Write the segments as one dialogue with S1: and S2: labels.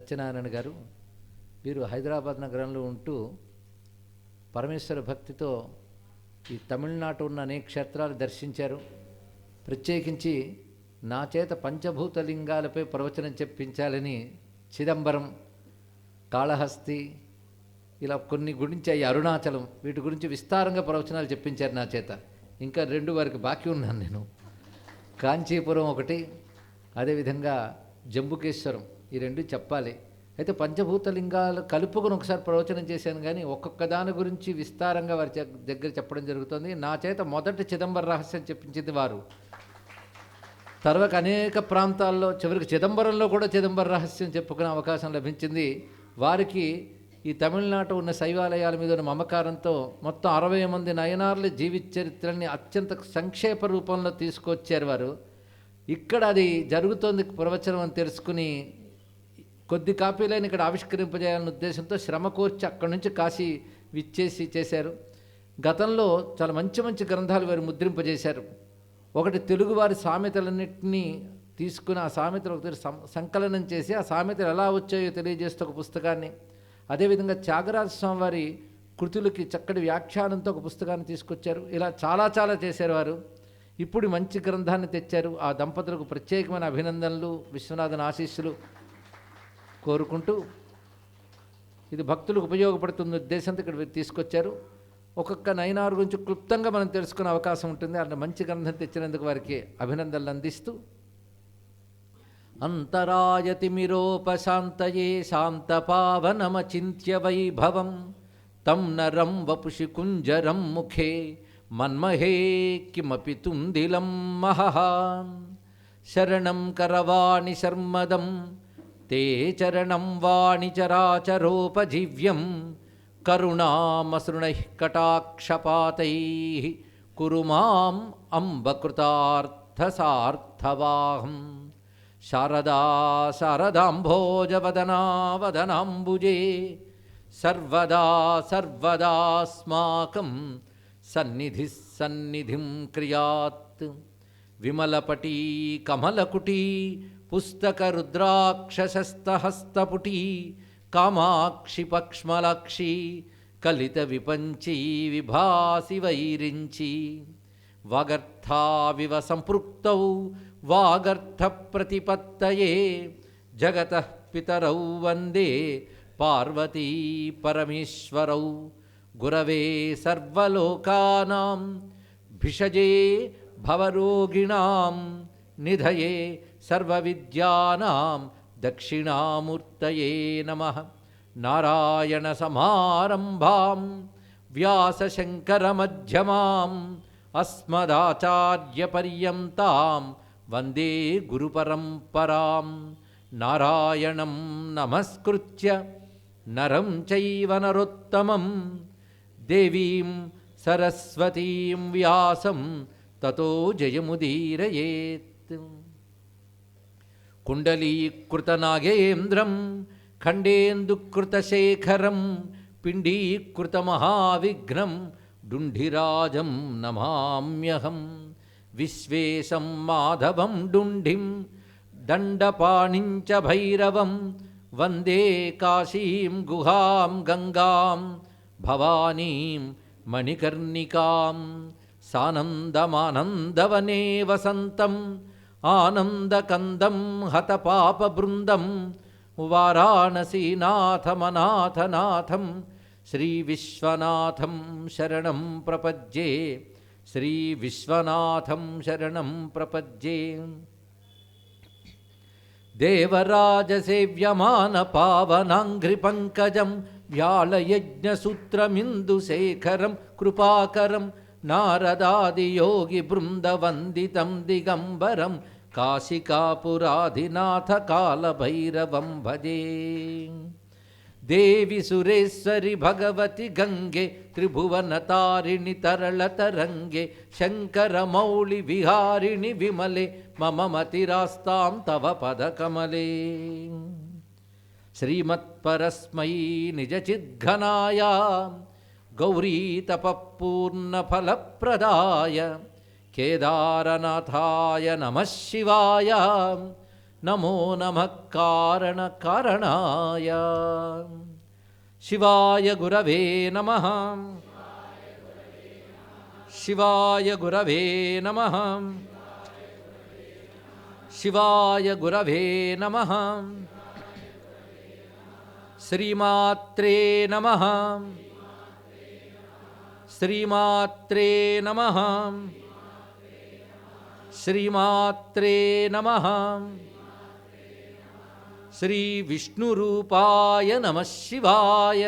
S1: సత్యనారాయణ గారు వీరు హైదరాబాద్ నగరంలో ఉంటూ పరమేశ్వర భక్తితో ఈ తమిళనాడు ఉన్న అనేక క్షేత్రాలు దర్శించారు. ప్రత్యేకించి నా చేత పంచభూత లింగాలపై ప్రవచనం చెప్పించాలని చిదంబరం, కాళహస్తి ఇలా కొన్ని గురించి అయ్యి అరుణాచలం వీటి గురించి విస్తారంగా ప్రవచనాలు చెప్పించారు నా చేత. ఇంకా 2 వారికి బాకీ ఉన్నాను నేను. కాంచీపురం ఒకటి, అదేవిధంగా జంబుకేశ్వరం, ఈ 2 చెప్పాలి. అయితే పంచభూత లింగాలు కలుపుకొని ఒకసారి ప్రవచనం చేశాను, కానీ ఒక్కొక్క దాని గురించి విస్తారంగా వారి దగ్గర చెప్పడం జరుగుతుంది. నా చేత మొదటి చిదంబర రహస్యం చెప్పించింది వారు. తర్వాత అనేక ప్రాంతాల్లో చివరికి చిదంబరంలో కూడా చిదంబర రహస్యం చెప్పుకునే అవకాశం లభించింది. వారికి ఈ తమిళనాడు ఉన్న శైవాలయాల మీద ఉన్న మమకారంతో మొత్తం 60 మంది నయనార్ల జీవిత చరిత్రని అత్యంత సంక్షేప రూపంలో తీసుకొచ్చారు వారు. ఇక్కడ అది జరుగుతోంది ప్రవచనం అని తెలుసుకుని కొద్ది కాపీలైన ఇక్కడ ఆవిష్కరింపజేయాలనే ఉద్దేశంతో శ్రమ కోర్చి అక్కడి నుంచి కాశీ విచ్చేసి చేశారు. గతంలో చాలా మంచి మంచి గ్రంథాలు వారు ముద్రింపజేశారు. ఒకటి తెలుగువారి సామెతలన్నింటినీ తీసుకుని ఆ సామెతలు ఒకటి సంకలనం చేసి ఆ సామెతలు ఎలా వచ్చాయో తెలియజేస్తూ ఒక పుస్తకాన్ని, అదేవిధంగా త్యాగరాజ స్వామి వారి కృతులకి చక్కటి వ్యాఖ్యానంతో ఒక పుస్తకాన్ని తీసుకొచ్చారు. ఇలా చాలా చాలా చేశారు వారు. ఇప్పుడు మంచి గ్రంథాన్ని తెచ్చారు. ఆ దంపతులకు ప్రత్యేకమైన అభినందనలు, విశ్వనాథన్ ఆశీస్సులు కోరుకుంటూ ఇది భక్తులకు ఉపయోగపడుతున్న ఉద్దేశంతో ఇక్కడ తీసుకొచ్చారు. ఒక్కొక్క నయనారు గురించి క్లుప్తంగా మనం తెలుసుకునే అవకాశం ఉంటుంది. అట్లా మంచి గ్రంథం తెచ్చినందుకు వారికి అభినందనలు అందిస్తూ అంతరాయతిమిరోపశాంతయే శాంతపావనమచింత్య వైభవం తం నరం వపుషి కుంజరం ముఖే మన్మహే కిమపి తుందిలం మహః శరణం కరవాణి శర్మదం తే చరణం వాణి చరాచరోపజీవ్యం కరుణామసృణైః కటాక్షపాతైః కురు మాం అంబకృతార్థసార్థవాహం శారదా శారదాంభోజవదనా వదనాంబుజే సర్వదా సర్వదాస్మాకం సన్నిధిః సన్నిధిం క్రియాత్ విమలపటీ కమలకుటీ పుస్తక రుద్రాక్షసస్తహస్తపుటీ కామాక్షి పక్ష్మలాక్షి కలిత విపంచీ విభాసి వైరించి వాగర్థావివ సంపృక్తౌ వాగర్థ ప్రతిపత్తయే జగతః పితరౌ వందే పార్వతీ పరమేశ్వరౌ గురవే సర్వలోకానాం భిషజే భవరోగిణాం నిధయే సర్వవిద్యానాం దక్షిణామూర్తయే నమః. నారాయణ సమారంభాం వ్యాసశంకరమధ్యమాం అస్మదాచార్యపర్యంతాం వందే గురుపరంపరాం. నారాయణం నమస్కృత్య నరం చైవ నరోత్తమం దేవీం సరస్వతీం వ్యాసం తతో జయముదీరయేత్. కుండలీకృతనాగేంద్రం ఖండేందుకృతశేఖరం పిండీకృతమహావిఘ్నం డుంఢిరాజం నమామ్యహం. విశ్వేశం మాధవం డుంఢిం దండపాణించ భైరవం వందే కాశీం గుహాం గంగాం భవానీం మణికర్ణికాం. సానందమానందవనే వసంతం ఆనందకందం హతపాపబృందం వారాణసీనాథమనాథనాథం శ్రీవిశ్వనాథం శరణం ప్రపద్యే శ్రీవిశ్వనాథం శరణం ప్రపద్యే. దేవరాజసేవ్యమాన పావనాంఘ్రిపంకజం వ్యాళయజ్ఞసూత్రమిందుశేఖరం కృపాకరం నారదాదియోగి బృందవందితం దిగంబరం కాశికాపురాధినాథ కాలభైరవం భజే. దేవి సురేశ్వరి భగవతి గంగే త్రిభువనతారిణి తరళతరంగే శంకరమౌళి విహారిణి విమలే మమ మతిరాస్తాం తవ పదకమలే. శ్రీమత్పరస్మై నిజచిద్ఘనాయ గౌరీతపఃపూర్ణఫలప్రదాయ కేదారనాథాయ నమః శివాయ నమో నమః కారణకారణాయ శివాయ గురవే నమః శివాయ గురవే నమః శివాయ గురవే నమః శ్రీమాత్రే నమః శ్రీమాత్రే నమః శ్రీమాత్రే నమః శ్రీ విష్ణురూపాయ నమః శివాయ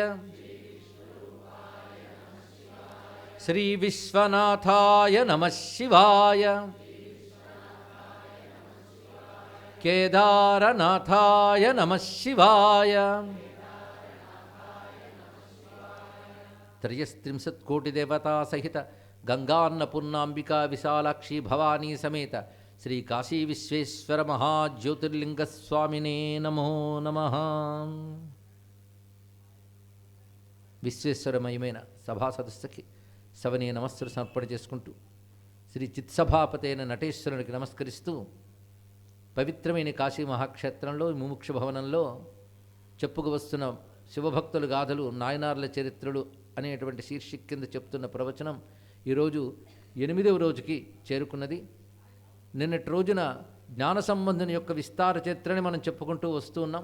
S1: శ్రీ విశ్వనాథాయ నమః శివాయ కేదారనాథాయ నమః శివాయ త్రయస్త్రింశత్కోటిదేవతా సహిత గంగాన్నపూర్ణాంబికా విశాలాక్షి భవానీ సమేత శ్రీ కాశీ విశ్వేశ్వర మహాజ్యోతిర్లింగ స్వామినే నమో నమః. విశ్వేశ్వరమయమైన సభా సదస్సుకి సవనీయ నమస్సులు సమర్పణ చేసుకుంటూ శ్రీ చిత్సభాపతైన నటేశ్వరునికి నమస్కరిస్తూ పవిత్రమైన కాశీ మహాక్షేత్రంలో ముముక్ష భవనంలో చెప్పుకు వస్తున్న శివభక్తుల గాథలు నాయనార్ల చరిత్రలు అనేటువంటి శీర్షిక కింద చెప్తున్న ప్రవచనం ఈరోజు 8వ రోజుకి చేరుకున్నది. నిన్నటి రోజున జ్ఞాన సంబంధుని యొక్క విస్తార చరిత్రని మనం చెప్పుకుంటూ వస్తూ ఉన్నాం.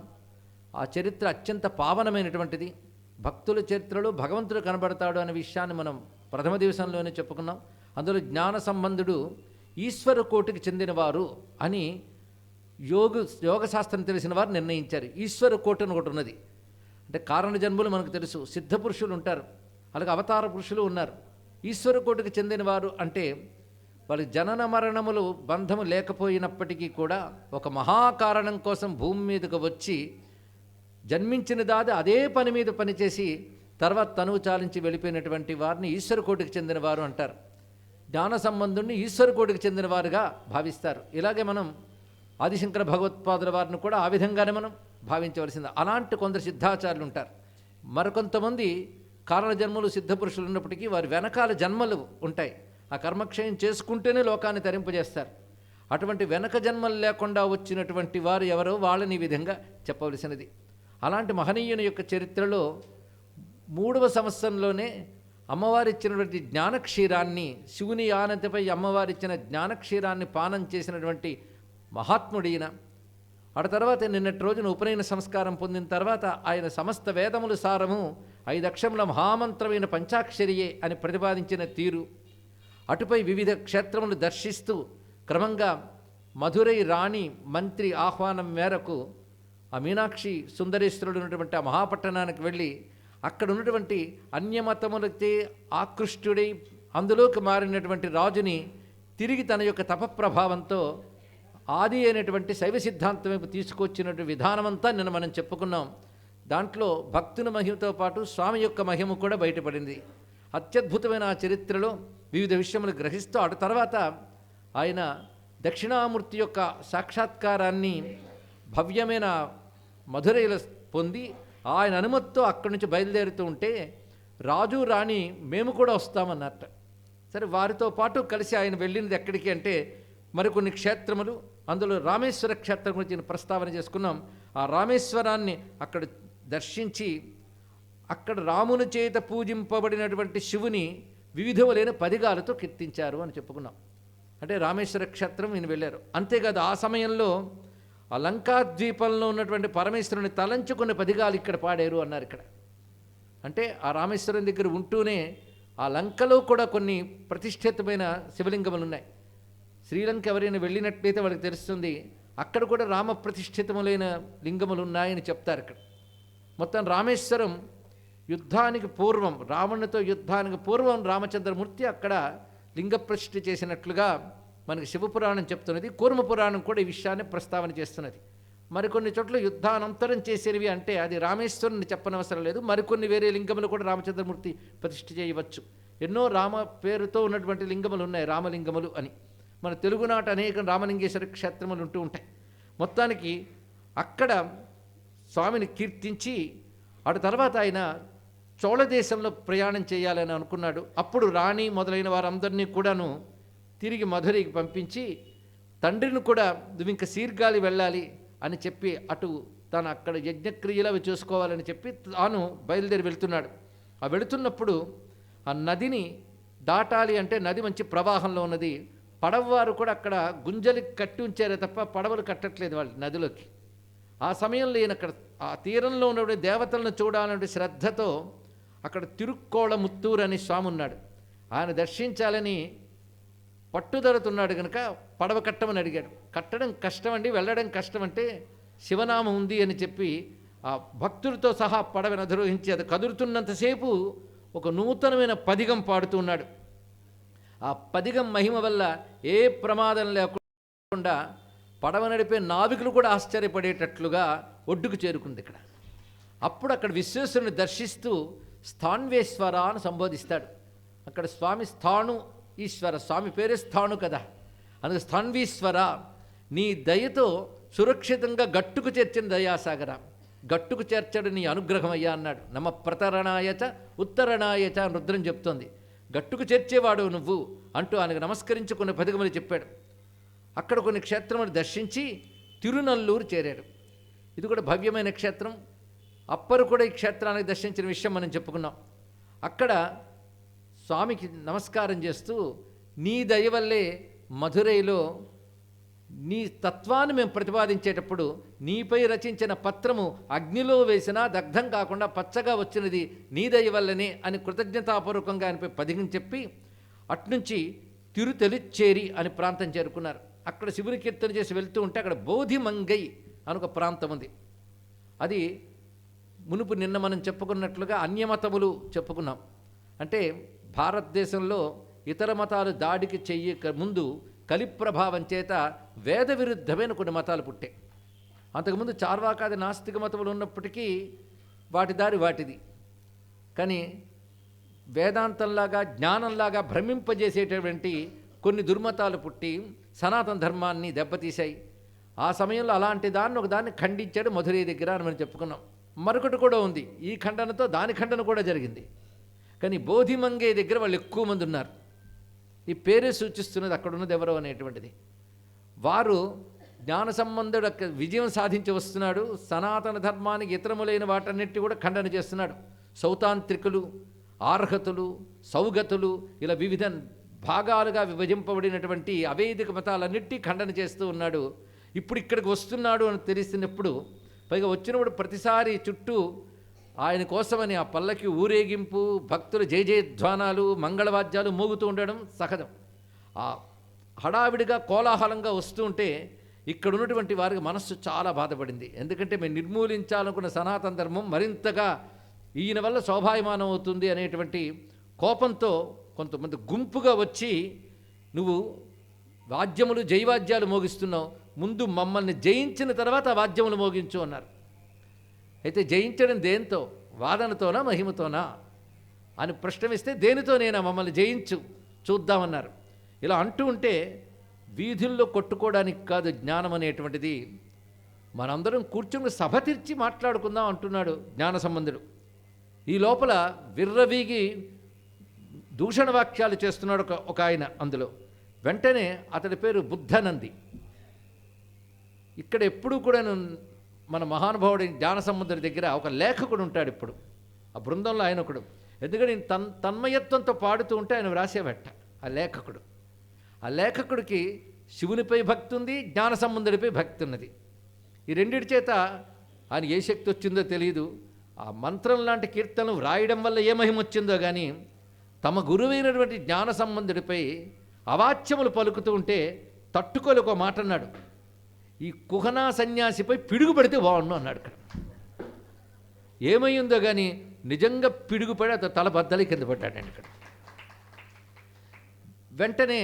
S1: ఆ చరిత్ర అత్యంత పావనమైనటువంటిది. భక్తుల చరిత్రలో భగవంతుడు కనబడతాడు అనే విషయాన్ని మనం ప్రథమ దివసంలోనే చెప్పుకున్నాం. అందులో జ్ఞాన సంబంధుడు ఈశ్వర కోటికి చెందినవారు అని యోగశాస్త్రం తెలిసిన వారు నిర్ణయించారు. ఈశ్వర కోటి అని ఒకటి ఉన్నది. అంటే కారణ జన్ములు మనకు తెలుసు, సిద్ధ పురుషులు ఉంటారు, అలాగే అవతార పురుషులు ఉన్నారు. ఈశ్వర కోటికి చెందినవారు అంటే వాళ్ళకి జనన మరణములు బంధము లేకపోయినప్పటికీ కూడా ఒక మహాకారణం కోసం భూమి మీదకు వచ్చి జన్మించిన దాది అదే పని మీద పనిచేసి తర్వాత తనువు చాలించి వెళ్ళిపోయినటువంటి వారిని ఈశ్వర కోటికి చెందినవారు అంటారు. జ్ఞాన సంబంధుడిని ఈశ్వర కోటికి చెందినవారుగా భావిస్తారు. ఇలాగే మనం ఆదిశంకర భగవత్పాదుల వారిని కూడా ఆ విధంగానే మనం భావించవలసింది. అలాంటి కొందరు సిద్ధాచార్యులు ఉంటారు. మరికొంతమంది కారణ జన్మలు సిద్ధపురుషులు ఉన్నప్పటికీ వారి వెనకాల జన్మలు ఉంటాయి. ఆ కర్మక్షయం చేసుకుంటేనే లోకాన్ని తరింపజేస్తారు. అటువంటి వెనక జన్మలు లేకుండా వచ్చినటువంటి వారు ఎవరో వాళ్ళని ఈ విధంగా చెప్పవలసినది. అలాంటి మహనీయుని యొక్క చరిత్రలో 3వ సంవత్సరంలోనే అమ్మవారిచ్చినటువంటి జ్ఞానక్షీరాన్ని, శివుని ఆనతిపై అమ్మవారిచ్చిన జ్ఞానక్షీరాన్ని పానం చేసినటువంటి మహాత్ముడైన. ఆ తర్వాత నిన్నటి రోజున ఉపనయన సంస్కారం పొందిన తర్వాత ఆయన సమస్త వేదములు సారము 5 అక్షరముల మహామంత్రమైన పంచాక్షరియే అని ప్రతిపాదించిన తీరు, అటుపై వివిధ క్షేత్రములు దర్శిస్తూ క్రమంగా మధురై రాణి మంత్రి ఆహ్వానం మేరకు ఆ మీనాక్షి సుందరేశ్వరుడు ఉన్నటువంటి ఆ మహాపట్టణానికి వెళ్ళి అక్కడ ఉన్నటువంటి అన్యమతములతో ఆకృష్టుడై అందులోకి మారినటువంటి రాజుని తిరిగి తన యొక్క తపప్రభావంతో ఆది అయినటువంటి శైవ సిద్ధాంతం వైపు తీసుకొచ్చినటువంటి విధానమంతా నిన్న మనం చెప్పుకున్నాం. దాంట్లో భక్తుని మహిమతో పాటు స్వామి యొక్క మహిమ కూడా బయటపడింది. అత్యద్భుతమైన ఆ చరిత్రలో వివిధ విషయములు గ్రహిస్తూ అటు తర్వాత ఆయన దక్షిణామూర్తి యొక్క సాక్షాత్కారాన్ని భవ్యమైన మధురైలో పొంది ఆయన అనుమతితో అక్కడి నుంచి బయలుదేరుతూ ఉంటే రాజు రాణి మేము కూడా వస్తామన్నట్ట. సరే, వారితో పాటు కలిసి ఆయన వెళ్ళినది ఎక్కడికి అంటే మరికొన్ని క్షేత్రములు, అందులో రామేశ్వర క్షేత్రం గురించి ప్రస్తావన చేసుకున్నాం. ఆ రామేశ్వరాన్ని అక్కడ దర్శించి అక్కడ రాముని చేత పూజింపబడినటువంటి శివుని వివిధములైన పదిగాలతో కీర్తించారు అని చెప్పుకున్నాం. అంటే రామేశ్వర క్షేత్రం ఈయన వెళ్ళారు. అంతేకాదు ఆ సమయంలో ఆ లంకాద్వీపంలో ఉన్నటువంటి పరమేశ్వరుని తలంచుకున్న పదిగాలు ఇక్కడ పాడారు అన్నారు. ఇక్కడ అంటే ఆ రామేశ్వరం దగ్గర ఉంటూనే ఆ లంకలో కూడా కొన్ని ప్రతిష్ఠితమైన శివలింగములు ఉన్నాయి. శ్రీలంక ఎవరైనా వెళ్ళినట్లయితే వాళ్ళకి తెలుస్తుంది, అక్కడ కూడా రామ ప్రతిష్ఠితములైన లింగములు ఉన్నాయని చెప్తారు. ఇక్కడ మొత్తం రామేశ్వరం యుద్ధానికి పూర్వం, రావణునితో యుద్ధానికి పూర్వం రామచంద్రమూర్తి అక్కడ లింగ ప్రతిష్ఠ చేసినట్లుగా మనకి శివపురాణం చెప్తున్నది. కూర్మ పురాణం కూడా ఈ విషయాన్ని ప్రస్తావన చేస్తున్నది. మరికొన్ని చోట్ల యుద్ధానంతరం చేసేవి అంటే అది రామేశ్వరుని చెప్పనవసరం లేదు, మరికొన్ని వేరే లింగములు కూడా రామచంద్రమూర్తి ప్రతిష్ఠ చేయవచ్చు. ఎన్నో రామ పేరుతో ఉన్నటువంటి లింగములు ఉన్నాయి, రామలింగములు అని. మన తెలుగునాట అనేక రామలింగేశ్వర క్షేత్రములు ఉంటూ ఉంటాయి. మొత్తానికి అక్కడ స్వామిని కీర్తించి అటు తర్వాత ఆయన చోళ దేశంలో ప్రయాణం చేయాలని అనుకున్నాడు. అప్పుడు రాణి మొదలైన వారందరినీ కూడాను తిరిగి మధురైకి పంపించి తండ్రిని కూడా నువ్వు ఇంకా శీర్గాలి వెళ్ళాలి, అని చెప్పి అటు తాను అక్కడ యజ్ఞక్రియలు అవి చూసుకోవాలని చెప్పి తాను బయలుదేరి వెళ్తున్నాడు. ఆ వెళుతున్నప్పుడు ఆ నదిని దాటాలి అంటే నది మంచి ప్రవాహంలో ఉన్నది. పడవవారు కూడా అక్కడ గుంజలికి కట్టి ఉంచారే తప్ప పడవలు కట్టట్లేదు వాళ్ళు నదిలోకి. ఆ సమయంలో ఈయన అక్కడ ఆ తీరంలో ఉన్న దేవతలను చూడాలంటే శ్రద్ధతో అక్కడ తిరుక్కోళముత్తూరు అనే స్వామి ఉన్నాడు. ఆయన దర్శించాలని పట్టుదలతున్నాడు కనుక పడవ కట్టమని అడిగాడు. కట్టడం కష్టం అండి, వెళ్ళడం కష్టం అంటే శివనామం ఉంది అని చెప్పి ఆ భక్తులతో సహా పడవను అధిరోహించి అది కదురుతున్నంతసేపు ఒక నూతనమైన పదిగం పాడుతున్నాడు. ఆ పదిగం మహిమ వల్ల ఏ ప్రమాదం లేకుండా పడవ నడిపే నావికులు కూడా ఆశ్చర్యపడేటట్లుగా ఒడ్డుకు చేరుకుంది ఇక్కడ. అప్పుడు అక్కడ విశ్వేశ్వరుని దర్శిస్తూ స్థాణ్వేశ్వర అని సంబోధిస్తాడు. అక్కడ స్వామి స్థాణు ఈశ్వర, స్వామి పేరే స్థాణు కదా, అందుకే స్థాణ్వీశ్వర, నీ దయతో సురక్షితంగా గట్టుకు చేర్చిన దయాసాగర, గట్టుకు చేర్చడు నీ అనుగ్రహం అయ్యా అన్నాడు. నమ ప్రతరణాయచ ఉత్తరణాయచ అని రుద్రం చెప్తోంది. గట్టుకు చేర్చేవాడు నువ్వు అంటూ ఆయనకు నమస్కరించి కొన్ని పదిగములు చెప్పాడు. అక్కడ కొన్ని క్షేత్రములు దర్శించి తిరునల్లూరు చేరాడు. ఇది కూడా భవ్యమైన క్షేత్రం. అప్పరు కూడా ఈ క్షేత్రానికి దర్శించిన విషయం మనం చెప్పుకున్నాం. అక్కడ స్వామికి నమస్కారం చేస్తూ నీ దయ వల్లే మధురైలో నీ తత్వాన్ని మేము ప్రతిపాదించేటప్పుడు నీపై రచించిన పత్రము అగ్నిలో వేసినా దగ్ధం కాకుండా పచ్చగా వచ్చినది నీ దయ వల్లనే అని కృతజ్ఞతాపూర్వకంగా ఆయనపై పదిగం చెప్పి అట్నుంచి తిరుతెలిచ్చేరి అని ప్రాంతం చేరుకున్నారు. అక్కడ శివుని కీర్తన చేసి వెళ్తూ ఉంటే అక్కడ బోధిమంగై అని ఒక ప్రాంతం ఉంది. అది మునుపు నిన్న మనం చెప్పుకున్నట్లుగా అన్యమతములు చెప్పుకున్నాం. అంటే భారతదేశంలో ఇతర మతాలు దాడికి చెయ్యక ముందు కలి ప్రభావం చేత వేద విరుద్ధమైన కొన్ని మతాలు పుట్టాయి. అంతకుముందు చార్వాకాది నాస్తిక మతములు ఉన్నప్పటికీ వాటి దారి వాటిది. కానీ వేదాంతంలాగా జ్ఞానంలాగా భ్రమింపజేసేటటువంటి కొన్ని దుర్మతాలు పుట్టి సనాతన ధర్మాన్ని దెబ్బతీశాయి. ఆ సమయంలో అలాంటి దాన్ని ఒకదాన్ని ఖండించాడు మధురై దగ్గర అని మనం చెప్పుకున్నాం. మరొకటి కూడా ఉంది, ఈ ఖండనతో దాని ఖండన కూడా జరిగింది. కానీ బోధిమంగే దగ్గర వాళ్ళు ఎక్కువ మంది ఉన్నారు. ఈ పేరే సూచిస్తున్నది అక్కడ ఉన్నది ఎవరో అనేటువంటిది. వారు జ్ఞాన సంబంధుడు విజయం సాధించి వస్తున్నాడు. సనాతన ధర్మానికి ఇతరములైన వాటన్నిటి కూడా ఖండన చేస్తున్నాడు. సౌతాంత్రికులు, ఆర్హతులు, సౌగతులు ఇలా వివిధ భాగాలుగా విభజింపబడినటువంటి అవైదిక మతాలన్నిటి ఖండన చేస్తూ ఉన్నాడు. ఇప్పుడు ఇక్కడికి వస్తున్నాడు అని తెలిసినప్పుడు, పైగా వచ్చినప్పుడు ప్రతిసారి చుట్టూ ఆయన కోసమని ఆ పల్లకి ఊరేగింపు, భక్తులు జయ జయధ్వానాలు, మంగళవాద్యాలు మోగుతూ ఉండడం సహజం. ఆ హడావిడిగా కోలాహలంగా వస్తూ ఉంటే ఇక్కడ ఉన్నటువంటి వారికి మనస్సు చాలా బాధపడింది. ఎందుకంటే మేము నిర్మూలించాలనుకున్న సనాతన ధర్మం మరింతగా ఈయన వల్ల శోభాయమానం అవుతుంది అనేటువంటి కోపంతో కొంతమంది గుంపుగా వచ్చి, నువ్వు వాద్యములు జైవాద్యాలు మోగిస్తున్నావు, ముందు మమ్మల్ని జయించిన తర్వాత ఆ వాద్యములు మోగించు అన్నారు. అయితే జయించడం దేంతో? వాదనతోనా మహిమతోనా అని ప్రశ్నమిస్తే దేనితోనైనా మమ్మల్ని జయించు చూద్దామన్నారు. ఇలా అంటూ ఉంటే వీధుల్లో కొట్టుకోవడానికి కాదు జ్ఞానం అనేటువంటిది, మనందరం కూర్చుని సభ తీర్చి మాట్లాడుకుందాం అంటున్నాడు జ్ఞాన సంబంధుడు. ఈ లోపల విర్రవీగి దూషణ వాక్యాలు చేస్తున్నాడు ఒక ఆయన. అందులో వెంటనే అతడి పేరు బుద్ధనంది. ఇక్కడ ఎప్పుడూ కూడా మన మహానుభావుడి జ్ఞాన సంబంధుడి దగ్గర ఒక లేఖకుడు ఉంటాడు. ఇప్పుడు ఆ బృందంలో ఆయన ఒకడు. ఎందుకంటే తన్మయత్వంతో పాడుతూ ఉంటే ఆయన వ్రాసేవట ఆ లేఖకుడు. ఆ లేఖకుడికి శివునిపై భక్తి ఉంది, జ్ఞాన సంబంధుడిపై భక్తి ఉన్నది. ఈ రెండిటి చేత ఆయన ఏ శక్తి వచ్చిందో తెలియదు. ఆ మంత్రం లాంటి కీర్తనలు వ్రాయడం వల్ల ఏ మహిమ వచ్చిందో కానీ తమ గురువైనటువంటి జ్ఞాన సంబంధుడిపై అవాచ్యములు పలుకుతూ ఉంటే తట్టుకోలేక మాట అన్నాడు, ఈ కుహనా సన్యాసిపై పిడుగు పడితే బాగుండు అన్నాడు. ఇక్కడ ఏమైందో కానీ నిజంగా పిడుగుపడి అతను తల బద్దలి కింద పడ్డాడండి. ఇక్కడ వెంటనే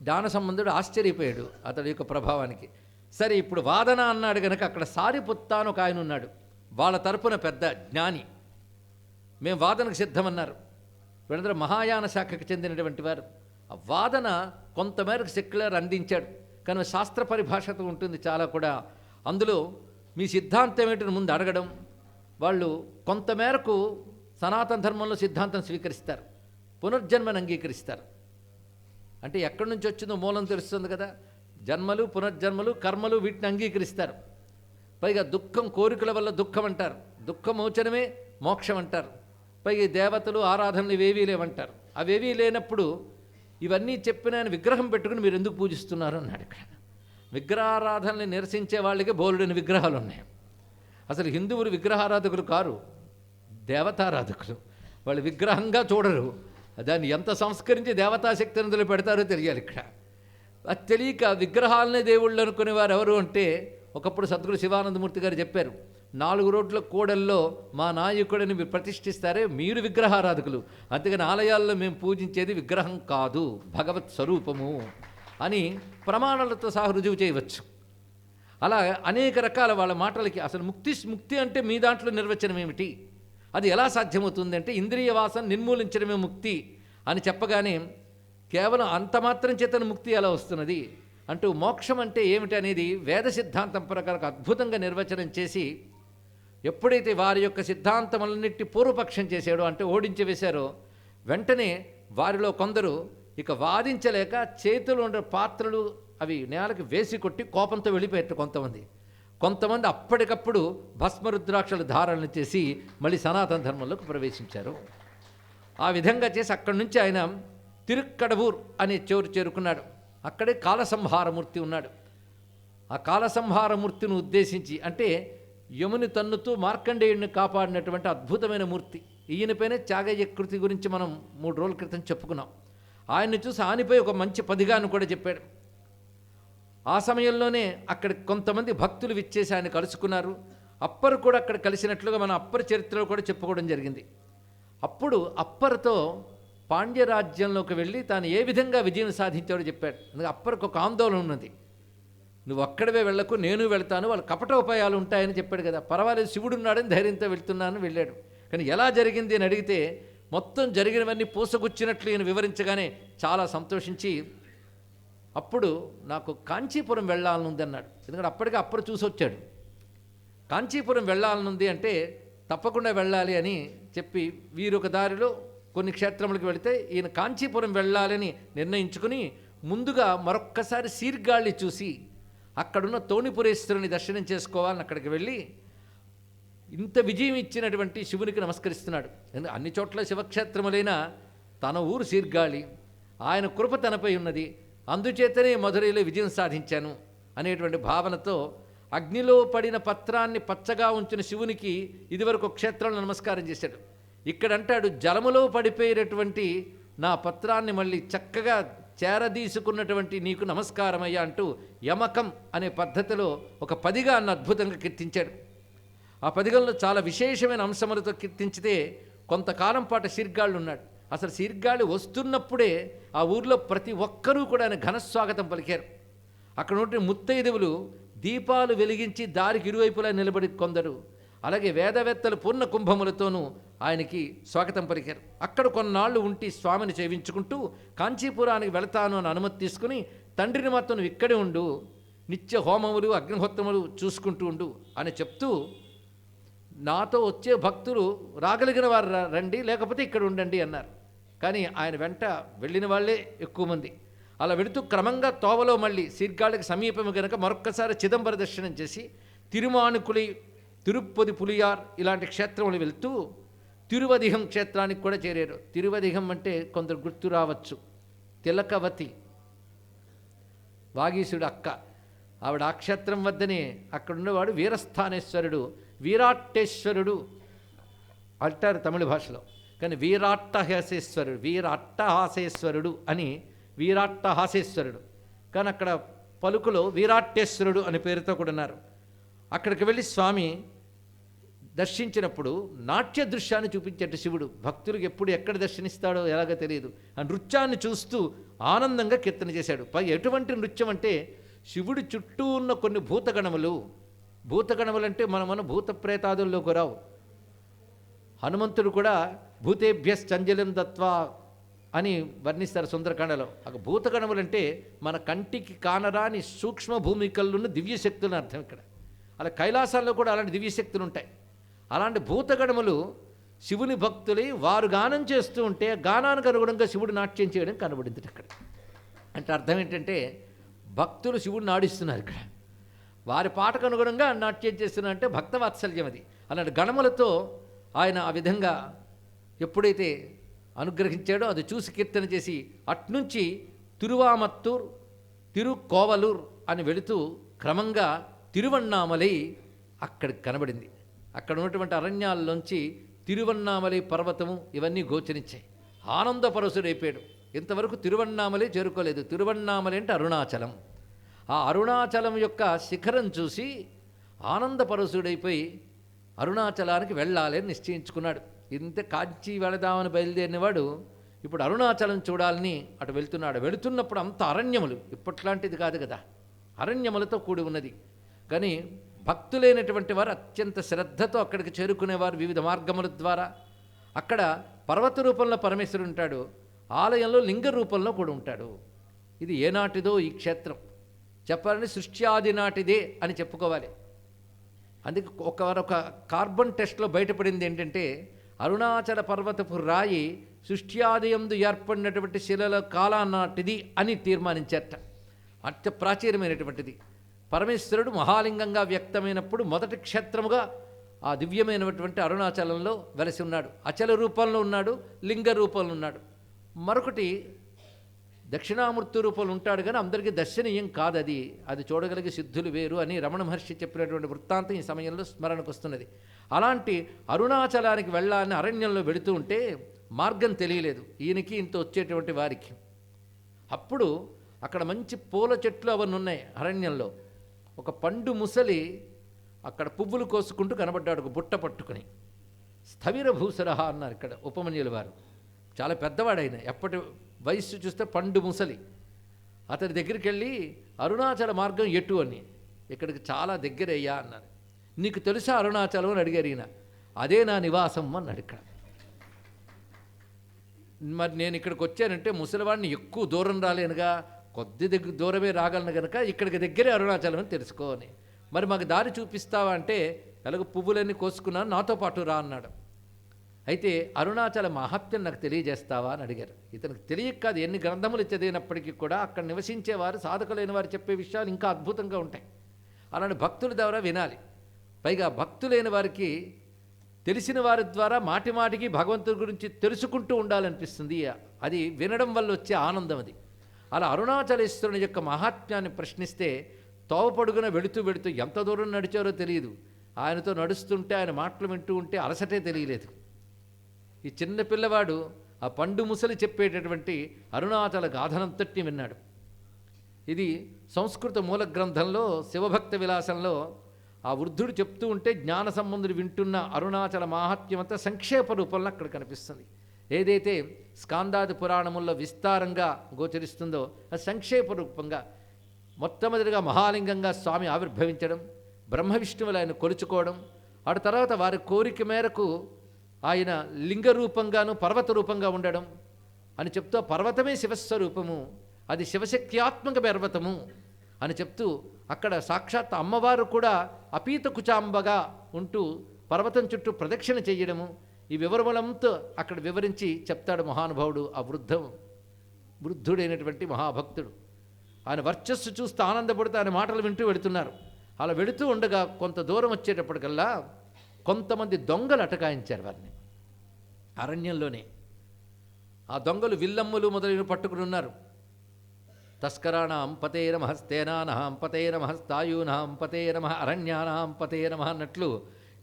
S1: జ్ఞాన సంబంధుడు ఆశ్చర్యపోయాడు అతడి యొక్క ప్రభావానికి. సరే ఇప్పుడు వాదన అన్నాడు కనుక అక్కడ సారిపుత్త అని ఒక ఆయన ఉన్నాడు, వాళ్ళ తరపున పెద్ద జ్ఞాని. మేము వాదనకు సిద్ధమన్నారు. వీళ్ళందరూ మహాయాన శాఖకు చెందినటువంటి వారు. ఆ వాదన కొంతమేరకు సెక్యులర్ అందించాడు, కానీ శాస్త్ర పరిభాషతో ఉంటుంది చాలా కూడా. అందులో మీ సిద్ధాంతం ఏంటని ముందు అడగడం, వాళ్ళు కొంతమేరకు సనాతన ధర్మంలో సిద్ధాంతం స్వీకరిస్తారు, పునర్జన్మను అంగీకరిస్తారు. అంటే ఎక్కడి నుంచి వచ్చిందో మూలం తెలుస్తుంది కదా. జన్మలు, పునర్జన్మలు, కర్మలు వీటిని అంగీకరిస్తారు. పైగా దుఃఖం, కోరికల వల్ల దుఃఖం అంటారు. దుఃఖమోచనమే మోక్షం అంటారు. పైగా దేవతలు, ఆరాధనలు ఇవేవీ లేవంటారు. అవేవీ లేనప్పుడు ఇవన్నీ చెప్పిన ఆయన విగ్రహం పెట్టుకుని మీరు ఎందుకు పూజిస్తున్నారు అన్నాడు. ఇక్కడ విగ్రహారాధనని నిరసించే వాళ్ళకి బోలుడని విగ్రహాలు ఉన్నాయి. అసలు హిందువులు విగ్రహారాధకులు కారు, దేవతారాధకులు. వాళ్ళు విగ్రహంగా చూడరు. దాన్ని ఎంత సంస్కరించి దేవతాశక్తి అందులో పెడతారో తెలియాలి. ఇక్కడ అది తెలియక విగ్రహాలనే దేవుళ్ళు అనుకునేవారు ఎవరు అంటే, ఒకప్పుడు సద్గురు శివానందమూర్తి గారు చెప్పారు, 4 రోడ్ల కూడల్లో మా నాయకుడిని మీరు ప్రతిష్ఠిస్తారే, మీరు విగ్రహారాధకులు. అంతేగాని ఆలయాల్లో మేము పూజించేది విగ్రహం కాదు, భగవత్ స్వరూపము అని ప్రమాణాలతో సహా రుజువు చేయవచ్చు. అలా అనేక రకాల వాళ్ళ మాటలకి అసలు ముక్తి అంటే మీ దాంట్లో నిర్వచనం ఏమిటి, అది ఎలా సాధ్యమవుతుంది అంటే ఇంద్రియ వాసన నిర్మూలించడమే ముక్తి అని చెప్పగానే కేవలం అంత మాత్రం చేతన ముక్తి ఎలా వస్తున్నది అంటూ మోక్షం అంటే ఏమిటి అనేది వేద సిద్ధాంతం ప్రకారం అద్భుతంగా నిర్వచనం చేసి, ఎప్పుడైతే వారి యొక్క సిద్ధాంతములన్నిటి పూర్వపక్షం చేశాడో అంటే ఓడించి వేశారో, వెంటనే వారిలో కొందరు ఇక వాదించలేక చేతులు ఉండే పాత్రలు అవి నేలకి వేసి కొట్టి కోపంతో వెళ్ళిపోయారు. కొంతమంది అప్పటికప్పుడు భస్మరుద్రాక్షల ధారణలు చేసి మళ్ళీ సనాతన ధర్మంలోకి ప్రవేశించారు. ఆ విధంగా చేసి అక్కడి నుంచి ఆయన తిరుక్కడవూర్ అనే చోరు చేరుకున్నాడు. అక్కడే కాలసంహారమూర్తి ఉన్నాడు. ఆ కాలసంహారమూర్తిని ఉద్దేశించి, అంటే యముని తన్నుతూ మార్కండేయుడిని కాపాడినటువంటి అద్భుతమైన మూర్తి. ఈయనపైనే త్యాగయ్య కృతి గురించి మనం 3 రోజుల క్రితం చెప్పుకున్నాం. ఆయన్ని చూసి ఆనిపై ఒక మంచి పదిగాను కూడా చెప్పాడు. ఆ సమయంలోనే అక్కడ కొంతమంది భక్తులు విచ్చేసి ఆయన కలుసుకున్నారు. అప్పరు కూడా అక్కడ కలిసినట్లుగా మన అప్పర్ చరిత్రలో కూడా చెప్పుకోవడం జరిగింది. అప్పుడు అప్పర్తో పాండ్యరాజ్యంలోకి వెళ్ళి తాను ఏ విధంగా విజయం సాధించాడో చెప్పాడు. అందుకే అప్పరికి ఒక ఆందోళన ఉన్నది, నువ్వు అక్కడవే వెళ్ళకు, నేను వెళ్తాను, వాళ్ళు కపటోపాయాలు ఉంటాయని చెప్పాడు కదా. పర్వాలేదు, శివుడు ఉన్నాడని ధైర్యంతో వెళ్తున్నాను వెళ్ళాడు. కానీ ఎలా జరిగింది అని అడిగితే మొత్తం జరిగినవన్నీ పూసగుచ్చినట్లు ఈయన వివరించగానే చాలా సంతోషించి, అప్పుడు నాకు కాంచీపురం వెళ్ళాలనుంది అన్నాడు. ఎందుకంటే అప్పటికే అప్పుడు చూసి వచ్చాడు. కాంచీపురం వెళ్ళాలనుంది అంటే తప్పకుండా వెళ్ళాలి అని చెప్పి వీరొక దారిలో కొన్ని క్షేత్రములకు వెళితే ఈయన కాంచీపురం వెళ్ళాలని నిర్ణయించుకుని ముందుగా మరొక్కసారి సీర్గాళ్ళి చూసి అక్కడున్న తోణిపురేశ్వరుని దర్శనం చేసుకోవాలని అక్కడికి వెళ్ళి ఇంత విజయం ఇచ్చినటువంటి శివునికి నమస్కరిస్తున్నాడు. ఎందుకంటే అన్ని చోట్ల శివక్షేత్రములైన తన ఊరు సీర్గాళి, ఆయన కృప తనపై ఉన్నది, అందుచేతనే మధురైలో విజయం సాధించాను అనేటువంటి భావనతో అగ్నిలో పడిన పత్రాన్ని పచ్చగా ఉంచిన శివునికి ఇదివరకు క్షేత్రంలో నమస్కారం చేశాడు. ఇక్కడ అంటాడు, జలములో పడిపోయినటువంటి నా పత్రాన్ని మళ్ళీ చక్కగా చేరదీసుకున్నటువంటి నీకు నమస్కారమయ్యా అంటూ యమకం అనే పద్ధతిలో ఒక పదిగాన్ని అద్భుతంగా కీర్తించాడు. ఆ పదిగంలో చాలా విశేషమైన అంశములతో కీర్తించితే కొంతకాలం పాటు సీర్గాళ్ళు ఉన్నాడు. అసలు సీర్గాళ్ళు వస్తున్నప్పుడే ఆ ఊర్లో ప్రతి ఒక్కరూ కూడా ఆయన ఘనస్వాగతం పలికారు. అక్కడ ఉంటే ముత్తైదువులు దీపాలు వెలిగించి దారికి ఇరువైపులా నిలబడి కొందరు, అలాగే వేదవేత్తలు పూర్ణ కుంభములతోనూ ఆయనకి స్వాగతం పలికారు. అక్కడ కొన్నాళ్ళు ఉండి స్వామిని సేవించుకుంటూ కాంచీపురానికి వెళతాను అని అనుమతి తీసుకుని, తండ్రిని మాత్రం నువ్వు ఇక్కడే ఉండు, నిత్య హోమములు అగ్నిహోత్రములు చూసుకుంటూ ఉండు అని చెప్తూ, నాతో వచ్చే భక్తులు రాగలిగిన వారు రండి, లేకపోతే ఇక్కడ ఉండండి అన్నారు. కానీ ఆయన వెంట వెళ్ళిన వాళ్ళే ఎక్కువ మంది. అలా వెళుతూ క్రమంగా తోవలో మళ్ళీ సీర్గాళ్ళకి సమీపము కనుక మరొక్కసారి చిదంబర దర్శనం చేసి తిరుమానుకులి, తిరుప్పతి పులియార్ ఇలాంటి క్షేత్రములు వెళ్తూ తిరువదిహం క్షేత్రానికి కూడా చేరారు. తిరువదిహం అంటే కొందరు గుర్తు రావచ్చు, తిలకవతి వాగీసుడు అక్క, ఆవిడ ఆ క్షేత్రం వద్దనే అక్కడున్నవాడు వీరస్థానేశ్వరుడు, వీరాట్టేశ్వరుడు అంటారు తమిళ భాషలో. కానీ వీరాట్టహాసేశ్వరుడు అని వీరాట్టహాసేశ్వరుడు, కానీ అక్కడ పలుకులో వీరాట్టేశ్వరుడు అనే పేరుతో కూడా ఉన్నారు. అక్కడికి వెళ్ళి స్వామి దర్శించినప్పుడు నాట్య దృశ్యాన్ని చూపించేట శివుడు. భక్తులకు ఎప్పుడు ఎక్కడ దర్శనిస్తాడో ఎలాగో తెలియదు. ఆ నృత్యాన్ని చూస్తూ ఆనందంగా కీర్తన చేశాడు. ఎటువంటి నృత్యం అంటే శివుడి చుట్టూ ఉన్న కొన్ని భూతగణములు అంటే మన భూత ప్రేతాదుల్లోకి రావు. హనుమంతుడు కూడా భూతేభ్యశ్చంజలిం దత్వా అని వర్ణిస్తారు సుందరకాండలో. భూతగణములు అంటే మన కంటికి కానరాని సూక్ష్మ భూమికల్లున్న దివ్యశక్తులని అర్థం ఇక్కడ. అలా కైలాసాల్లో కూడా అలాంటి దివ్యశక్తులు ఉంటాయి. అలాంటి భూతగణములు శివుని భక్తులై వారు గానం చేస్తూ ఉంటే గానానికి అనుగుణంగా శివుడు నాట్యం చేయడం కనబడింది అక్కడ. అంటే అర్థం ఏంటంటే భక్తులు శివుడిని ఆడిస్తున్నారు ఇక్కడ. వారి పాటకు అనుగుణంగా నాట్యం చేస్తున్నారంటే భక్తవాత్సల్యం అది. అలాంటి గణములతో ఆయన ఆ విధంగా ఎప్పుడైతే అనుగ్రహించాడో అది చూసి కీర్తన చేసి అట్నుంచి తిరువామత్తూర్, తిరుకోవలూర్ అని వెళుతూ క్రమంగా తిరువన్నామలై అక్కడికి కనబడింది. అక్కడ ఉన్నటువంటి అరణ్యాల్లోంచి తిరువన్నామలై పర్వతము ఇవన్నీ గోచరించాయి. ఆనందపరసుడైపోయాడు. ఇంతవరకు తిరువన్నామలై చేరుకోలేదు. తిరువన్నామలై అంటే అరుణాచలం. ఆ అరుణాచలం యొక్క శిఖరం చూసి ఆనందపరసుడైపోయి అరుణాచలానికి వెళ్ళాలి అని నిశ్చయించుకున్నాడు. ఇంత కాంచి వెళదామని బయలుదేరినవాడు ఇప్పుడు అరుణాచలం చూడాలని అటు వెళ్తున్నాడు. వెళుతున్నప్పుడు అంత అరణ్యములు, ఇప్పట్లాంటిది కాదు కదా, అరణ్యములతో కూడి ఉన్నది. కానీ భక్తులైనటువంటి వారు అత్యంత శ్రద్ధతో అక్కడికి చేరుకునేవారు వివిధ మార్గముల ద్వారా. అక్కడ పర్వత రూపంలో పరమేశ్వరుడు ఉంటాడు, ఆలయంలో లింగ రూపంలో కూడా ఉంటాడు. ఇది ఏనాటిదో ఈ క్షేత్రం చెప్పాలని సృష్టి ఆది నాటిదే అని చెప్పుకోవాలి. అందుకే ఒక కార్బన్ టెస్ట్లో బయటపడింది ఏంటంటే అరుణాచల పర్వతపు రాయి సృష్టి ఆదియందు ఏర్పడినటువంటి శిలల కాలానాటిది అని తీర్మానించారట. అత్య ప్రాచీనమైనటువంటిది. పరమేశ్వరుడు మహాలింగంగా వ్యక్తమైనప్పుడు మొదటి క్షేత్రముగా ఆ దివ్యమైనటువంటి అరుణాచలంలో వెలసి ఉన్నాడు. అచల రూపంలో ఉన్నాడు, లింగ రూపంలో ఉన్నాడు. మరొకటి దక్షిణామూర్తి రూపంలో ఉంటాడు, కానీ అందరికీ దర్శనీయం కాదు. అది చూడగలిగే సిద్ధులు వేరు అని రమణ మహర్షి చెప్పినటువంటి వృత్తాంతం ఈ సమయంలో స్మరణకు వస్తున్నది. అలాంటి అరుణాచలానికి వెళ్ళాలని అరణ్యంలో వెళుతూ ఉంటే మార్గం తెలియలేదు ఈయనకి, ఇంత వచ్చేటువంటి వారికి. అప్పుడు అక్కడ మంచి పూల చెట్లు అవన్నీ ఉన్నాయి అరణ్యంలో. ఒక పండు ముసలి అక్కడ పువ్వులు కోసుకుంటూ కనబడ్డాడు, ఒక బుట్ట పట్టుకుని. స్థవిర భూసరహ అన్నారు ఇక్కడ ఉపమన్యుల వారు. చాలా పెద్దవాడైన, ఎప్పటి వయస్సు చూస్తే పండు ముసలి. అతని దగ్గరికి వెళ్ళి అరుణాచల మార్గం ఎటు అని, ఇక్కడికి చాలా దగ్గరయ్యా అన్నారు. నీకు తెలుసా అరుణాచలం అని అడిగారు ఈయన. అదే నా నివాసం అన్నాడు ఇక్కడ. మరి నేను ఇక్కడికి వచ్చానంటే ముసలివాడిని ఎక్కువ దూరం రాలేనుగా, కొద్ది దూరమే రాగలను కనుక ఇక్కడికి దగ్గరే అరుణాచలం అని తెలుసుకోని. మరి మాకు దారి చూపిస్తావా అంటే ఎలాగో పువ్వులన్నీ కోసుకున్నాను, నాతో పాటు రా అన్నాడు. అయితే అరుణాచల మహాత్మ్యం నాకు తెలియజేస్తావా అని అడిగారు. ఇతనికి తెలియక కాదు, ఎన్ని గ్రంథములు చదివినప్పటికీ కూడా అక్కడ నివసించేవారు సాధకులైన వారు చెప్పే విషయాలు ఇంకా అద్భుతంగా ఉంటాయి. అలాంటి భక్తుల ద్వారా వినాలి. పైగా భక్తులైన వారికి తెలిసిన వారి ద్వారా మాటి మాటికి భగవంతుడి గురించి తెలుసుకుంటూ ఉండాలనిపిస్తుంది. అది వినడం వల్ల వచ్చే ఆనందం అది. అలా అరుణాచలేశ్వరుని యొక్క మహాత్మ్యాన్ని ప్రశ్నిస్తే తోవపొడుగున వెళుతూ వెళుతూ ఎంత దూరం నడిచారో తెలియదు. ఆయనతో నడుస్తుంటే ఆయన మాటలు వింటూ ఉంటే అలసటే తెలియలేదు. ఈ చిన్న పిల్లవాడు ఆ పండు ముసలి చెప్పేటటువంటి అరుణాచల గాథనంతటిని విన్నాడు. ఇది సంస్కృత మూల గ్రంథంలో శివభక్త విలాసంలో ఆ వృద్ధుడు చెప్తూ ఉంటే జ్ఞాన సంబంధుడు వింటున్న అరుణాచల మాహాత్మ్యం అంతా సంక్షేప రూపంలో అక్కడ కనిపిస్తుంది. ఏదైతే స్కాందాది పురాణముల్లో విస్తారంగా గోచరిస్తుందో అది సంక్షేప రూపంగా మొట్టమొదటిగా మహాలింగంగా స్వామి ఆవిర్భవించడం, బ్రహ్మ విష్ణువులు ఆయన కొలుచుకోవడం, ఆ తర్వాత వారి కోరిక మేరకు ఆయన లింగ రూపంగాను పర్వత రూపంగా ఉండడం అని చెప్తూ పర్వతమే శివస్వరూపము, అది శివశక్త్యాత్మక పర్వతము అని చెప్తూ అక్కడ సాక్షాత్ అమ్మవారు కూడా అపీత కుచాంబగా ఉంటూ పర్వతం చుట్టూ ప్రదక్షిణ చేయడము, ఈ వివరములంతో అక్కడ వివరించి చెప్తాడు మహానుభావుడు. ఆ వృద్ధుడైనటువంటి మహాభక్తుడు ఆయన వర్చస్సు చూస్తూ ఆనందపడుతూ ఆయన మాటలు వింటూ వెళుతున్నారు. అలా వెళుతూ ఉండగా కొంత దూరం వచ్చేటప్పటికల్లా కొంతమంది దొంగలు అటకాయించారు వారిని అరణ్యంలోనే. ఆ దొంగలు విల్లమ్ములు మొదలైన పట్టుకుని ఉన్నారు. తస్కరాణాం పతే నమః, స్తేనానాం పతే నమః, స్థాయూనాం పతే నమః, అరణ్యానాం పతే నమః అన్నట్లు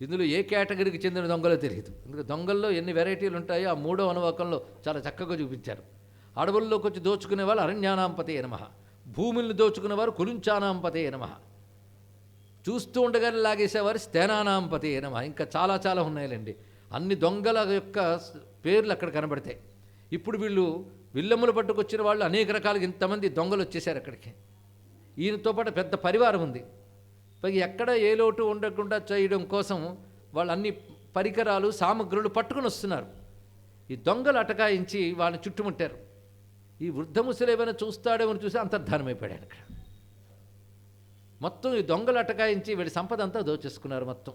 S1: ఇందులో ఏ కేటగిరీకి చెందిన దొంగలో తెలియదు. ఎందుకంటే దొంగల్లో ఎన్ని వెరైటీలు ఉంటాయో ఆ 3వ అనువాకంలో చాలా చక్కగా చూపించారు. అడవుల్లోకి వచ్చి దోచుకునే వాళ్ళు అరణ్యానాం పతే నమః, భూముల్ని దోచుకునేవారు కులుంచానాం పతే నమః, చూస్తూ ఉండగానే లాగేసేవారు స్తేనానాం పతే నమః. ఇంకా చాలా చాలా ఉన్నాయిలేండి. అన్ని దొంగల యొక్క పేర్లు అక్కడ కనబడతాయి. ఇప్పుడు వీళ్ళు విల్లమ్ములు పట్టుకొచ్చిన వాళ్ళు అనేక రకాలుగా ఇంతమంది దొంగలు వచ్చేసారు అక్కడికి. ఈయనతో పాటు పెద్ద పరివారం ఉంది. పైగా ఎక్కడ ఏ లోటు ఉండకుండా చేయడం కోసం వాళ్ళు అన్ని పరికరాలు సామగ్రులు పట్టుకుని వస్తున్నారు. ఈ దొంగలు అటకాయించి వాళ్ళని చుట్టుముట్టారు. ఈ వృద్ధ ముసలి ఏమైనా చూస్తాడేమో చూసి అంతర్ధానమైపోయాడు అక్కడ. మొత్తం ఈ దొంగలు అటకాయించి వీడి సంపద అంతా దోచేసుకున్నారు మొత్తం.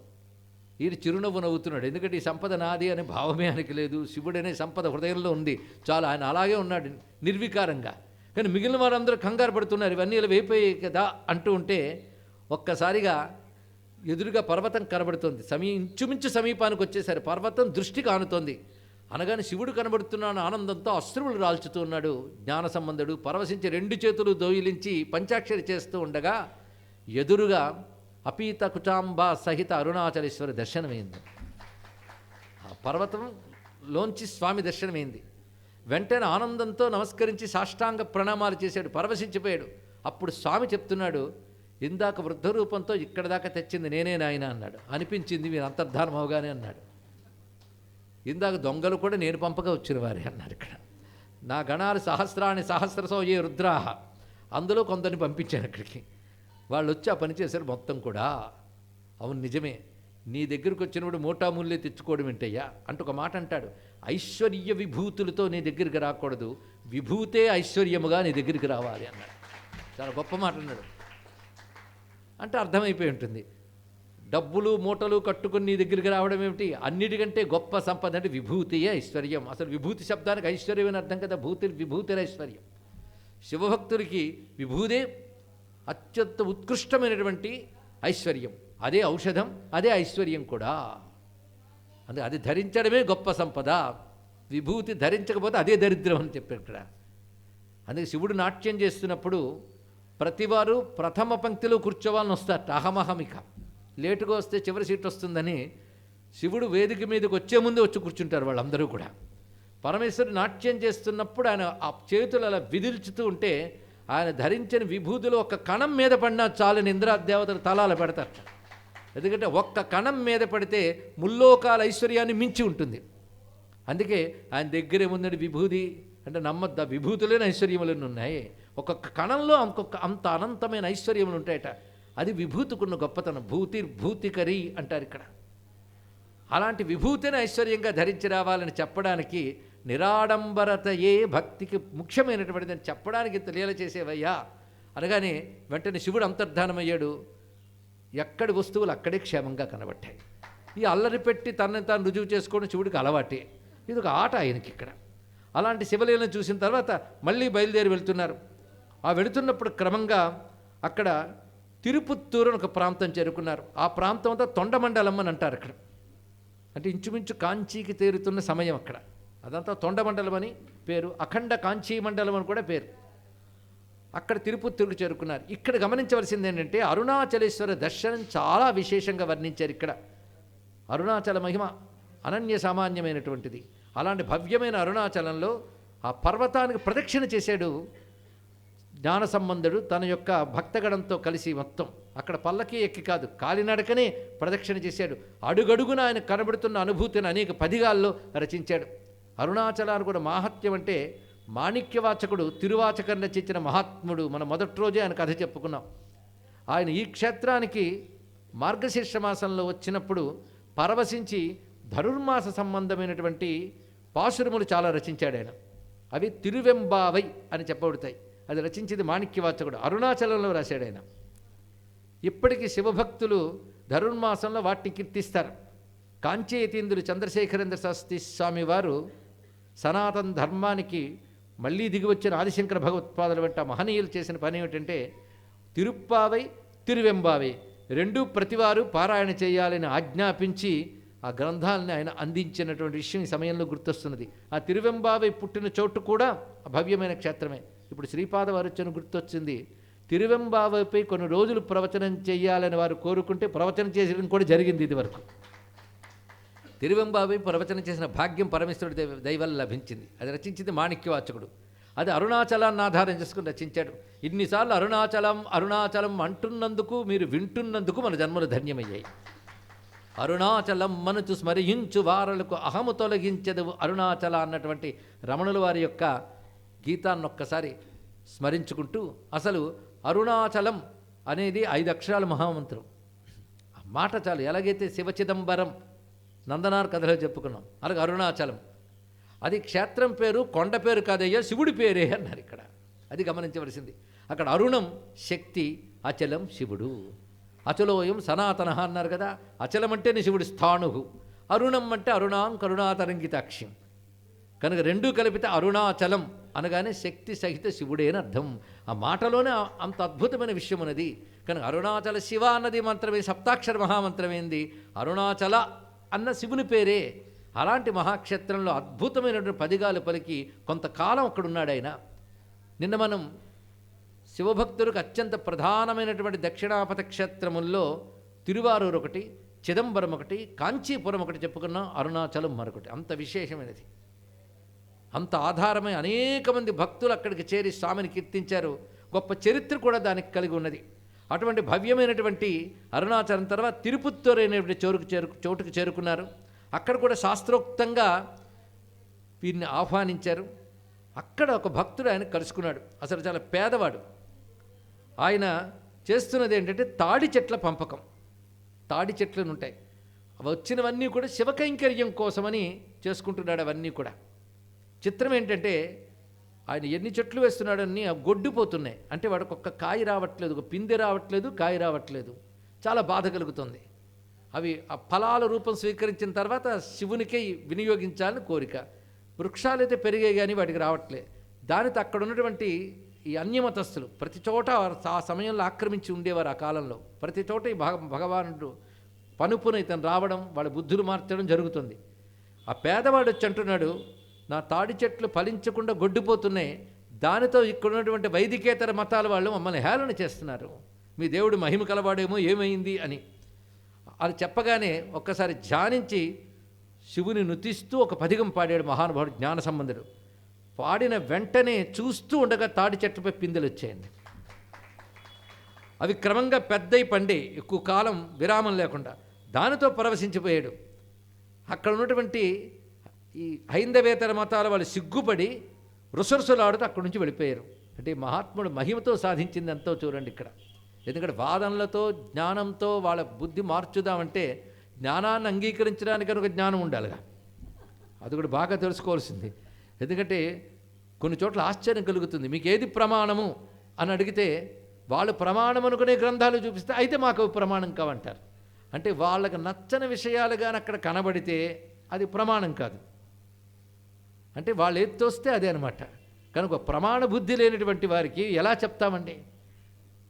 S1: ఈయన చిరునవ్వు నవ్వుతున్నాడు. ఎందుకంటే ఈ సంపద నాది అనే భావమే ఆయనకి లేదు. శివుడనే సంపద హృదయంలో ఉంది. చాలా ఆయన అలాగే ఉన్నాడు నిర్వికారంగా. కానీ మిగిలిన వారందరూ కంగారు పడుతున్నారు, ఇవన్నీ ఇలా వేయిపోయాయి కదా అంటూ ఉంటే ఒక్కసారిగా ఎదురుగా పర్వతం కనబడుతోంది. ఇంచుమించు సమీపానికి వచ్చేసరి పర్వతం దృష్టికి ఆనుతోంది. అనగానే శివుడు కనబడుతున్నాను ఆనందంతో అశ్రువులు రాల్చుతూ ఉన్నాడు. జ్ఞాన సంబంధుడు పరవశించి 2 చేతులు దోయిలించి పంచాక్షరి చేస్తూ ఉండగా ఎదురుగా అపీత కుచాంబ సహిత అరుణాచలేశ్వర దర్శనమైంది. ఆ పర్వతంలోంచి స్వామి దర్శనమైంది. వెంటనే ఆనందంతో నమస్కరించి సాష్టాంగ ప్రణామాలు చేశాడు, పరవశించిపోయాడు. అప్పుడు స్వామి చెప్తున్నాడు, ఇందాక వృద్ధ రూపంతో ఇక్కడ దాకా తెచ్చింది నేనే నాయన అన్నాడు. అనిపించింది మీరు అంతర్ధానం అవగానే అన్నాడు. ఇందాక దొంగలు కూడా నేను పంపగా వచ్చిన వారే అన్నారు. ఇక్కడ నా గణాలు సహస్రాన్ని సహస్రసో ఏ రుద్రాహ, అందులో కొందరిని పంపించాను అక్కడికి. వాళ్ళు వచ్చి ఆ పని చేశారు మొత్తం కూడా. అవును నిజమే, నీ దగ్గరికి వచ్చినప్పుడు మోటామూల్య తెచ్చుకోవడం ఏంటయ్యా అంటూ ఒక మాట అంటాడు. ఐశ్వర్య విభూతులతో నీ దగ్గరికి రాకూడదు, విభూతే ఐశ్వర్యముగా నీ దగ్గరికి రావాలి అన్నాడు. చాలా గొప్ప మాట అన్నాడు. అంటే అర్థమైపోయి ఉంటుంది, డబ్బులు మూటలు కట్టుకుని నీ దగ్గరికి రావడం ఏమిటి, అన్నిటికంటే గొప్ప సంపద అంటే విభూతియే ఐశ్వర్యం. అసలు విభూతి శబ్దానికి ఐశ్వర్యం అని అర్థం కదా, విభూతి ఐశ్వర్యం. శివభక్తుడికి విభూదే అత్యంత ఉత్కృష్టమైనటువంటి ఐశ్వర్యం, అదే ఔషధం, అదే ఐశ్వర్యం కూడా. అందుకే అది ధరించడమే గొప్ప సంపద, విభూతి ధరించకపోతే అదే దరిద్రం అని చెప్పారు ఇక్కడ. అందుకే శివుడు నాట్యం చేస్తున్నప్పుడు ప్రతివారు ప్రథమ పంక్తిలో కూర్చోవాలని వస్తారట, అహమహమిక. లేటుగా వస్తే చివరి సీట్ వస్తుందని శివుడు వేదిక మీదకి వచ్చే ముందే వచ్చి కూర్చుంటారు వాళ్ళందరూ కూడా. పరమేశ్వరుడు నాట్యం చేస్తున్నప్పుడు ఆయన ఆ చేతులు అలా విదిల్చుతూ ఉంటే ఆయన ధరించిన విభూతిలో ఒక్క కణం మీద పడినా చాలని ఇంద్రాదేవతలు తలాలు పెడతారట. ఎందుకంటే ఒక్క కణం మీద పడితే ముల్లోకాల ఐశ్వర్యాన్ని మించి ఉంటుంది. అందుకే ఆయన దగ్గరే ముందడి విభూతి అంటే నమ్మద్ద, విభూతులైన ఐశ్వర్యములను ఉన్నాయి. ఒక్కొక్క కణంలో అంత అనంతమైన ఐశ్వర్యములు ఉంటాయట. అది విభూతికున్న గొప్పతనం. భూతికరి అంటారు ఇక్కడ. అలాంటి విభూతిని ఐశ్వర్యంగా ధరించి రావాలని చెప్పడానికి నిరాడంబరతయే భక్తికి ముఖ్యమైనటువంటిదని చెప్పడానికి ఇంత లీల చేసేవయ్యా అనగానే వెంటనే శివుడు అంతర్ధానమయ్యాడు. ఎక్కడి వస్తువులు అక్కడే క్షేమంగా కనబట్టాయి. ఈ అల్లరి పెట్టి తనని తాను రుజువు చేసుకోవడం శివుడికి అలవాటే. ఇది ఒక ఆట ఆయనకి ఇక్కడ. అలాంటి శివలీలను చూసిన తర్వాత మళ్ళీ బయలుదేరి వెళ్తున్నారు. ఆ వెళుతున్నప్పుడు క్రమంగా అక్కడ తిరుపుత్తూరు అని ఒక ప్రాంతం చేరుకున్నారు. ఆ ప్రాంతం అంతా తొండమండలం అని అంటారు అక్కడ. అంటే ఇంచుమించు కాంచీకి తేరుతున్న సమయం అక్కడ. అదంతా తొండమండలం అని పేరు, అఖండ కాంచీ మండలం అని కూడా పేరు. అక్కడ తిరుపుత్తూరుకు చేరుకున్నారు. ఇక్కడ గమనించవలసింది ఏంటంటే అరుణాచలేశ్వర దర్శనం చాలా విశేషంగా వర్ణించారు ఇక్కడ. అరుణాచల మహిమ అనన్య సామాన్యమైనటువంటిది. అలాంటి భవ్యమైన అరుణాచలంలో ఆ పర్వతానికి ప్రదక్షిణ చేశాడు జ్ఞాన సంబంధుడు తన యొక్క భక్తగణంతో కలిసి. మొత్తం అక్కడ పల్లకి ఎక్కి కాదు, కాలినడకనే ప్రదక్షిణ చేశాడు. అడుగడుగున ఆయన కనబడుతున్న అనుభూతిని అనేక పదిగాల్లో రచించాడు. అరుణాచలానికి కూడా మాహాత్మ్యం అంటే మాణిక్యవాచకుడు తిరువాచకం రచించిన మహాత్ముడు. మనం మొదటి రోజే ఆయన కథ చెప్పుకున్నాం. ఆయన ఈ క్షేత్రానికి మార్గశీర్ష మాసంలో వచ్చినప్పుడు పరవశించి ధనుర్మాస సంబంధమైనటువంటి పాశురములు చాలా రచించాడు ఆయన. అవి తిరువెంబావై అని చెప్పబడతాయి. అది రచించింది మాణిక్యవాచకుడు, అరుణాచలంలో రాశాడు ఆయన. ఇప్పటికీ శివభక్తులు ధనుర్మాసంలో వాటిని కీర్తిస్తారు. కాంచేతీంద్రులు చంద్రశేఖరేంద్ర శాస్త్రి స్వామి వారు సనాతన ధర్మానికి మళ్ళీ దిగి వచ్చిన ఆదిశంకర భగవత్పాదుల వెంట మహనీయులు చేసిన పని ఏమిటంటే తిరుప్పావై తిరువెంబావై రెండూ ప్రతివారు పారాయణ చేయాలని ఆజ్ఞాపించి ఆ గ్రంథాలని ఆయన అందించినటువంటి విషయం ఈ సమయంలో గుర్తొస్తున్నది. ఆ తిరువెంబావై పుట్టిన చోటు కూడా భవ్యమైన క్షేత్రమే. ఇప్పుడు శ్రీపాద వారు వచ్చిన గుర్తొచ్చింది. తిరువెంబావైపై కొన్ని రోజులు ప్రవచనం చేయాలని వారు కోరుకుంటే ప్రవచనం చేసడం కూడా జరిగింది. ఇది వరకు తిరువెంబావై ప్రవచనం చేసిన భాగ్యం పరమేశ్వరుడి దైవల్ల లభించింది. అది రచించింది మాణిక్యవాచకుడు. అది అరుణాచలాన్ని ఆధారం చేసుకుని రచించాడు. ఇన్నిసార్లు అరుణాచలం అరుణాచలం అంటున్నందుకు, మీరు వింటున్నందుకు మన జన్మలు ధన్యమయ్యాయి. అరుణాచలం మనచు స్మరించు వారలకు అహము తొలగించదు అరుణాచల అన్నటువంటి రమణుల వారి యొక్క గీతాన్ని ఒక్కసారి స్మరించుకుంటూ, అసలు అరుణాచలం అనేది 5 అక్షరాల మహామంత్రం. ఆ మాట చాలు. ఎలాగైతే శివచిదంబరం నందనార్ కథలో చెప్పుకున్నాం, అలాగే అరుణాచలం అది క్షేత్రం పేరు, కొండ పేరు కాదయ్యా, శివుడి పేరే అన్నారు ఇక్కడ. అది గమనించవలసింది. అక్కడ అరుణం శక్తి, అచలం శివుడు. అచలోయం సనాతన అన్నారు కదా. అచలం అంటేనే శివుడు స్థాణు, అరుణం అంటే అరుణాం కరుణాతరంగితాక్ష్యం. కనుక రెండూ కలిపితే అరుణాచలం అనగానే శక్తి సహిత శివుడే అని అర్థం. ఆ మాటలోనే అంత అద్భుతమైన విషయం ఉన్నది. కనుక అరుణాచల శివ అన్నది మంత్రమే, సప్తాక్షర మహామంత్రమైంది. అరుణాచల అన్న శివుని పేరే. అలాంటి మహాక్షేత్రంలో అద్భుతమైనటువంటి పదిగాలు పలికి కొంతకాలం అక్కడున్నాడు ఆయన. నిన్న మనం శివభక్తులకు అత్యంత ప్రధానమైనటువంటి దక్షిణాపథ క్షేత్రముల్లో తిరువారూరు ఒకటి, చిదంబరం ఒకటి, కాంచీపురం ఒకటి చెప్పుకున్నాం, అరుణాచలం మరొకటి. అంత విశేషమైనది, అంత ఆధారమై అనేక మంది భక్తులు అక్కడికి చేరి స్వామిని కీర్తించారు. గొప్ప చరిత్ర కూడా దానికి కలిగి ఉన్నది. అటువంటి భవ్యమైనటువంటి అరుణాచలం తర్వాత తిరుపత్తూరు అనేటువంటి చోటుకు చేరుకున్నారు. అక్కడ కూడా శాస్త్రోక్తంగా వీరిని ఆహ్వానించారు. అక్కడ ఒక భక్తుడు ఆయన కలుసుకున్నాడు. అసలు చాలా పేదవాడు. ఆయన చేస్తున్నది ఏంటంటే తాడి చెట్ల పంపకం. తాడి చెట్లను ఉంటాయి, అవి వచ్చినవన్నీ కూడా శివకైంకర్యం కోసమని చేసుకుంటున్నాడు. అవన్నీ కూడా చిత్రం ఏంటంటే ఆయన ఎన్ని చెట్లు వేస్తున్నాడని అవి గొడ్డిపోతున్నాయి. అంటే వాడికి ఒక్క కాయ రావట్లేదు, ఒక పిందె రావట్లేదు, కాయ రావట్లేదు. చాలా బాధ కలుగుతుంది. అవి ఆ ఫలాల రూపం స్వీకరించిన తర్వాత శివునికే వినియోగించాలని కోరిక. వృక్షాలైతే పెరిగాయి కానీ వాటికి రావట్లే. దానితో అక్కడ ఉన్నటువంటి ఈ అన్యమతస్థులు ప్రతి చోట ఆ సమయంలో ఆక్రమించి ఉండేవారు. ఆ కాలంలో ప్రతి చోట ఈ భగవానుడు పనుపున ఇతను రావడం, వాళ్ళ బుద్ధులు మార్చడం జరుగుతుంది. ఆ పేదవాడు వచ్చి అంటున్నాడు, నా తాడి చెట్లు ఫలించకుండా గొడ్డిపోతున్నాయి, దానితో ఇక్కడ ఉన్నటువంటి వైదికేతర మతాల వాళ్ళు మమ్మల్ని హేళన చేస్తున్నారు, మీ దేవుడు మహిమ కలవాడేమో, ఏమైంది అని. అది చెప్పగానే ఒక్కసారి ధ్యానించి శివుని నుతిస్తూ ఒక పదిగం పాడాడు మహానుభావుడు జ్ఞాన సంబంధుడు. పాడిన వెంటనే చూస్తూ ఉండగా తాడి చెట్టుపై పిందెలు వచ్చాయండి. అవి క్రమంగా పెద్దై పండి ఎక్కువ కాలం విరామం లేకుండా దానితో పరవశించిపోయాడు. అక్కడ ఉన్నటువంటి ఈ హైందవేతర మతాల వాళ్ళు సిగ్గుపడి రుసరుసలాడుతూ అక్కడి నుంచి వెళ్ళిపోయారు. అంటే మహాత్ముడు మహిమతో సాధించింది ఎంతో చూడండి ఇక్కడ. ఎందుకంటే వాదనలతో జ్ఞానంతో వాళ్ళ బుద్ధి మార్చుదామంటే జ్ఞానాన్ని అంగీకరించడానికి ఒక జ్ఞానం ఉండాలిగా, అది కూడా బాగా తెలుసుకోవాల్సింది. ఎందుకంటే కొన్ని చోట్ల ఆశ్చర్యం కలుగుతుంది. మీకు ఏది ప్రమాణము అని అడిగితే వాళ్ళు ప్రమాణం అనుకునే గ్రంథాలు చూపిస్తే అయితే మాకు ప్రమాణం కావంటారు. అంటే వాళ్ళకి నచ్చని విషయాలు కానీ అక్కడ కనబడితే అది ప్రమాణం కాదు. అంటే వాళ్ళు ఏది తోస్తే అదే అనమాట. కనుక ప్రమాణ బుద్ధి లేనటువంటి వారికి ఎలా చెప్తామండి?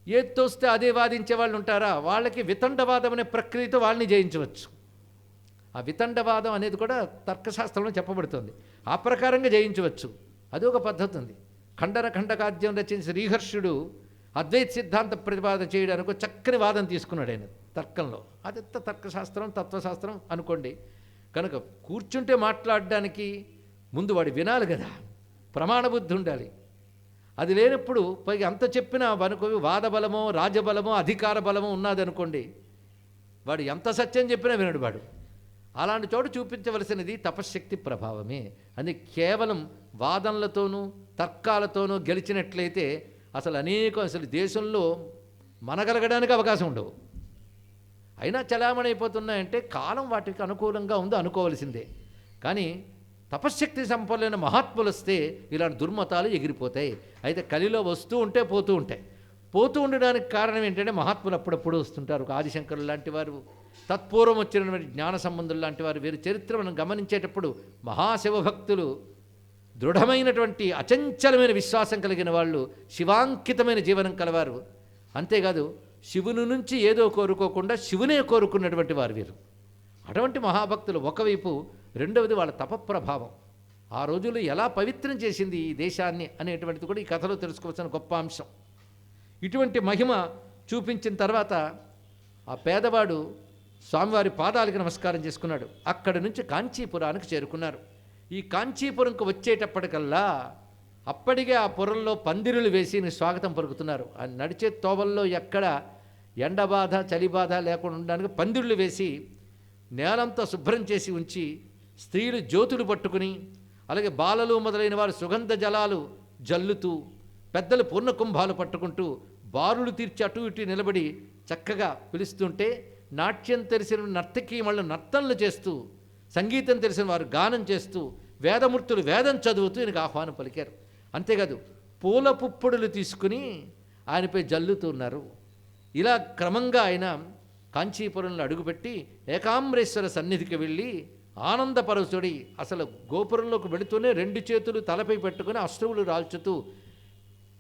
S1: ఏది తోస్తే అదే వాదించే వాళ్ళు ఉంటారా? వాళ్ళకి వితండవాదం అనే ప్రక్రియతో వాళ్ళని జయించవచ్చు. ఆ వితండవాదం అనేది కూడా తర్కశాస్త్రంలో చెప్పబడుతుంది. ఆ ప్రకారంగా జయించవచ్చు. అది ఒక పద్ధతి ఉంది. ఖండకాద్యం రచించిన శ్రీహర్షుడు అద్వైత సిద్ధాంత ప్రతిపాదన చేయడానికి చక్కని వాదం తీసుకున్నాడు ఆయన తర్కంలో. అది తర్కశాస్త్రం, తత్వశాస్త్రం అనుకోండి. కనుక కూర్చుంటే మాట్లాడడానికి ముందు వాడు వినాలి కదా, ప్రమాణబుద్ధి ఉండాలి. అది లేనప్పుడు పైగా అంత చెప్పినా వనుకోవి వాదబలమో రాజబలమో అధికార బలమో ఉన్నదనుకోండి, వాడు ఎంత సత్యం చెప్పినా వినడు వాడు. అలాంటి చోటు చూపించవలసినది తపశ్శక్తి ప్రభావమే. అది కేవలం వాదనలతోనూ తర్కాలతోనూ గెలిచినట్లయితే అసలు దేశంలో మనగలగడానికి అవకాశం ఉండవు. అయినా చలామణి అయిపోతున్నాయంటే కాలం వాటికి అనుకూలంగా ఉందో అనుకోవలసిందే. కానీ తపశ్శక్తి సంపన్నులైన మహాత్ములు వస్తే ఇలాంటి దుర్మతాలు ఎగిరిపోతాయి. అయితే కలిలో వస్తూ ఉంటే పోతూ ఉంటాయి. పోతూ ఉండడానికి కారణం ఏంటంటే మహాత్ములు అప్పుడప్పుడు వస్తుంటారు. ఆదిశంకరులు లాంటి వారు, తత్పూర్వం వచ్చినటువంటి జ్ఞాన సంబంధులు లాంటి వారు, వీరి చరిత్ర మనం గమనించేటప్పుడు మహాశివభక్తులు, దృఢమైనటువంటి అచంచలమైన విశ్వాసం కలిగిన వాళ్ళు, శివాంకితమైన జీవనం కలవారు. అంతేకాదు శివుని నుంచి ఏదో కోరుకోకుండా శివునే కోరుకున్నటువంటి వారు వీరు. అటువంటి మహాభక్తులు ఒకవైపు, రెండవది వాళ్ళ తపప్రభావం ఆ రోజుల్లో ఎలా పవిత్రం చేసింది ఈ దేశాన్ని అనేటువంటిది కూడా ఈ కథలో తెలుసుకోవాల్సిన గొప్ప అంశం. ఇటువంటి మహిమ చూపించిన తర్వాత ఆ పేదవాడు స్వామివారి పాదాలకు నమస్కారం చేసుకున్నాడు. అక్కడి నుంచి కాంచీపురానికి చేరుకున్నారు. ఈ కాంచీపురంకు వచ్చేటప్పటికల్లా అప్పటికే ఆ పురంలో పందిరులు వేసి స్వాగతం పలుకుతున్నారు. ఆ నడిచే తోవల్లో ఎక్కడ ఎండబాధ చలిబాధ లేకుండా ఉండడానికి పందిరులు వేసి నేలంతా శుభ్రం చేసి ఉంచి, స్త్రీలు జ్యోతులు పట్టుకుని, అలాగే బాలలు మొదలైన వారు సుగంధ జలాలు జల్లుతూ, పెద్దలు పూర్ణ కుంభాలు పట్టుకుంటూ బారులు తీర్చి అటు ఇటు నిలబడి చక్కగా పిలుస్తుంటే, నాట్యం తెలిసిన నర్తకీమళ్ళు నర్తనలు చేస్తూ, సంగీతం తెలిసిన వారు గానం చేస్తూ, వేదమూర్తులు వేదం చదువుతూ ఈయనకు ఆహ్వానం పలికారు. అంతేకాదు పూల పుప్పొడులు తీసుకుని ఆయనపై జల్లుతున్నారు. ఇలా క్రమంగా ఆయన కాంచీపురంలో అడుగుపెట్టి ఏకాంబరేశ్వర సన్నిధికి వెళ్ళి ఆనందపరచుడి. అసలు గోపురంలోకి వెళుతూనే 2 చేతులు తలపై పెట్టుకుని అశ్రువులు రాల్చుతూ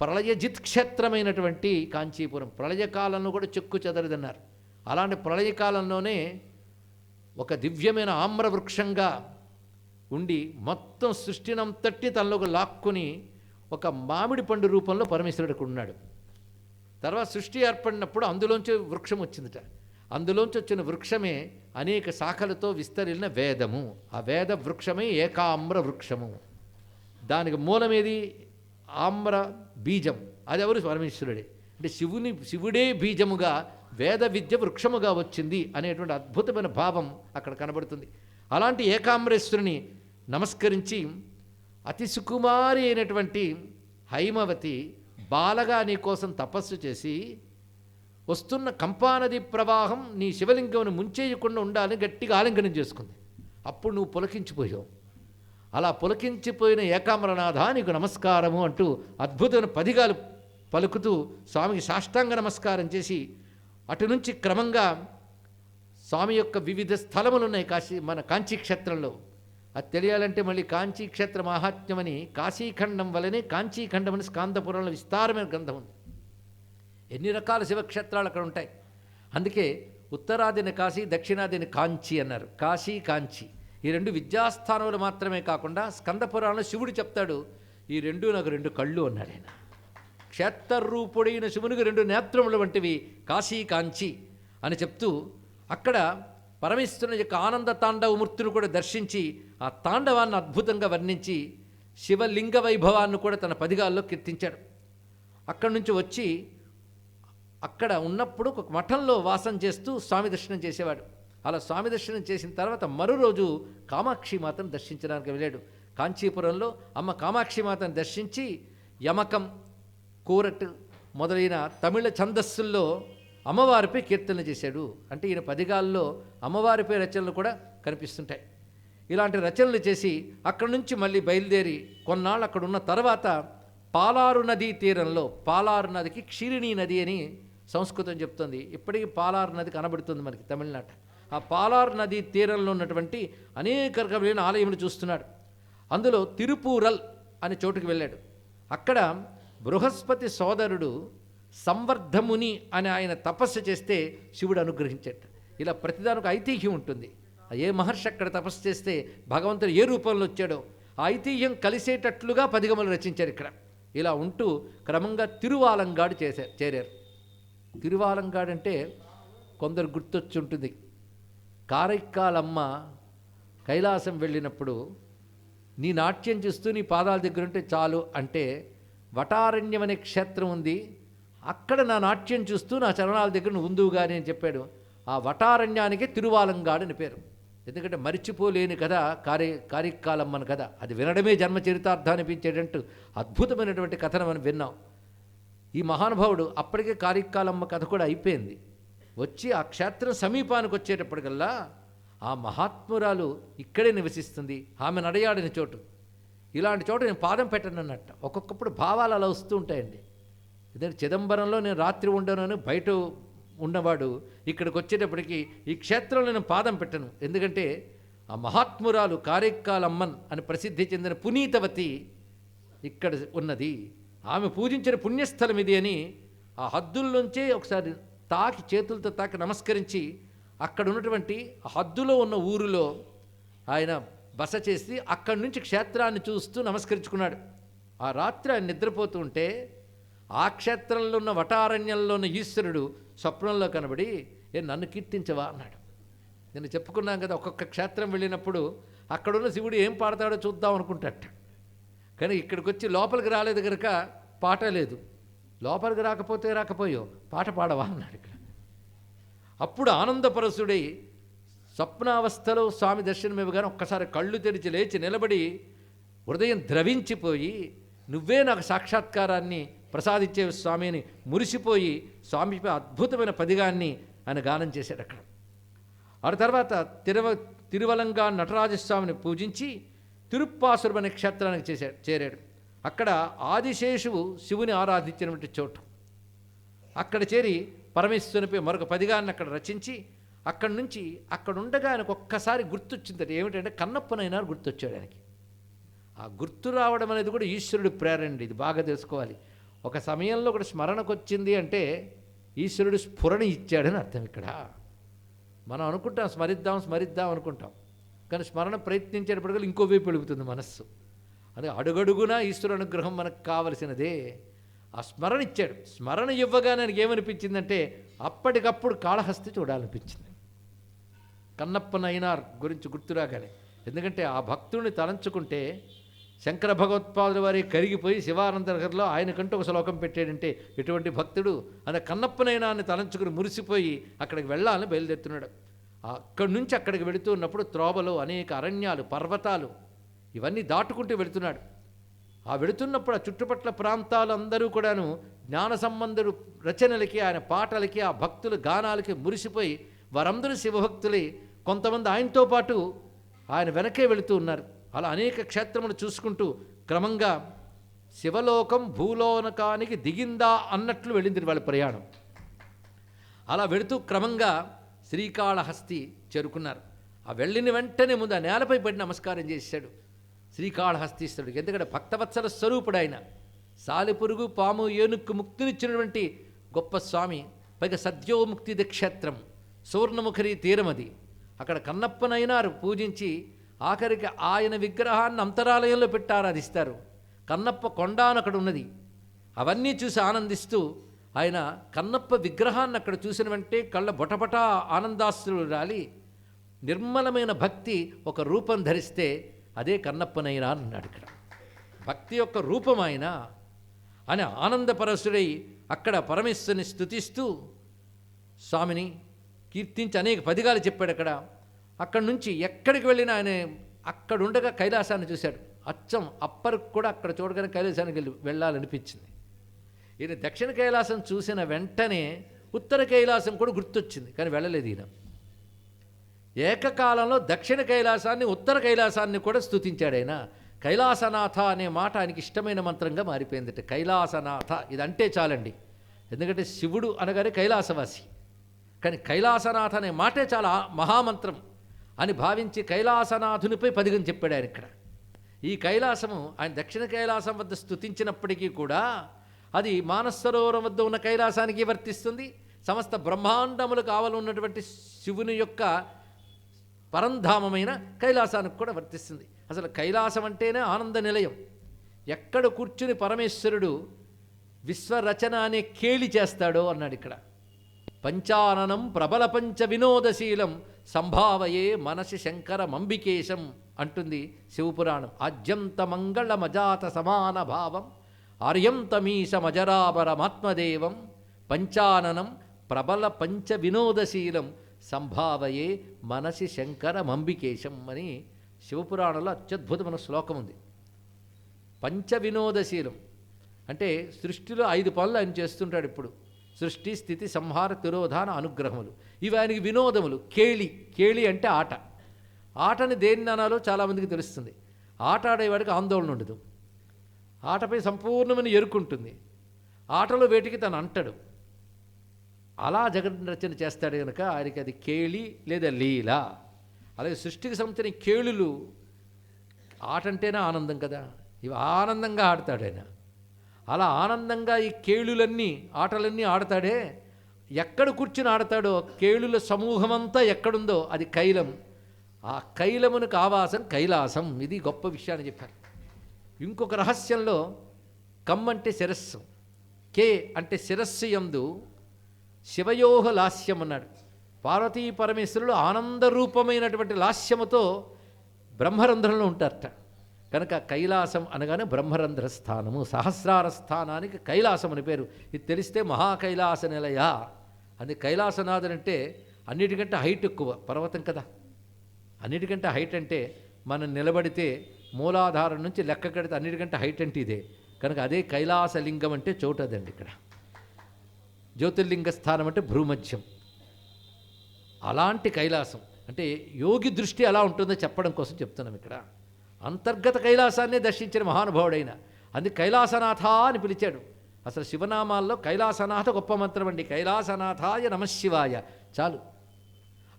S1: ప్రళయజిత్ క్షేత్రమైనటువంటి కాంచీపురం ప్రళయకాలంలో కూడా చెక్కు చెదరదన్నారు. అలాంటి ప్రళయకాలంలోనే ఒక దివ్యమైన ఆమ్రవృక్షంగా ఉండి మొత్తం సృష్టినంతటి తనలోకి లాక్కుని ఒక మామిడి పండు రూపంలో పరమేశ్వరుడికి ఉన్నాడు. తర్వాత సృష్టి ఏర్పడినప్పుడు అందులోంచి వృక్షం వచ్చిందిట. అందులోంచి వచ్చిన వృక్షమే అనేక శాఖలతో విస్తరిల్లిన వేదము. ఆ వేద వృక్షమే ఏకామ్ర వృక్షము. దానికి మూలమేది? ఆమ్ర బీజం. అది ఎవరు? పరమేశ్వరుడే. అంటే శివుడే బీజముగా వేద విద్య వృక్షముగా వచ్చింది అనేటువంటి అద్భుతమైన భావం అక్కడ కనబడుతుంది. అలాంటి ఏకామ్రేశ్వరుని నమస్కరించి అతి సుకుమారి అయినటువంటి హైమవతి బాలగా నీ కోసం తపస్సు చేసి వస్తున్న కంపానది ప్రవాహం నీ శివలింగమును ముంచేయకుండా ఉండాలని గట్టిగా ఆలింగనం చేసుకుంది. అప్పుడు నువ్వు పులకించిపోయావు. అలా పులకించిపోయిన ఏకామ్రనాథ నీకు నమస్కారము అంటూ అద్భుతమైన పదిగాలు పలుకుతూ స్వామికి సాష్టాంగ నమస్కారం చేసి అటు నుంచి క్రమంగా స్వామి యొక్క వివిధ స్థలములు ఉన్నాయి మన కాంచీక్షేత్రంలో. అది తెలియాలంటే మళ్ళీ కాంచీక్షేత్ర మహాత్మ్యమని కాశీఖండం వలనే కాంచీఖండం అని స్కాందపురంలో విస్తారమైన గ్రంథం ఉంది. ఎన్ని రకాల శివక్షేత్రాలు అక్కడ ఉంటాయి. అందుకే ఉత్తరాదిని కాశీ, దక్షిణాదిని కాంచి అన్నారు. కాశీ, కాంచి ఈ 2 విద్యాస్థానములు మాత్రమే కాకుండా స్కందపురాణంలో శివుడు చెప్తాడు, ఈ 2 నాకు 2 కళ్ళు అన్నాడు ఆయన. క్షేత్రరూపుడైన శివునికి 2 నేత్రములు వంటివి కాశీ, కాంచి అని చెప్తూ అక్కడ పరమేశ్వరుని యొక్క ఆనంద తాండవమూర్తిని కూడా దర్శించి ఆ తాండవాన్ని అద్భుతంగా వర్ణించి శివలింగ వైభవాన్ని కూడా తన పదిగాల్లో కీర్తించాడు. అక్కడి నుంచి వచ్చి అక్కడ ఉన్నప్పుడు ఒక మఠంలో వాసం చేస్తూ స్వామి దర్శనం చేసేవాడు. అలా స్వామి దర్శనం చేసిన తర్వాత మరో రోజు కామాక్షి మాతను దర్శించడానికి వెళ్ళాడు. కాంచీపురంలో అమ్మ కామాక్షి మాతను దర్శించి యమకం, కూరట్ మొదలైన తమిళ ఛందస్సుల్లో అమ్మవారిపై కీర్తనలు చేశాడు. అంటే ఈయన పదిగాల్లో అమ్మవారిపై రచనలు కూడా కనిపిస్తుంటాయి. ఇలాంటి రచనలు చేసి అక్కడి నుంచి మళ్ళీ బయలుదేరి కొన్నాళ్ళు అక్కడ ఉన్న తర్వాత పాలారు నదీ తీరంలో, పాలారు నదికి క్షీరిణీ నది అని సంస్కృతం చెప్తుంది. ఇప్పటికీ పాలారు నది కనబడుతుంది మనకి తమిళనాట. ఆ పాలారు నదీ తీరంలో ఉన్నటువంటి అనేక రకమైన ఆలయములు చూస్తున్నాడు. అందులో తిరుపూరల్ అనే చోటుకు వెళ్ళాడు. అక్కడ బృహస్పతి సోదరుడు సంవర్ధముని అని ఆయన తపస్సు చేస్తే శివుడు అనుగ్రహించాడు. ఇలా ప్రతిదానికి ఐతిహ్యం ఉంటుంది. ఏ మహర్షి అక్కడ తపస్సు చేస్తే భగవంతుడు ఏ రూపంలో వచ్చాడో ఆ ఐతిహ్యం కలిసేటట్లుగా పదిగములు రచించారు ఇక్కడ. ఇలా ఉంటూ క్రమంగా తిరువాలంగాడు చేరారు. తిరువాలంగాడు అంటే కొందరు గుర్తొచ్చి ఉంటుంది. కారైక్కాలమ్మ కైలాసం వెళ్ళినప్పుడు నీ నాట్యం చూస్తూ నీ పాదాల దగ్గర ఉంటే చాలు అంటే వటారణ్యం అనే క్షేత్రం ఉంది, అక్కడ నా నాట్యం చూస్తూ నా చరణాల దగ్గర నువ్వు ఉందువుగాని అని చెప్పాడు. ఆ వటారణ్యానికే తిరువాలంగాడు అని పేరు. ఎందుకంటే మరిచిపోలేని కథ కారైక్కాలమ్మని కథ. అది వినడమే జన్మ చరితార్థం అనిపించేటట్టు అద్భుతమైనటువంటి కథను మనం విన్నాం. ఈ మహానుభావుడు అప్పటికే కారైక్కాలమ్మ కథ కూడా అయిపోయింది. వచ్చి ఆ క్షేత్రం సమీపానికి వచ్చేటప్పటికల్లా ఆ మహాత్మురాలు ఇక్కడే నివసిస్తుంది, ఆమె నడయాడిన చోటు. ఇలాంటి చోట నేను పాదం పెట్టనన్నట్ట. ఒక్కొక్కప్పుడు భావాలు అలా వస్తూ ఉంటాయండి. ఎందుకంటే చిదంబరంలో నేను రాత్రి ఉండను, బయట ఉన్నవాడు ఇక్కడికి వచ్చేటప్పటికి ఈ క్షేత్రంలో నేను పాదం పెట్టను. ఎందుకంటే ఆ మహాత్మురాలు కారైక్కాలమ్మన్ అని ప్రసిద్ధి చెందిన పునీతవతి ఇక్కడ ఉన్నది, ఆమె పూజించిన పుణ్యస్థలం ఇది అని ఆ హద్దుల్లోంచే ఒకసారి తాకి చేతులతో తాకి నమస్కరించి అక్కడ ఉన్నటువంటి హద్దులో ఉన్న ఊరిలో ఆయన బస చేసి అక్కడి నుంచి క్షేత్రాన్ని చూస్తూ నమస్కరించుకున్నాడు. ఆ రాత్రి ఆయన నిద్రపోతూ ఉంటే ఆ క్షేత్రంలో ఉన్న వటారణ్యంలో ఉన్న ఈశ్వరుడు స్వప్నంలో కనబడి నన్ను కీర్తించవా అన్నాడు. నేను చెప్పుకున్నాం కదా, ఒక్కొక్క క్షేత్రం వెళ్ళినప్పుడు అక్కడున్న శివుడు ఏం పాడతాడో చూద్దాం అనుకుంటాట. కానీ ఇక్కడికి వచ్చి లోపలికి రాలేదు కనుక పాట లేదు. లోపలికి రాకపోయో పాట పాడవా అన్నాడు ఇక్కడ. అప్పుడు ఆనందపరసుడై స్వప్నావస్థలో స్వామి దర్శనం ఇవ్వగానే ఒక్కసారి కళ్ళు తెరిచి లేచి నిలబడి హృదయం ద్రవించిపోయి నువ్వే నాకు సాక్షాత్కారాన్ని ప్రసాదించే స్వామి అని మురిసిపోయి స్వామిపై అద్భుతమైన పదిగాన్ని ఆయన గానం చేశాడు అక్కడ. ఆ తర్వాత తిరువలంగా నటరాజస్వామిని పూజించి తిరుప్పాసురం అనే క్షేత్రానికి చేరాడు. అక్కడ ఆదిశేషువు శివుని ఆరాధించినటువంటి చోటు. అక్కడ చేరి పరమేశ్వరునిపై మరొక పదిగాన్ని అక్కడ రచించి అక్కడి నుంచి అక్కడ ఉండగా ఆయనకు ఒక్కసారి గుర్తొచ్చిందట. ఏమిటంటే కన్నప్పనైనారు గుర్తొచ్చాడు ఆయనకి. ఆ గుర్తు రావడం అనేది కూడా ఈశ్వరుడు ప్రేరణండి. ఇది బాగా తెలుసుకోవాలి. ఒక సమయంలో కూడా స్మరణకు వచ్చింది అంటే ఈశ్వరుడు స్ఫురణ ఇచ్చాడని అర్థం. ఇక్కడ మనం అనుకుంటాం స్మరిద్దాం అనుకుంటాం, కానీ స్మరణ ప్రయత్నించేటప్పటికల్లా ఇంకో వైపు వెళుగుతుంది మనస్సు. అదే అడుగడుగునా ఈశ్వరు అనుగ్రహం మనకు కావలసినదే. ఆ స్మరణ ఇచ్చాడు. స్మరణ ఇవ్వగానే ఆయనకి ఏమనిపించిందంటే అప్పటికప్పుడు కాళహస్తి చూడాలనిపించింది. కన్నప్పనైనార్ గురించి గుర్తురాగానే. ఎందుకంటే ఆ భక్తుడిని తలంచుకుంటే శంకర భగవత్పాదుల వారి కరిగిపోయి శివానందనగర్లో ఆయనకంటూ ఒక శ్లోకం పెట్టాడంటే ఎటువంటి భక్తుడు అనే కన్నప్పనైనాన్ని తలంచుకుని మురిసిపోయి అక్కడికి వెళ్ళాలని బయలుదేరుతున్నాడు. అక్కడి నుంచి అక్కడికి వెళుతూ ఉన్నప్పుడు త్రోవలో అనేక అరణ్యాలు, పర్వతాలు ఇవన్నీ దాటుకుంటూ వెళుతున్నాడు. ఆ వెళుతున్నప్పుడు ఆ చుట్టుపట్ల ప్రాంతాలు అందరూ కూడాను జ్ఞాన సంబంధుడు రచనలకి, ఆయన పాటలకి, ఆ భక్తుల గానాలకి మురిసిపోయి వారందరూ శివభక్తులై కొంతమంది ఆయనతో పాటు ఆయన వెనకే వెళుతూ ఉన్నారు. అలా అనేక క్షేత్రములు చూసుకుంటూ క్రమంగా శివలోకం భూలోనకానికి దిగిందా అన్నట్లు వెళ్ళింది వాళ్ళ ప్రయాణం. అలా వెళుతూ క్రమంగా శ్రీకాళహస్తి చేరుకున్నారు. ఆ వెళ్ళిన వెంటనే ముందు ఆ నేలపై పడి నమస్కారం చేశాడు శ్రీకాళహస్తీశ్వరుడికి. ఎందుకంటే భక్తవత్సల స్వరూపుడు ఆయన. సాలిపురుగు, పాము, ఏనుక్కు ముక్తినిచ్చినటువంటి గొప్ప స్వామి. పైగా సద్యోముక్తి క్షేత్రం, సువర్ణముఖరి తీరమది. అక్కడ కన్నప్పనైనారు పూజించి ఆఖరికి ఆయన విగ్రహాన్ని అంతరాలయంలో పెట్టి ఆరాధిస్తారు. కన్నప్ప కొండ అని అక్కడ ఉన్నది. అవన్నీ చూసి ఆనందిస్తూ ఆయన కన్నప్ప విగ్రహాన్ని అక్కడ చూసిన వెంటే కళ్ళ బొటబొట ఆనందాశ్రులు రాలి నిర్మలమైన భక్తి ఒక రూపం ధరిస్తే అదే కన్నప్పనైనా అన్నాడు. ఇక్కడ భక్తి యొక్క రూపం ఆయన అని ఆనందపరసుడై అక్కడ పరమేశ్వరుని స్తుతిస్తూ స్వామిని కీర్తించి అనేక పదిగాలు చెప్పాడు. అక్కడి నుంచి ఎక్కడికి వెళ్ళినా ఆయన అక్కడుండగా కైలాసాన్ని చూశాడు. అచ్చం అప్పటికి కూడా అక్కడ చూడగానే కైలాసానికి వెళ్ళాలనిపించింది. ఈయన దక్షిణ కైలాసం చూసిన వెంటనే ఉత్తర కైలాసం కూడా గుర్తొచ్చింది, కానీ వెళ్ళలేదు ఈయన. ఏకకాలంలో దక్షిణ కైలాసాన్ని, ఉత్తర కైలాసాన్ని కూడా స్తుతించాడు ఆయన. కైలాసనాథ అనే మాట ఆయనకి ఇష్టమైన మంత్రంగా మారిపోయిందట. కైలాసనాథ ఇదంటే చాలండి. ఎందుకంటే శివుడు అనగానే కైలాసవాసి, కానీ కైలాసనాథ అనే మాటే చాలా మహామంత్రం అని భావించి కైలాసనాథునిపై పదిగం చెప్పాడు ఆయన. ఇక్కడ ఈ కైలాసము ఆయన దక్షిణ కైలాసం వద్ద స్తుతించినప్పటికీ కూడా అది మానసరోవరం వద్ద ఉన్న కైలాసానికి వర్తిస్తుంది. సమస్త బ్రహ్మాండములు కావాలన్నటువంటి శివుని యొక్క పరంధామమైన కైలాసానికి కూడా వర్తిస్తుంది. అసలు కైలాసం అంటేనే ఆనంద నిలయం. ఎక్కడ కూర్చుని పరమేశ్వరుడు విశ్వరచన అనే కేళి చేస్తాడో అన్నాడు ఇక్కడ. పంచాననం ప్రబల పంచ వినోదశీలం సంభావయే మనసి శంకర మంబికేశం అంటుంది శివపురాణం. ఆద్యంత మంగళ మజాత సమాన భావం ఆర్యంతమీశమజరాపరమాత్మదేవం పంచాననం ప్రబల పంచ వినోదశీలం సంభావయే మనసి శంకర మంబికేశం అని శివపురాణంలో అత్యద్భుతమైన శ్లోకం ఉంది. పంచ వినోదశీలం అంటే సృష్టిలో 5 పనులు ఆయన చేస్తుంటాడు ఇప్పుడు. సృష్టి, స్థితి, సంహార, తిరోధాన, అనుగ్రహములు. ఇవి ఆయనకి వినోదములు. కేళి అంటే ఆట. ఆటని దేన్ని అనాలో చాలామందికి తెలుస్తుంది. ఆట ఆడేవాడికి ఆందోళన ఉండదు. ఆటపై సంపూర్ణమైన ఎరుకుంటుంది. ఆటలో వేటికి తను అంటాడు. అలా జగన్ రచన చేస్తాడు కనుక ఆయనకి అది కేళి లేదా లీల. అలాగే సృష్టికి సంబంధించిన కేళులు, ఆట అంటేనే ఆనందం కదా, ఇవి ఆనందంగా ఆడతాడు ఆయన. అలా ఆనందంగా ఈ కేళులన్నీ, ఆటలన్నీ ఆడతాడే. ఎక్కడ కూర్చుని ఆడతాడో కేళుల సమూహమంతా ఎక్కడుందో అది కైలం. ఆ కైలమునకు ఆవాసం కైలాసం. ఇది గొప్ప విషయాన్ని చెప్పారు. ఇంకొక రహస్యంలో కమ్ అంటే శిరస్సు, కే అంటే శిరస్సు యందు శివయోహ లాస్యం అన్నాడు. పార్వతీ పరమేశ్వరుడు ఆనందరూపమైనటువంటి లాస్యముతో బ్రహ్మరంధ్రంలో ఉంటారట. కనుక కైలాసం అనగానే బ్రహ్మరంధ్ర స్థానము, సహస్రార స్థానానికి కైలాసం అని పేరు. ఇది తెలిస్తే మహాకైలాస నిలయ అని. కైలాసనాథుడు అంటే అన్నిటికంటే హైట్ ఎక్కువ పర్వతం కదా. అన్నిటికంటే హైట్ అంటే మనం నిలబడితే మూలాధారం నుంచి లెక్క కడితే అన్నిటికంటే హైట్ అంటే ఇదే. కనుక అదే కైలాసలింగం అంటే చోటదండి. ఇక్కడ జ్యోతిర్లింగ స్థానం అంటే భ్రూమధ్యం. అలాంటి కైలాసం అంటే యోగి దృష్టి ఎలా ఉంటుందో చెప్పడం కోసం చెప్తున్నాం. ఇక్కడ అంతర్గత కైలాసాన్నే దర్శించిన మహానుభావుడైన అందుకు కైలాసనాథ అని పిలిచాడు. అసలు శివనామాల్లో కైలాసనాథ గొప్ప మంత్రం అండి. కైలాసనాథాయ నమశివాయ చాలు.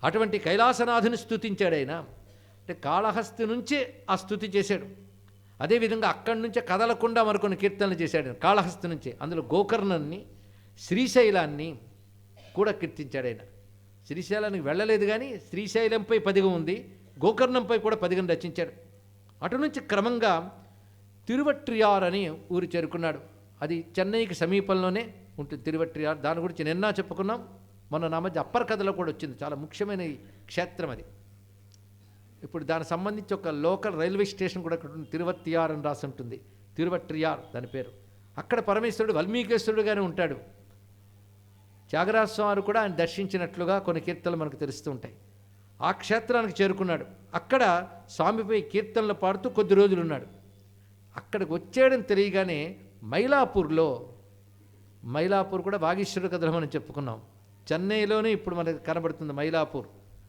S1: అటువంటి కైలాసనాథుని స్తుతించాడు ఆయన. అంటే కాళహస్తి నుంచే ఆ స్తుతి చేశాడు. అదేవిధంగా అక్కడి నుంచే కదలకుండా మరికొన్ని కీర్తనలు చేశాడు కాళహస్తి నుంచే. అందులో గోకర్ణాన్ని, శ్రీశైలాన్ని కూడా కీర్తించాడు ఆయన. శ్రీశైలానికి వెళ్ళలేదు కానీ శ్రీశైలంపై పదిగం ఉంది, గోకర్ణంపై కూడా పదిగం రచించాడు. అటు నుంచి క్రమంగా తిరువట్రియార్ అని ఊరు చేరుకున్నాడు. అది చెన్నైకి సమీపంలోనే ఉంటుంది తిరువట్రియార్. దాని గురించి నిన్న చెప్పుకున్నాం, మొన్న నా మధ్య అప్పర్ కథలో కూడా వచ్చింది. చాలా ముఖ్యమైన క్షేత్రం అది. ఇప్పుడు దానికి సంబంధించి ఒక లోకల్ రైల్వే స్టేషన్ కూడా ఇక్కడ ఉంటుంది, తిరువత్తియార్ అని రాసి ఉంటుంది. తిరువట్రియార్ దాని పేరు. అక్కడ పరమేశ్వరుడు వల్మీకేశ్వరుడుగానే ఉంటాడు. త్యాగరాజ స్వామి కూడా ఆయన దర్శించినట్లుగా కొన్ని కీర్తనలు మనకు తెలుస్తూ ఉంటాయి. ఆ క్షేత్రానికి చేరుకున్నాడు. అక్కడ స్వామిపై కీర్తనలు పాడుతూ కొద్ది రోజులు ఉన్నాడు. అక్కడికి వచ్చాడని తెలియగానే మైలాపూర్ కూడా వాగీశ్వరుడు కథలు మనం చెప్పుకున్నాం. చెన్నైలోనే ఇప్పుడు మనకు కనబడుతుంది మైలాపూర్.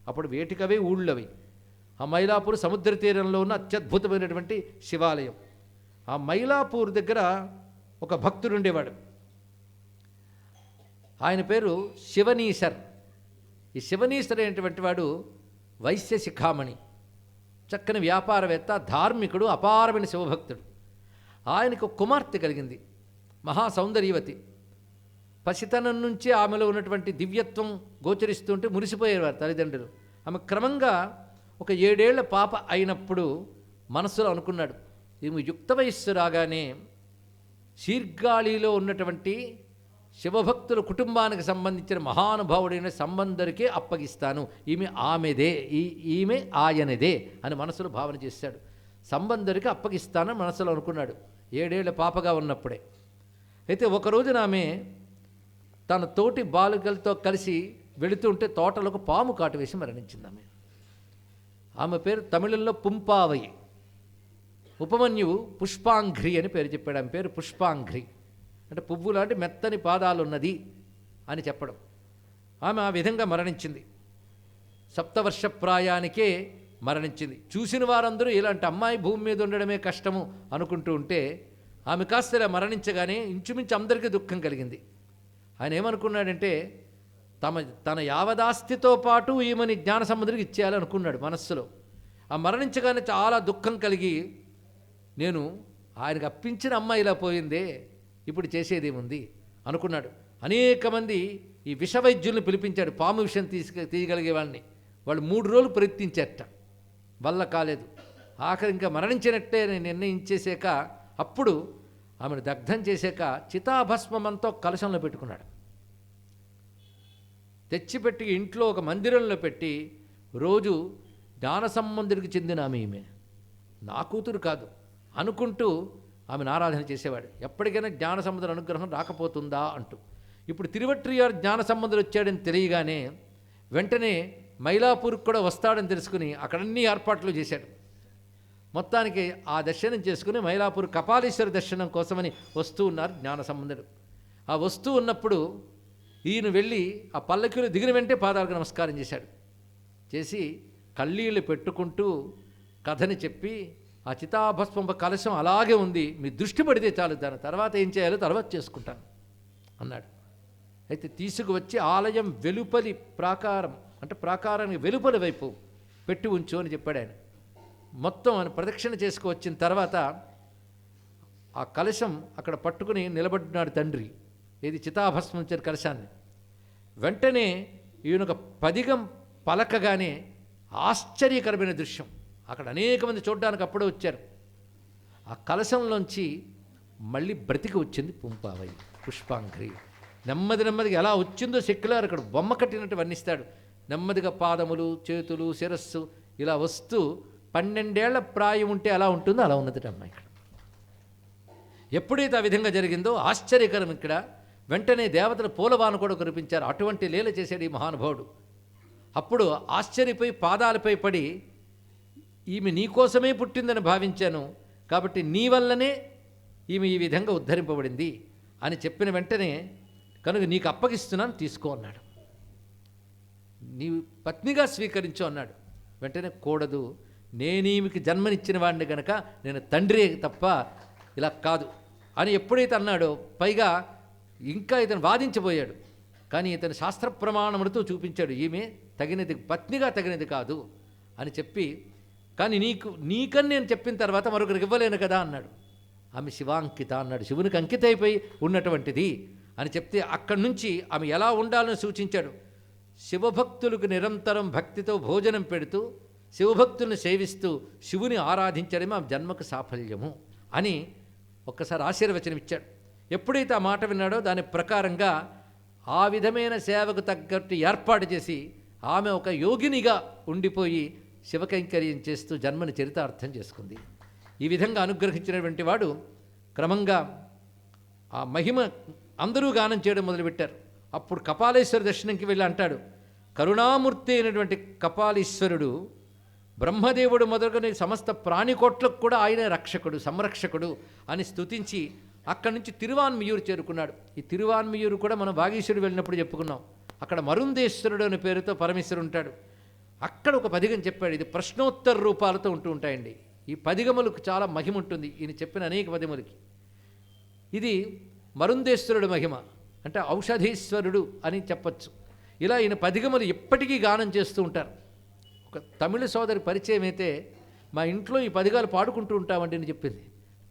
S1: అప్పుడు వేటికవే ఊళ్ళవి. ఆ మైలాపూర్ సముద్ర తీరంలో ఉన్న అత్యద్భుతమైనటువంటి శివాలయం. ఆ మైలాపూర్ దగ్గర ఒక భక్తుడు ఉండేవాడు. ఆయన పేరు శివనీశర్. ఈ శివనీశర్ అనేటువంటి వాడు వైశ్య శిఖామణి, చక్కని వ్యాపారవేత్త, ధార్మికుడు, అపారమైన శివభక్తుడు. ఆయనకు కుమార్తె కలిగింది, మహాసౌందర్యవతి. పసితనం నుంచి ఆమెలో ఉన్నటువంటి దివ్యత్వం గోచరిస్తుంటే మురిసిపోయేవారు తల్లిదండ్రులు. ఆమె క్రమంగా ఒక 7 ఏళ్ల పాప అయినప్పుడు మనస్సులో అనుకున్నాడు, ఈమె యుక్త వయస్సు రాగానే శీర్గాళిలో ఉన్నటువంటి శివభక్తుల కుటుంబానికి సంబంధించిన మహానుభావుడైన సంబంధరికే అప్పగిస్తాను, ఈమె ఆయనదే అని మనసులో భావన చేశాడు. సంబంధరికి అప్పగిస్తానని మనసులో అనుకున్నాడు 7 ఏళ్ల పాపగా ఉన్నప్పుడే. అయితే ఒకరోజున ఆమె తన తోటి బాలికలతో కలిసి వెళుతుంటే తోటలకు పాము కాటు వేసి మరణించింది. ఆమె పేరు తమిళంలో పుంపావై. ఉపమన్యువు పుష్పాంఘ్రి అని పేరు చెప్పాడు. ఆమె పేరు పుష్పాంఘ్రి అంటే పువ్వు లాంటి మెత్తని పాదాలున్నది అని చెప్పడం. ఆమె ఆ విధంగా మరణించింది. 7 వర్ష ప్రాయానికే మరణించింది. చూసిన వారందరూ ఇలాంటి అమ్మాయి భూమి మీద ఉండడమే కష్టము అనుకుంటూ ఉంటే ఆమె కాస్త ఇలా మరణించగానే ఇంచుమించు అందరికీ దుఃఖం కలిగింది. ఆయన ఏమనుకున్నాడంటే తన యావదాస్తితో పాటు ఈమెని జ్ఞాన సంబంధుడికి ఇచ్చేయాలనుకున్నాడు మనస్సులో. ఆ మరణించగానే చాలా దుఃఖం కలిగి, నేను ఆయనకు అప్పించిన అమ్మాయి ఇలా పోయిందే, ఇప్పుడు చేసేదేముంది అనుకున్నాడు. అనేక మంది ఈ విషవైద్యుల్ని పిలిపించాడు, పాము విషయం తీయగలిగే వాళ్ళని. వాళ్ళు 3 రోజులు ప్రయత్నించారట, వల్ల కాలేదు. ఆఖరి ఇంకా మరణించినట్టే నిర్ణయించేసాక అప్పుడు ఆమెను దగ్ధం చేశాక చితాభస్మంతో కలశంలో పెట్టుకున్నాడు. తెచ్చిపెట్టి ఇంట్లో ఒక మందిరంలో పెట్టి రోజు జ్ఞాన సంబంధుడికి చెందిన ఈమె నా కూతురు కాదు అనుకుంటూ ఆమెను ఆరాధన చేసేవాడు. ఎప్పటికైనా జ్ఞాన సంబంధుల అనుగ్రహం రాకపోతుందా అంటూ. ఇప్పుడు తిరువట్రియార్ జ్ఞాన సంబంధులు వచ్చాడని తెలియగానే వెంటనే మైలాపూర్కి కూడా వస్తాడని తెలుసుకుని అక్కడన్నీ ఏర్పాట్లు చేశాడు. మొత్తానికి ఆ దర్శనం చేసుకుని మైలాపూర్ కపాలీశ్వర దర్శనం కోసమని వస్తూ ఉన్నారు జ్ఞాన సంబంధుడు. ఆ వస్తూ ఉన్నప్పుడు ఈయన వెళ్ళి ఆ పల్లకిలో దిగిన వెంటే పాదాలకు నమస్కారం చేశాడు. చేసి కళ్ళీళ్ళు పెట్టుకుంటూ కథని చెప్పి, ఆ చితాభస్మ కలశం అలాగే ఉంది, మీ దృష్టి పడితే చాలు, దాని తర్వాత ఏం చేయాలో తర్వాత చేసుకుంటాను అన్నాడు. అయితే తీసుకువచ్చి ఆలయం వెలుపలి ప్రాకారం అంటే ప్రాకారానికి వెలుపలి వైపు పెట్టి ఉంచు అని చెప్పాడు ఆయన. మొత్తం ఆయన ప్రదక్షిణ చేసుకువచ్చిన తర్వాత ఆ కలశం అక్కడ పట్టుకుని నిలబడినాడు తండ్రి. ఏది చితాభస్మం ఇచ్చారు కలశాన్ని. వెంటనే ఈయన ఒక పదిగం పలకగానే ఆశ్చర్యకరమైన దృశ్యం. అక్కడ అనేక మంది చూడడానికి అప్పుడే వచ్చారు. ఆ కలశంలోంచి మళ్ళీ బ్రతికి వచ్చింది పుంపావై, పుష్పాంఘ్రి. నెమ్మదిగా ఎలా వచ్చిందో సెక్యులర్ అక్కడ బొమ్మ కట్టినట్టు వర్ణిస్తాడు. నెమ్మదిగా పాదములు, చేతులు, శిరస్సు ఇలా వస్తూ 12 ఏళ్ల ప్రాయం ఉంటే ఎలా ఉంటుందో అలా ఉన్నది అమ్మాయి. ఇక్కడ ఎప్పుడైతే ఆ విధంగా జరిగిందో ఆశ్చర్యకరం. ఇక్కడ వెంటనే దేవతలు పూలవాన కూడా కురిపించారు. అటువంటి లీల చేశాడు ఈ మహానుభావుడు. అప్పుడు ఆశ్చర్యపోయి పాదాలపై పడి, ఈమె నీకోసమే పుట్టిందని భావించాను, కాబట్టి నీ వల్లనే ఈమె ఈ విధంగా ఉద్ధరింపబడింది అని చెప్పిన వెంటనే, కనుక నీకు అప్పగిస్తున్నాను తీసుకో అన్నాడు. నీ పత్నిగా స్వీకరించు అన్నాడు. వెంటనే కూడదు, నేను ఈమెకి జన్మనిచ్చిన వాడిని గనక నేను తండ్రి తప్ప ఇలా కాదు అని ఎప్పుడైతే అన్నాడో, పైగా ఇంకా ఇతను వాదించబోయాడు. కానీ ఇతను శాస్త్ర ప్రమాణములతో చూపించాడు, ఈమె తగినది, పత్నిగా తగినది కాదు అని చెప్పి, కానీ నీకని నేను చెప్పిన తర్వాత మరొకరికి ఇవ్వలేను కదా అన్నాడు. ఆమె శివాంకిత అన్నాడు, శివునికి అంకిత అయిపోయి ఉన్నటువంటిది అని చెప్తే అక్కడి నుంచి ఆమె ఎలా ఉండాలని సూచించాడు. శివభక్తులకు నిరంతరం భక్తితో భోజనం పెడుతూ శివభక్తుల్ని సేవిస్తూ శివుని ఆరాధించడమే ఆమె జన్మకు సాఫల్యము అని ఒక్కసారి ఆశీర్వచనం ఇచ్చాడు. ఎప్పుడైతే ఆ మాట విన్నాడో దాని ప్రకారంగా ఆ విధమైన సేవకు తగ్గట్టు ఏర్పాటు చేసి ఆమె ఒక యోగినిగా ఉండిపోయి శివకైంకర్యం చేస్తూ జన్మని చరితార్థం చేసుకుంది. ఈ విధంగా అనుగ్రహించినటువంటి వాడు క్రమంగా ఆ మహిమ అందరూ గానం చేయడం మొదలుపెట్టారు. అప్పుడు కపాలేశ్వర దర్శనంకి వెళ్ళి అంటాడు, కరుణామూర్తి అయినటువంటి కపాలీశ్వరుడు బ్రహ్మదేవుడు మొదలుకొని సమస్త ప్రాణికోట్లకు కూడా ఆయనే రక్షకుడు, సంరక్షకుడు అని స్తుతించి అక్కడి నుంచి తిరువాన్మియూరు చేరుకున్నాడు. ఈ తిరువాన్మియూరు కూడా మనం వాగీశ్వరుడు వెళ్ళినప్పుడు చెప్పుకున్నాం. అక్కడ మరుందేశ్వరుడు అనే పేరుతో పరమేశ్వరుడు ఉంటాడు. అక్కడ ఒక పదిగం చెప్పాడు. ఇది ప్రశ్నోత్తర రూపాలతో ఉంటూ ఉంటాయండి. ఈ పదిగములకు చాలా మహిమ ఉంటుంది. ఈయన చెప్పిన అనేక పదిగములకి ఇది మరుందేశ్వరుడు మహిమ, అంటే ఔషధీశ్వరుడు అని చెప్పచ్చు. ఇలా ఈయన పదిగములు ఎప్పటికీ గానం చేస్తూ ఉంటారు. ఒక తమిళ సోదరి పరిచయం అయితే మా ఇంట్లో ఈ పదిగాలు పాడుకుంటూ ఉంటామండి అని చెప్పింది.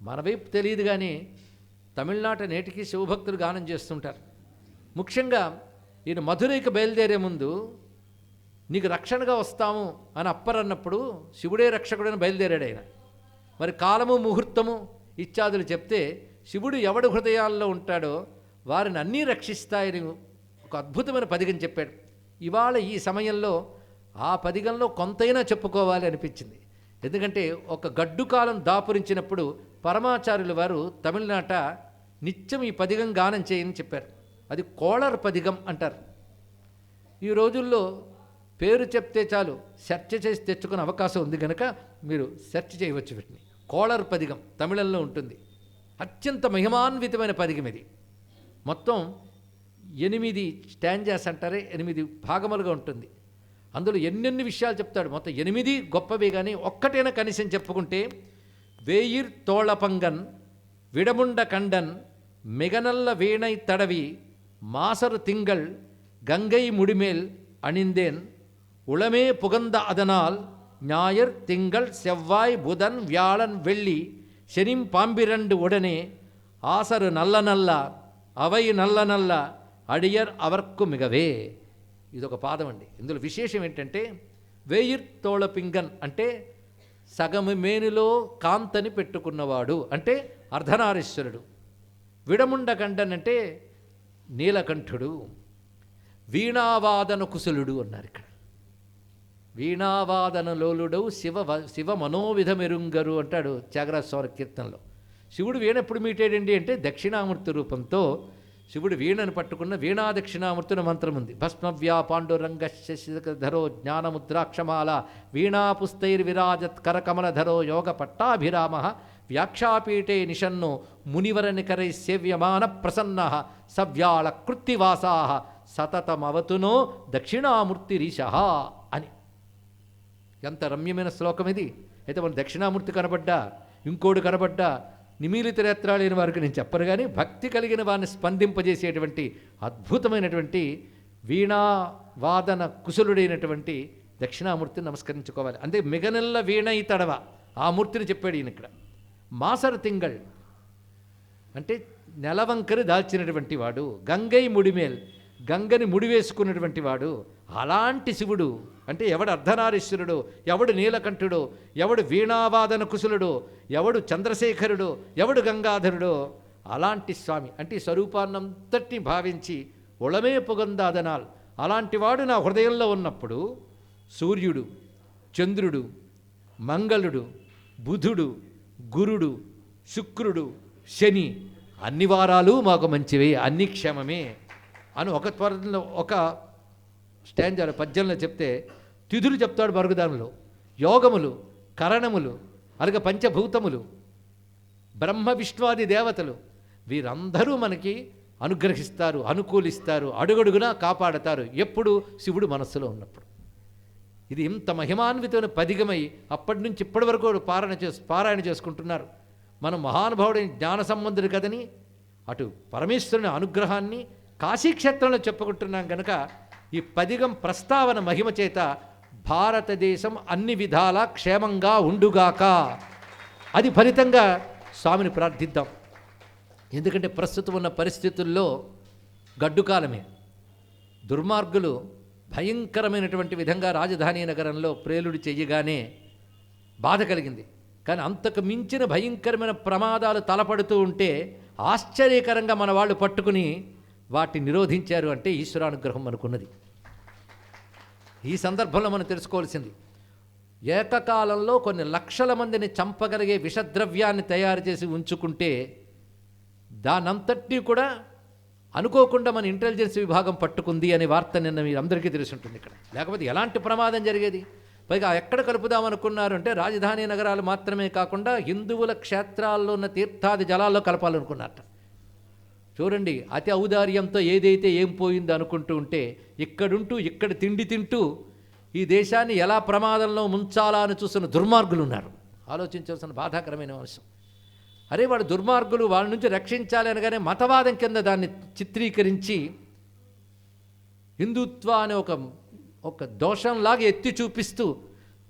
S1: మన వైపు తెలియదు కానీ తమిళనాట నేటికి శివభక్తులు గానం చేస్తుంటారు. ముఖ్యంగా ఈయన మధురైకి బయలుదేరే ముందు నీకు రక్షణగా వస్తాము అని అప్పరన్నప్పుడు శివుడే రక్షకుడని బయలుదేరాడు ఆయన. మరి కాలము ముహూర్తము ఇత్యాదులు చెప్తే శివుడు ఎవడి హృదయాల్లో ఉంటాడో వారిని అన్నీ రక్షిస్తాయని ఒక అద్భుతమైన పదిగం చెప్పాడు. ఇవాళ ఈ సమయంలో ఆ పదిగంలో కొంతైనా చెప్పుకోవాలి అనిపించింది. ఎందుకంటే ఒక గడ్డు కాలం దాపురించినప్పుడు పరమాచార్యుల వారు తమిళనాట నిత్యం ఈ పదిగం గానం చేయని చెప్పారు. అది కోళర్ పదిగం అంటారు. ఈ రోజుల్లో పేరు చెప్తే చాలు సెర్చ్ చేసి తెచ్చుకునే అవకాశం ఉంది కనుక మీరు సెర్చ్ చేయవచ్చు. వీటిని కోళర్ పదిగం తమిళంలో ఉంటుంది. అత్యంత మహిమాన్వితమైన పదిగం ఇది. మొత్తం 8 స్టాంజాస్ అంటారే, 8 భాగములుగా ఉంటుంది. అందులో ఎన్నెన్ని విషయాలు చెప్తాడు. మొత్తం 8 గొప్పవే, కానీ ఒక్కటైనా కనీసం చెప్పుకుంటే వేయిర్ తోళపంగన్ విడముండ కండన్ మిగనల్ల వీణై తడవి మాసరు తింగళ్ గంగై ముడిమేల్ అణిందేన్ ఉళమే పుగంద అదనాల్ ஞாயிறு திங்கள் செவ்வாய் புதன் வியாழன் வெள்ளி శనిం పాంబిరండు ఉడనే ఆసరు నల్ల నల్ల అవై నల్ల నల్ల అడియర్ అవర్కు మిగవే. ఇదొక పాదం అండి. ఇందులో విశేషం ఏంటంటే వేయిర్ తోళపింగన్ అంటే సగము మేనులో కాంతని పెట్టుకున్నవాడు అంటే అర్ధనారీశ్వరుడు. విడముండకంఠన్ అంటే నీలకంఠుడు. వీణావాదన కుశలుడు అన్నారు ఇక్కడ. వీణావాదన లోలుడవు శివ మనోవిధమెరుంగరు అంటాడు త్యాగరాజ స్వామి కీర్తనలో. శివుడు వీణ ఎప్పుడు మీటాడండి అంటే దక్షిణామూర్తి రూపంతో శివుడు వీణను పట్టుకున్న వీణా దక్షిణామూర్తిని మంత్రం ఉంది. భస్మవ్యా పాండురంగ శశిధరో జ్ఞానముద్రాక్షమాల వీణాపుస్తైర్విరాజత్ కరకమలధరో యోగ పట్టాభిరామ వ్యాఖ్యాపీఠే నిషన్నో మునివరనికరై సేవ్యమాన ప్రసన్న సవ్యాళ కృత్తివాసా సతతమవతునో దక్షిణామూర్తిరీశ అని. ఎంత రమ్యమైన శ్లోకం ఇది. అయితే మన దక్షిణామూర్తి కనబడ్డా ఇంకోడు కనబడ్డా నిమీలిత నేత్రాలైన వారికి నేను చెప్పరు, కానీ భక్తి కలిగిన వారిని స్పందింపజేసేటువంటి అద్భుతమైనటువంటి వీణావాదన కుశలుడైనటువంటి దక్షిణామూర్తిని నమస్కరించుకోవాలి. అంటే మిగనెల్ల వీణై తడవ ఆ మూర్తిని చెప్పాడు ఈయన ఇక్కడ. మాసర తింగళ్ అంటే నెలవంకని దాల్చినటువంటి వాడు. గంగై ముడిమేల్ గంగని ముడివేసుకున్నటువంటి వాడు. అలాంటి శివుడు అంటే ఎవడు అర్ధనారీశ్వరుడు, ఎవడు నీలకంఠుడు, ఎవడు వీణావాదన కుశలుడు, ఎవడు చంద్రశేఖరుడు, ఎవడు గంగాధరుడు, అలాంటి స్వామి అంటే స్వరూపాన్నంతటిని భావించి ఒళమే పుగందాదనాల్ అలాంటి వాడు నా హృదయంలో ఉన్నప్పుడు సూర్యుడు, చంద్రుడు, మంగళుడు, బుధుడు, గురుడు, శుక్రుడు, శని అన్ని వారాలు మాకు మంచివే, అన్ని క్షేమమే అని ఒక స్టాంజాలో పద్యంలో చెప్తే తిథులు చెప్తాడు మరుగుదానంలో. యోగములు, కరణములు, అలాగే పంచభూతములు, బ్రహ్మ విష్ణువాది దేవతలు వీరందరూ మనకి అనుగ్రహిస్తారు, అనుకూలిస్తారు, అడుగడుగునా కాపాడతారు ఎప్పుడు శివుడు మనస్సులో ఉన్నప్పుడు. ఇది ఇంత మహిమాన్వితమైన పదిగమై అప్పటి నుంచి ఇప్పటి వరకు పారాయణ చేసుకుంటున్నారు. మనం మహానుభావుడైన జ్ఞాన సంబంధుడు కదని అటు పరమేశ్వరుని అనుగ్రహాన్ని కాశీక్షేత్రంలో చెప్పుకుంటున్నాం కనుక ఈ పదిగం ప్రస్తావన మహిమ చేత భారతదేశం అన్ని విధాలా క్షేమంగా ఉండుగాక. అది ఫలితంగా స్వామిని ప్రార్థిద్దాం. ఎందుకంటే ప్రస్తుతం ఉన్న పరిస్థితుల్లో గడ్డుకాలమే. దుర్మార్గులు భయంకరమైనటువంటి విధంగా రాజధాని నగరంలో ప్రేలుడు చెయ్యగానే బాధ కలిగింది. కానీ అంతకు మించిన భయంకరమైన ప్రమాదాలు తలపడుతూ ఉంటే ఆశ్చర్యకరంగా మన వాళ్ళు పట్టుకుని వాటిని నిరోధించారు అంటే ఈశ్వరానుగ్రహం మనకున్నది. ఈ సందర్భంలో మనం తెలుసుకోవాల్సింది, ఏకకాలంలో కొన్ని లక్షల మందిని చంపగలిగే విషద్రవ్యాన్ని తయారు చేసి ఉంచుకుంటే దానంతటినీ కూడా అనుకోకుండా మన ఇంటెలిజెన్స్ విభాగం పట్టుకుంది అనే వార్త నిన్న మీరు అందరికీ తెలిసి ఉంటుంది. ఇక్కడ లేకపోతే ఎలాంటి ప్రమాదం జరిగేది? పైగా ఎక్కడ కలుపుదామనుకున్నారు అంటే రాజధాని నగరాలు మాత్రమే కాకుండా హిందువుల క్షేత్రాల్లో ఉన్న తీర్థాది జలాల్లో కలపాలనుకున్నారట. చూడండి, అతి ఔదార్యంతో ఏదైతే ఏం పోయిందో అనుకుంటూ ఉంటే ఇక్కడుంటూ ఇక్కడ తిండి తింటూ ఈ దేశాన్ని ఎలా ప్రమాదంలో ముంచాలా అని చూస్తున్న దుర్మార్గులు ఉన్నారు. ఆలోచించాల్సిన బాధాకరమైన అంశం. అరే వాడు దుర్మార్గులు, వాళ్ళ నుంచి రక్షించాలి అనగానే మతవాదం కింద దాన్ని చిత్రీకరించి హిందుత్వ అనే ఒక దోషంలాగా ఎత్తి చూపిస్తూ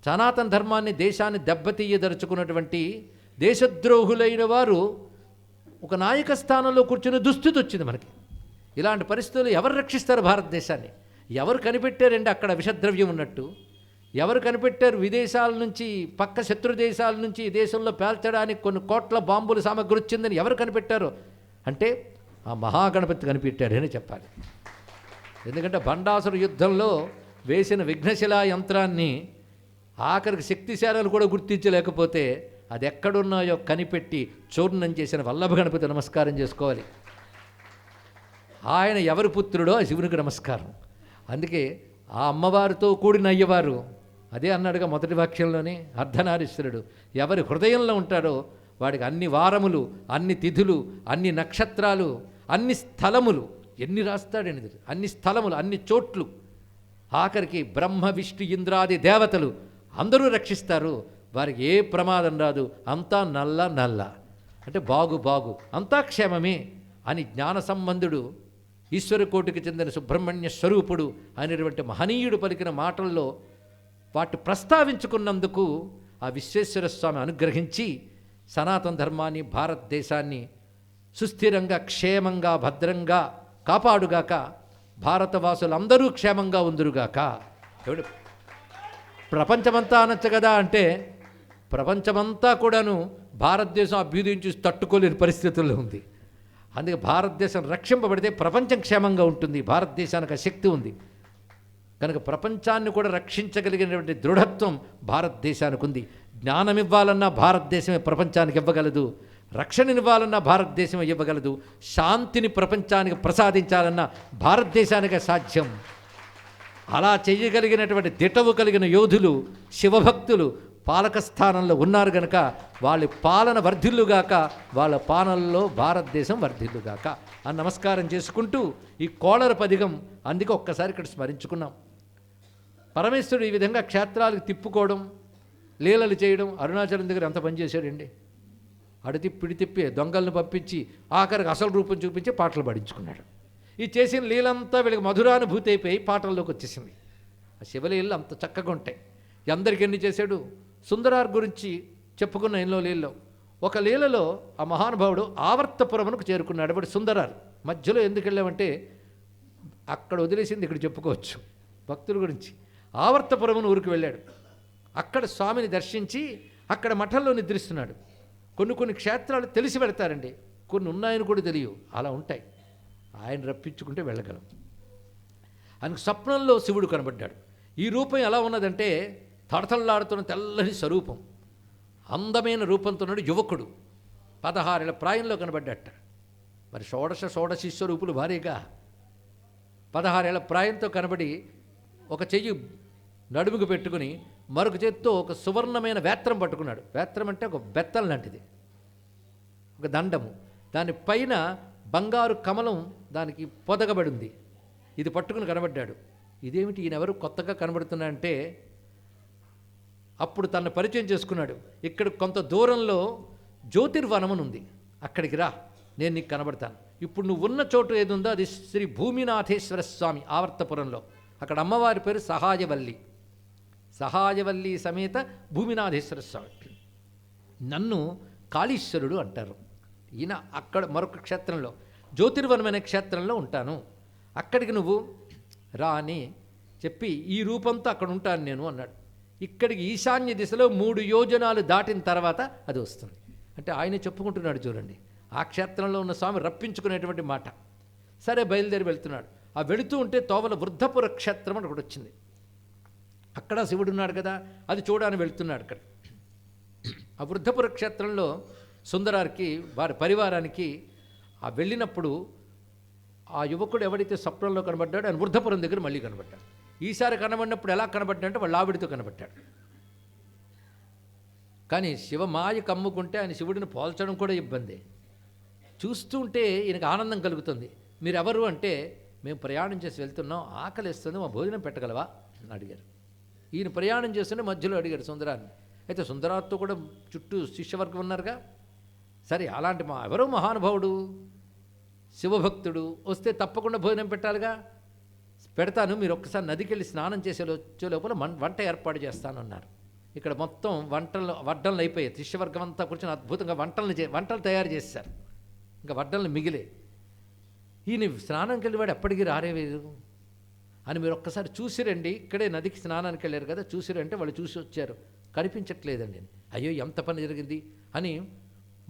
S1: సనాతన ధర్మాన్ని, దేశాన్ని దెబ్బతీయదలుచుకున్నటువంటి దేశద్రోహులైన వారు ఒక నాయక స్థానంలో కూర్చునే దుస్థితి వచ్చింది మనకి. ఇలాంటి పరిస్థితులు ఎవరు రక్షిస్తారు భారతదేశాన్ని? ఎవరు కనిపెట్టారండి అక్కడ విషద్రవ్యం ఉన్నట్టు? ఎవరు కనిపెట్టారు విదేశాల నుంచి, పక్క శత్రు దేశాల నుంచి ఈ దేశంలో పేల్చడానికి కొన్ని కోట్ల బాంబులు సామగ్రి వచ్చిందని ఎవరు కనిపెట్టారు అంటే ఆ మహాగణపతి కనిపెట్టాడని చెప్పాలి. ఎందుకంటే బండాసుర యుద్ధంలో వేసిన విఘ్నశిలా యంత్రాన్ని ఆఖరికి శక్తిశాలను కూడా గుర్తించలేకపోతే అది ఎక్కడున్నాయో కనిపెట్టి చూర్ణం చేసిన వల్లభ గణపతి నమస్కారం చేసుకోవాలి. ఆయన ఎవరి పుత్రుడో శివునికి నమస్కారం. అందుకే ఆ అమ్మవారితో కూడిన అయ్యవారు అదే అన్నాడుగా మొదటి వాక్యంలోనే, అర్ధనారీశ్వరుడు ఎవరి హృదయంలో ఉంటాడో వాడికి అన్ని వారములు, అన్ని తిథులు, అన్ని నక్షత్రాలు, అన్ని స్థలములు, ఎన్ని రాస్తాడనేది, అన్ని స్థలములు, అన్ని చోట్లు, ఆఖరికి బ్రహ్మ విష్ణు ఇంద్రాది దేవతలు అందరూ రక్షిస్తారు. వారికి ఏ ప్రమాదం రాదు, అంతా నల్ల నల్ల అంటే బాగు అంతా క్షేమమే అని జ్ఞాన సంబంధుడు ఈశ్వర కోటికి చెందిన సుబ్రహ్మణ్య స్వరూపుడు అనేటువంటి మహనీయుడు పలికిన మాటల్లో వాటి ప్రస్తావించుకున్నందుకు ఆ విశ్వేశ్వర స్వామి అనుగ్రహించి సనాతన ధర్మాన్ని, భారతదేశాన్ని సుస్థిరంగా, క్షేమంగా, భద్రంగా కాపాడుగాక. భారతవాసులందరూ క్షేమంగా ఉందురుగాక. ప్రపంచమంతా అనొచ్చు కదా అంటే ప్రపంచమంతా కూడాను భారతదేశం అభ్యుదయించి తట్టుకోలేని పరిస్థితుల్లో ఉంది. అందుకే భారతదేశం రక్షింపబడితే ప్రపంచం క్షేమంగా ఉంటుంది. భారతదేశానికి ఆ శక్తి ఉంది కనుక ప్రపంచాన్ని కూడా రక్షించగలిగినటువంటి దృఢత్వం భారతదేశానికి ఉంది. జ్ఞానం ఇవ్వాలన్నా భారతదేశమే ప్రపంచానికి ఇవ్వగలదు, రక్షణనివ్వాలన్నా భారతదేశమే ఇవ్వగలదు, శాంతిని ప్రపంచానికి ప్రసాదించాలన్నా భారతదేశానికే సాధ్యం. అలా చేయగలిగినటువంటి దిటవు కలిగిన యోధులు, శివభక్తులు పాలక స్థానంలో ఉన్నారు గనక వాళ్ళ పాలన వర్ధిల్లుగాక, వాళ్ళ పాలనలో భారతదేశం వర్ధిల్లుగాక అని నమస్కారం చేసుకుంటూ ఈ కోళర పదిగం అందుకే ఒక్కసారి ఇక్కడ స్మరించుకున్నాం. పరమేశ్వరుడు ఈ విధంగా క్షేత్రాలకు తిప్పుకోవడం, లీలలు చేయడం, అరుణాచలం దగ్గర ఎంత పనిచేశాడండి. అడితిప్పిడి తిప్పి దొంగలను పంపించి ఆఖరికి అసలు రూపం చూపించి పాటలు పాడించుకున్నాడు. ఈ చేసిన లీలంతా వీళ్ళకి మధురానుభూతి అయిపోయి పాటల్లోకి వచ్చేసింది. ఆ శివలీలలు అంత చక్కగా ఉంటాయి. అందరికీ ఎన్ని చేశాడు. సుందరార్ గురించి చెప్పుకున్న ఎన్నో లీలలో ఒక లీలలో ఆ మహానుభావుడు ఆవర్తపురమునకు చేరుకున్నాడు. అప్పుడు సుందరార్ మధ్యలో ఎందుకు వెళ్ళామంటే అక్కడ వదిలేసింది ఇక్కడ చెప్పుకోవచ్చు. భక్తుల గురించి ఆవర్తపురమును ఊరికి వెళ్ళాడు. అక్కడ స్వామిని దర్శించి అక్కడ మఠంలో నిద్రిస్తున్నాడు. కొన్ని క్షేత్రాలు తెలిసి వెళతారండి, కొన్ని ఉన్నాయని కూడా తెలియవు. అలా ఉంటాయి. ఆయన రప్పించుకుంటే వెళ్ళగలం. ఆయనకు స్వప్నంలో శివుడు కనబడ్డాడు. ఈ రూపం ఎలా ఉన్నదంటే తడతళ్లాడుతున్న తెల్లని స్వరూపం, అందమైన రూపంతో ఉన్నాడు. యువకుడు 16 ఏళ్ల ప్రాయంలో కనబడ్డట. మరి షోడశ రూపులు భారీగా 16 ఏళ్ల ప్రాయంతో కనబడి ఒక చెయ్యి నడుముకు పెట్టుకుని మరొక చేత్తో ఒక సువర్ణమైన వేత్రం పట్టుకున్నాడు. వేత్రం అంటే ఒక బెత్తం లాంటిది, ఒక దండము, దాని పైన బంగారు కమలం దానికి పొదగబడి ఉంది. ఇది పట్టుకుని కనబడ్డాడు. ఇదేమిటి ఈయనెవరు కొత్తగా కనబడుతున్నాడంటే అప్పుడు తనను పరిచయం చేసుకున్నాడు. ఇక్కడ కొంత దూరంలో జ్యోతిర్వనమునుంది, అక్కడికి రా, నేను నీకు కనబడతాను. ఇప్పుడు నువ్వు ఉన్న చోటు ఏది ఉందో అది శ్రీ భూమినాథేశ్వర స్వామి ఆవర్తపురంలో. అక్కడ అమ్మవారి పేరు సహాయవల్లి. సహాయవల్లి సమేత భూమినాథేశ్వర స్వామి. నన్ను కాళీశ్వరుడు అంటారు. ఈయన అక్కడ మరొక క్షేత్రంలో జ్యోతిర్వనం అనే క్షేత్రంలో ఉంటాను, అక్కడికి నువ్వు రా అని చెప్పి ఈ రూపంతో అక్కడ ఉంటాను నేను అన్నాడు. ఇక్కడికి ఈశాన్య దిశలో 3 యోజనాలు దాటిన తర్వాత అది వస్తుంది. అంటే ఆయన చెప్పుకుంటున్నాడు చూడండి, ఆ క్షేత్రంలో ఉన్న స్వామి రప్పించుకునేటువంటి మాట. సరే బయలుదేరి వెళ్తున్నాడు. ఆ వెళుతూ ఉంటే తోవల వృద్ధపుర క్షేత్రం అని ఒకటి వచ్చింది. అక్కడ శివుడు ఉన్నాడు కదా, అది చూడడానికి వెళ్తున్నాడు. అక్కడ ఆ వృద్ధపుర క్షేత్రంలో సుందరారికి వారి పరివారానికి ఆ వెళ్ళినప్పుడు ఆ యువకుడు ఎవడైతే స్వప్నంలో కనబడ్డాడో ఆయన వృద్ధపురం దగ్గర మళ్ళీ కనబడ్డాడు. ఈసారి కనబడినప్పుడు ఎలా కనబడ్డాడంటే వాళ్ళ ఆవిడితో కనబడ్డాడు. కానీ శివమాయ కమ్ముకుంటే ఆయన శివుడిని పోల్చడం కూడా ఇబ్బంది. చూస్తూ ఉంటే ఈయనకు ఆనందం కలుగుతుంది. మీరెవరు అంటే మేము ప్రయాణం చేసి వెళ్తున్నాం, ఆకలిస్తుంది, మా భోజనం పెట్టగలవా అని అడిగారు. ఈయన ప్రయాణం చేస్తుంటే మధ్యలో అడిగాడు సుందరాన్ని. అయితే సుందరాతో కూడా చుట్టూ శిష్యవర్గం ఉన్నారుగా. సరే అలాంటి ఎవరో మహానుభావుడు శివభక్తుడు వస్తే తప్పకుండా భోజనం పెట్టాలిగా, పెడతాను, మీరు ఒక్కసారి నదికి వెళ్ళి స్నానం వచ్చే లోపల వంట ఏర్పాటు చేస్తాను అన్నారు. ఇక్కడ మొత్తం వడ్డలు అయిపోయాయి. శిష్యవర్గం అంతా కూర్చొని అద్భుతంగా వంటలు తయారు చేశారు. ఇంకా వడ్డలు మిగిలే. ఈయన స్నానానికి వెళ్ళి వాడు ఎప్పటికీ రారేవేరు అని మీరు ఒక్కసారి చూసిరండి, ఇక్కడే నదికి స్నానానికి వెళ్ళారు కదా, చూసిరంటే వాళ్ళు చూసి వచ్చారు, కనిపించట్లేదండి. అయ్యో ఎంత పని జరిగింది అని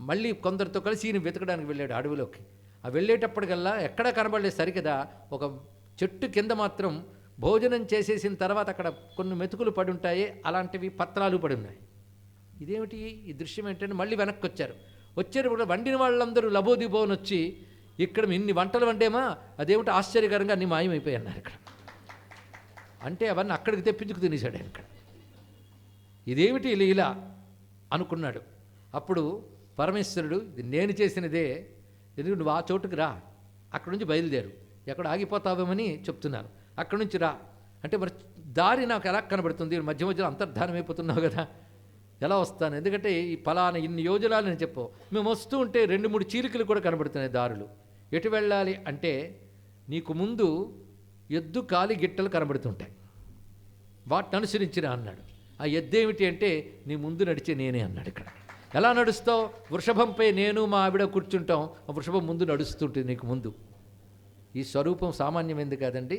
S1: మళ్ళీ కొందరితో కలిసి ఈయన వెతకడానికి వెళ్ళాడు అడవిలోకి. ఆ వెళ్ళేటప్పటికల్లా ఎక్కడా కనబడలేదు సరికదా. ఒక చెట్టు కింద మాత్రం భోజనం చేసేసిన తర్వాత అక్కడ కొన్ని మెతుకులు పడి ఉంటాయి, అలాంటివి పత్రాలు పడి ఉన్నాయి. ఇదేమిటి ఈ దృశ్యం ఏంటంటే మళ్ళీ వెనక్కి వచ్చారు. వచ్చేటప్పుడు వండిన వాళ్ళందరూ లబోదిబోని వచ్చి ఇక్కడ ఇన్ని వంటలు వండేమా, అదేమిటి ఆశ్చర్యకరంగా అన్ని మాయమైపోయి అన్నారు ఇక్కడ. అంటే అవన్నీ అక్కడికి తెప్పించుకు తినేశాడు ఆయన ఇక్కడ. ఇదేమిటి ఇలా అనుకున్నాడు. అప్పుడు పరమేశ్వరుడు ఇది నేను చేసినదే, ఎందుకు నువ్వు ఆ చోటుకు రా, అక్కడ నుంచి బయలుదేరు, ఎక్కడ ఆగిపోతావేమని చెప్తున్నాను, అక్కడి నుంచి రా అంటే మరి దారి నాకు ఎలా కనబడుతుంది, మధ్య మధ్యలో అంతర్ధానం అయిపోతున్నావు కదా, ఎలా వస్తాను, ఎందుకంటే ఈ ఫలానా ఇన్ని యోజనాలు నేను చెప్పు. మేము వస్తూ ఉంటే 2-3 చీలికలు కూడా కనబడుతున్నాయి దారులు, ఎటు వెళ్ళాలి అంటే నీకు ముందు ఎద్దు కాలి గిట్టలు కనబడుతుంటాయి, వాటిని అనుసరించిరా అన్నాడు. ఆ ఎద్దేమిటి అంటే నీ ముందు నడిచే నేనే అన్నాడు. ఇక్కడ ఎలా నడుస్తావు, వృషభంపై నేను మా ఆవిడ కూర్చుంటాం, ఆ వృషభం ముందు నడుస్తుంటుంది నీకు ముందు. ఈ స్వరూపం సామాన్యమైంది కాదండి,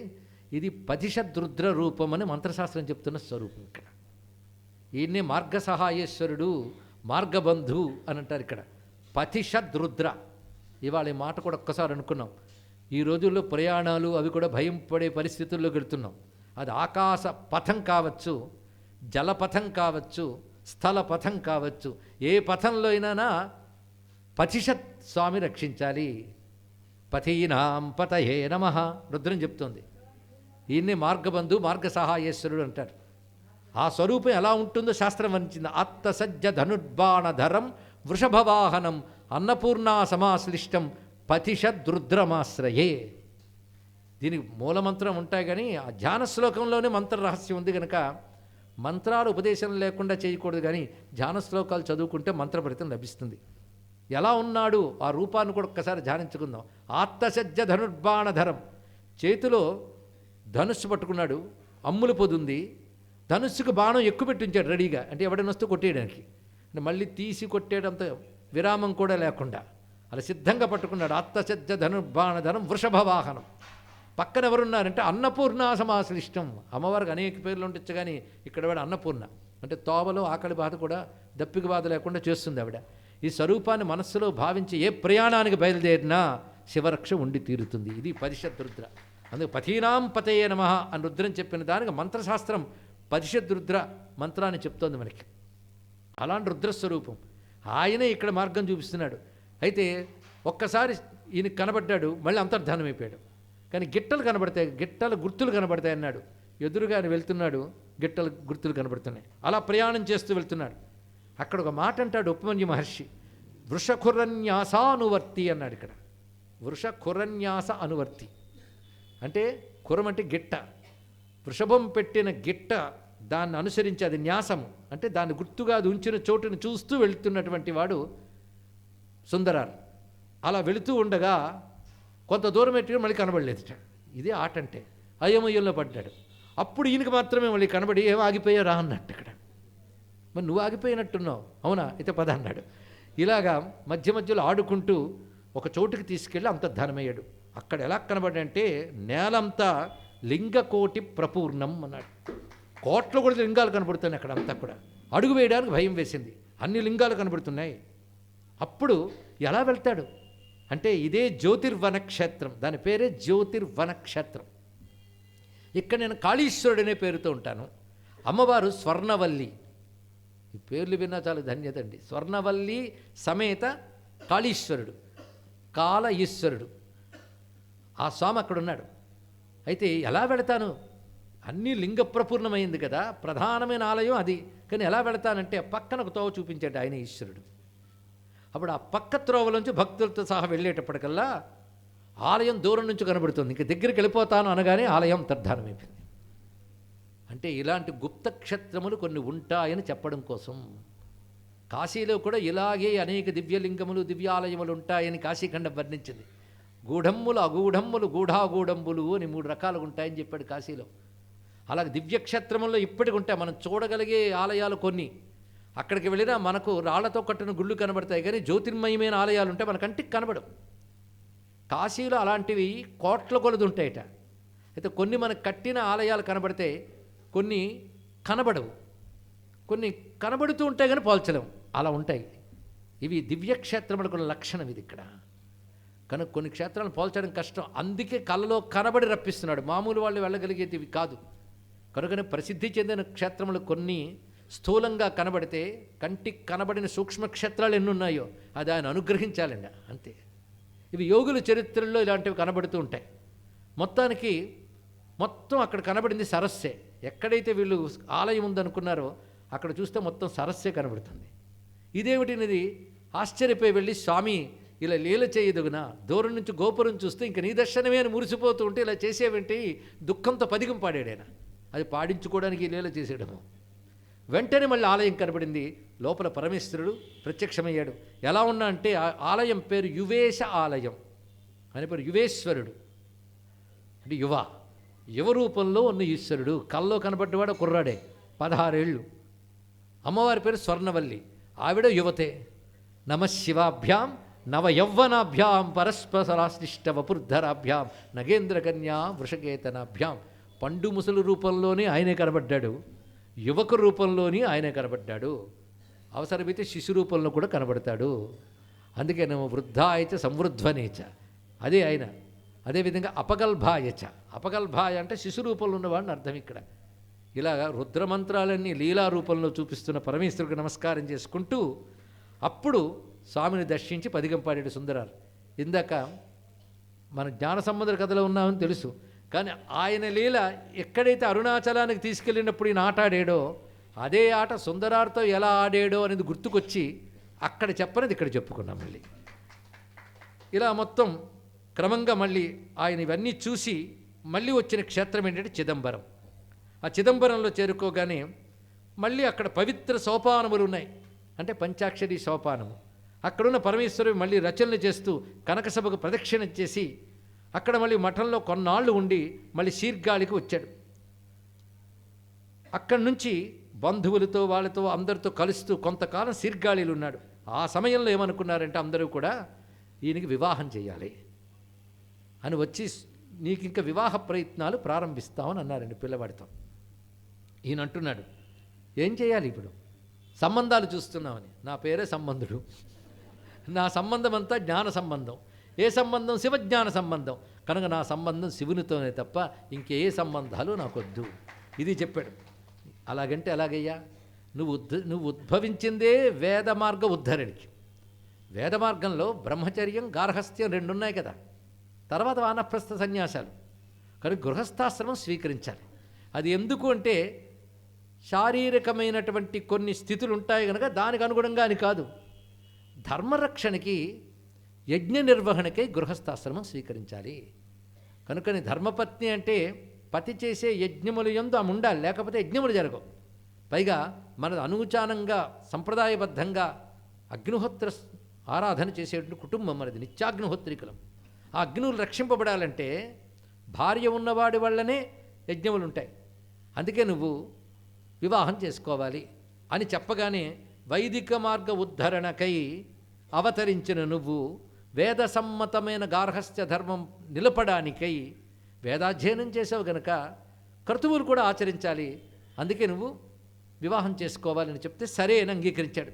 S1: ఇది పతిషద్రుద్ర రూపం అని మంత్రశాస్త్రం చెప్తున్న స్వరూపం. ఇక్కడ ఈయన్నే మార్గసహాయేశ్వరుడు, మార్గబంధు అని అంటారు. ఇక్కడ పతిషద్రుద్ర. ఇవాళ ఈ మాట కూడా ఒక్కసారి అనుకున్నాం. ఈ రోజుల్లో ప్రయాణాలు అవి కూడా భయం పడే పరిస్థితుల్లోకి వెళ్తున్నాం. అది ఆకాశ పథం కావచ్చు, జలపథం కావచ్చు, స్థల పథం కావచ్చు, ఏ పథంలో అయినా పతిషత్ స్వామి రక్షించాలి. పథీనాం పతయే నమః రుద్రం చెప్తోంది. ఈయన్నే మార్గబంధు, మార్గ సహాయేశ్వరుడు అంటారు. ఆ స్వరూపం ఎలా ఉంటుందో శాస్త్రం వర్ణించింది. ఆత్మసజ్జ ధనుర్బాణధరం వృషభవాహనం అన్నపూర్ణా సమాశ్లిష్టం పతిషద్రుద్రమాశ్రయే. దీనికి మూలమంత్రం ఉంటాయి కానీ ఆ ధ్యాన శ్లోకంలోనే మంత్ర రహస్యం ఉంది కనుక మంత్రాలు ఉపదేశం లేకుండా చేయకూడదు, కానీ ధ్యాన శ్లోకాలు చదువుకుంటే మంత్రఫలితం లభిస్తుంది. ఎలా ఉన్నాడు ఆ రూపాన్ని కూడా ఒక్కసారి ధ్యానించుకుందాం. ఆత్మసజ్జ ధనుర్బాణధరం, చేతిలో ధనుస్సు పట్టుకున్నాడు, అమ్ములు పొదుంది, ధనుస్సుకు బాణం ఎక్కువ పెట్టించాడు రెడీగా, అంటే ఎవడైనా వస్తూ కొట్టేయడానికి, అంటే మళ్ళీ తీసి కొట్టేయడంత విరామం కూడా లేకుండా అలా సిద్ధంగా పట్టుకున్నాడు. ఆత్మసజ్జ ధనుర్బాణధరం వృషభవాహనం. పక్కన ఎవరున్నారంటే అన్నపూర్ణ సమాశ్లిష్టం. అమ్మవారికి అనేక పేర్లు ఉండొచ్చు కానీ ఇక్కడ వాడు అన్నపూర్ణ అంటే తోవలో ఆకలి బాధ కూడా దప్పిక బాధ లేకుండా చేస్తుంది ఆవిడ. ఈ స్వరూపాన్ని మనస్సులో భావించి ఏ ప్రయాణానికి బయలుదేరినా శివరక్ష ఉండి తీరుతుంది. ఇది పతిషద్రుద్ర. అందుకే పథీనాం పతయే నమః అని రుద్రం చెప్పిన దానికి మంత్రశాస్త్రం పతిషద్రుద్ర మంత్రాన్ని చెప్తోంది మనకి. అలాంటి రుద్రస్వరూపం ఆయనే ఇక్కడ మార్గం చూపిస్తున్నాడు. అయితే ఒక్కసారి ఈయన కనబడ్డాడు, మళ్ళీ అంతర్ధానం అయిపోయాడు. కానీ గిట్టలు కనబడతాయి, గిట్టల గుర్తులు కనబడతాయి అన్నాడు. ఎదురుగా ఆయన వెళ్తున్నాడు, గిట్టల గుర్తులు కనబడుతున్నాయి. అలా ప్రయాణం చేస్తూ వెళ్తున్నాడు. అక్కడ ఒక మాట అంటాడు ఉపమన్యు మహర్షి, వృషఖురన్యాసానువర్తి అన్నాడు. ఇక్కడ వృషఖురన్యాస అనువర్తి అంటే ఖురం అంటే గిట్ట, వృషభం పెట్టిన గిట్ట దాన్ని అనుసరించి అది న్యాసము అంటే దాన్ని గుర్తుగా అది ఉంచిన చోటుని చూస్తూ వెళుతున్నటువంటి వాడు సుందరార్. అలా వెళుతూ ఉండగా కొంత దూరం ఎట్టి మళ్ళీ కనబడలేదు. ఇదే ఆట అంటే అయోమయంలో పడ్డాడు. అప్పుడు ఈయనకి మాత్రమే మళ్ళీ కనబడి ఏం ఆగిపోయా రా అన్నట్టు ఇక్కడ. మరి నువ్వు ఆగిపోయినట్టున్నావు, అవునా అయితే పద అన్నాడు. ఇలాగా మధ్య మధ్యలో ఆడుకుంటూ ఒక చోటుకి తీసుకెళ్ళి అంతర్ధానమయ్యాడు. అక్కడ ఎలా కనబడంటే నేలంతా లింగకోటి ప్రపూర్ణం అన్నాడు. కోట్ల కూడా లింగాలు కనబడుతున్నాయి అక్కడ అంతా కూడా. అడుగు వేయడానికి భయం వేసింది, అన్ని లింగాలు కనబడుతున్నాయి. అప్పుడు ఎలా వెళ్తాడు అంటే ఇదే జ్యోతిర్వన క్షేత్రం, దాని పేరే జ్యోతిర్వన క్షేత్రం. ఇక్కడ నేను కాళీశ్వరుడు అనే పేరుతో ఉంటాను. అమ్మవారు స్వర్ణవల్లి, ఈ పేర్లు విన్నా చాలా ధన్యత అండి. స్వర్ణవల్లి సమేత కాళీశ్వరుడు, కాల ఈశ్వరుడు, ఆ స్వామి అక్కడ ఉన్నాడు. అయితే ఎలా వెళతాను, అన్నీ లింగ ప్రపూర్ణమైంది కదా, ప్రధానమైన ఆలయం అది. కానీ ఎలా వెళతానంటే పక్కన ఒక తోవ చూపించాడు ఆయన ఈశ్వరుడు. అప్పుడు ఆ పక్క త్రోవలోంచి భక్తులతో సహా వెళ్ళేటప్పటికల్లా ఆలయం దూరం నుంచి కనబడుతుంది. ఇంక దగ్గరికి వెళ్ళిపోతాను అనగానే ఆలయం అంతర్ధానమైపోయింది. అంటే ఇలాంటి గుప్త క్షేత్రములు కొన్ని ఉంటాయని చెప్పడం కోసం. కాశీలో కూడా ఇలాగే అనేక దివ్యలింగములు దివ్యాలయములు ఉంటాయని కాశీఖండం వర్ణించింది. గూఢమ్ములు అగూఢమ్ములు గూఢాగూఢంబులు అని 3 రకాలుగా ఉంటాయని చెప్పాడు కాశీలో. అలాగే దివ్యక్షేత్రముల్లో ఇప్పటికి ఉంటాయి. మనం చూడగలిగే ఆలయాలు కొన్ని. అక్కడికి వెళ్ళినా మనకు రాళ్లతో కట్టిన గుళ్ళు కనబడతాయి, కానీ జ్యోతిర్మయమైన ఆలయాలు ఉంటాయి మన కంటికి కనబడవు. కాశీలో అలాంటివి కోట్ల కొలది ఉంటాయట. అయితే కొన్ని మనకు కట్టిన ఆలయాలు కనబడితే కొన్ని కనబడవు, కొన్ని కనబడుతూ ఉంటాయి కానీ పోల్చలేము, అలా ఉంటాయి. ఇవి దివ్యక్షేత్రములకు లక్షణం ఇది ఇక్కడ. కనుక కొన్ని క్షేత్రాలను పోల్చడం కష్టం, అందుకే కళ్ళలో కనబడి రప్పిస్తున్నాడు. మామూలు వాళ్ళు వెళ్ళగలిగేది ఇవి కాదు. కనుకనే ప్రసిద్ధి చెందిన క్షేత్రములు కొన్ని స్థూలంగా కనబడితే కంటికి కనబడిన సూక్ష్మ క్షేత్రాలు ఎన్ని ఉన్నాయో అది ఆయన అనుగ్రహించాలండి, అంతే. ఇవి యోగుల చరిత్రల్లో ఇలాంటివి కనబడుతూ ఉంటాయి. మొత్తానికి మొత్తం అక్కడ కనబడింది సరస్సే. ఎక్కడైతే వీళ్ళు ఆలయం ఉందనుకున్నారో అక్కడ చూస్తే మొత్తం సరస్సే కనబడుతుంది. ఇదేమిటినది ఆశ్చర్యపోయి వెళ్ళి, స్వామి ఇలా లీల చేయదుగునా, దూరం నుంచి గోపురం చూస్తే ఇంక నీ దర్శనమే అని మురిసిపోతూ ఉంటే ఇలా చేసేవేంటి, దుఃఖంతో పదిగం పాడాడైనా. అది పాడించుకోవడానికి లీల చేసేయడము. వెంటనే మళ్ళీ ఆలయం కనబడింది. లోపల పరమేశ్వరుడు ప్రత్యక్షమయ్యాడు. ఎలా ఉన్నా అంటే ఆలయం పేరు యువేశ ఆలయం అని పేరు. యువేశ్వరుడు అంటే యువ రూపంలో ఉన్న ఈశ్వరుడు. కల్లో కనబడ్డవాడు కుర్రాడే, 16 ఏళ్ళు. అమ్మవారి పేరు స్వర్ణవల్లి, ఆవిడ యువతే. నమశివాభ్యాం నవయౌవనాభ్యాం పరస్పరాశ్లిష్ట వపుర్ధరాభ్యాం నగేంద్రకన్యా వృషకేతనాభ్యాం. పండు ముసలు రూపంలోనే ఆయనే కనబడ్డాడు, యువక రూపంలోని ఆయనే కనబడ్డాడు, అవసరమైతే శిశు రూపంలో కూడా కనబడతాడు. అందుకే నువ్వు వృద్ధాయచ సంవృధ్వనేచ, అదే ఆయన. అదేవిధంగా అపగల్భాయచ, అపగల్భాయ అంటే శిశు రూపంలో ఉన్నవాడిని అర్థం ఇక్కడ. ఇలాగా రుద్రమంత్రాలన్నీ లీలా రూపంలో చూపిస్తున్న పరమేశ్వరుడికి నమస్కారం చేసుకుంటూ అప్పుడు స్వామిని దర్శించి పదిగం పాడాడు సుందరారు. ఇందాక మన జ్ఞానసంబంధుల కథలో ఉన్నామని తెలుసు, కానీ ఆయన లీల ఎక్కడైతే అరుణాచలానికి తీసుకెళ్ళినప్పుడు ఈయన ఆట ఆడాడో అదే ఆట సుందరార్తో ఎలా ఆడాడో అనేది గుర్తుకొచ్చి అక్కడ చెప్పనిది ఇక్కడ చెప్పుకున్నాం. మళ్ళీ ఇలా మొత్తం క్రమంగా మళ్ళీ ఆయన ఇవన్నీ చూసి మళ్ళీ వచ్చిన క్షేత్రం ఏంటంటే చిదంబరం. ఆ చిదంబరంలో చేరుకోగానే మళ్ళీ అక్కడ పవిత్ర సోపానములు ఉన్నాయి, అంటే పంచాక్షరి సోపానము. అక్కడున్న పరమేశ్వరుడు మళ్ళీ రచనలు చేస్తూ కనకసభకు ప్రదక్షిణ చేసి అక్కడ మళ్ళీ మఠంలో కొన్నాళ్ళు ఉండి మళ్ళీ శీర్గాళికి వచ్చాడు. అక్కడి నుంచి బంధువులతో వాళ్ళతో అందరితో కలుస్తూ కొంతకాలం శీర్గాళిలు ఉన్నాడు. ఆ సమయంలో ఏమనుకున్నారంటే అందరూ కూడా ఈయనకి వివాహం చేయాలి అని వచ్చి, నీకు ఇంకా వివాహ ప్రయత్నాలు ప్రారంభిస్తామని అన్నారండి పిల్లవాడితో. ఈయన అంటున్నాడు, ఏం చేయాలి ఇప్పుడు, సంబంధాలు చూస్తున్నామని. నా పేరే సంబంధుడు, నా సంబంధం అంతా జ్ఞాన సంబంధం. ఏ సంబంధం? శివజ్ఞాన సంబంధం. కనుక నా సంబంధం శివునితోనే తప్ప ఇంకే సంబంధాలు నాకొద్దు, ఇది చెప్పాడు. అలాగంటే ఎలాగయ్యా, నువ్వు ఉద్భవించిందే వేద మార్గ ఉద్ధరణకి. వేద మార్గంలో బ్రహ్మచర్యం గార్హస్థ్యం 2 ఉన్నాయి కదా, తర్వాత వానప్రస్థ సన్యాసాలు. కానీ గృహస్థాశ్రమం స్వీకరించాలి. అది ఎందుకు అంటే శారీరకమైనటువంటి కొన్ని స్థితులు ఉంటాయి కనుక దానికి అనుగుణంగా అని కాదు, ధర్మరక్షణకి యజ్ఞ నిర్వహణకై గృహస్థాశ్రమం స్వీకరించాలి. కనుకని ధర్మపత్ని అంటే పతి చేసే యజ్ఞములు యందు ఆమె ఉండాలి, లేకపోతే యజ్ఞములు జరగవు. పైగా మన అనుచానంగా సంప్రదాయబద్ధంగా అగ్నిహోత్ర ఆరాధన చేసేటువంటి కుటుంబం మనది, నిత్యాగ్నిహోత్రికులం. ఆ అగ్నులు రక్షింపబడాలంటే భార్య ఉన్నవాడి వల్లనే యజ్ఞములు ఉంటాయి. అందుకే నువ్వు వివాహం చేసుకోవాలి అని చెప్పగానే వైదిక మార్గ ఉద్ధరణకై అవతరించిన నువ్వు వేదసమ్మతమైన గార్హస్థ్య ధర్మం నిలపడానికై వేదాధ్యయనం చేసావు గనక క్రతువులు కూడా ఆచరించాలి, అందుకే నువ్వు వివాహం చేసుకోవాలని చెప్తే సరే అని అంగీకరించాడు.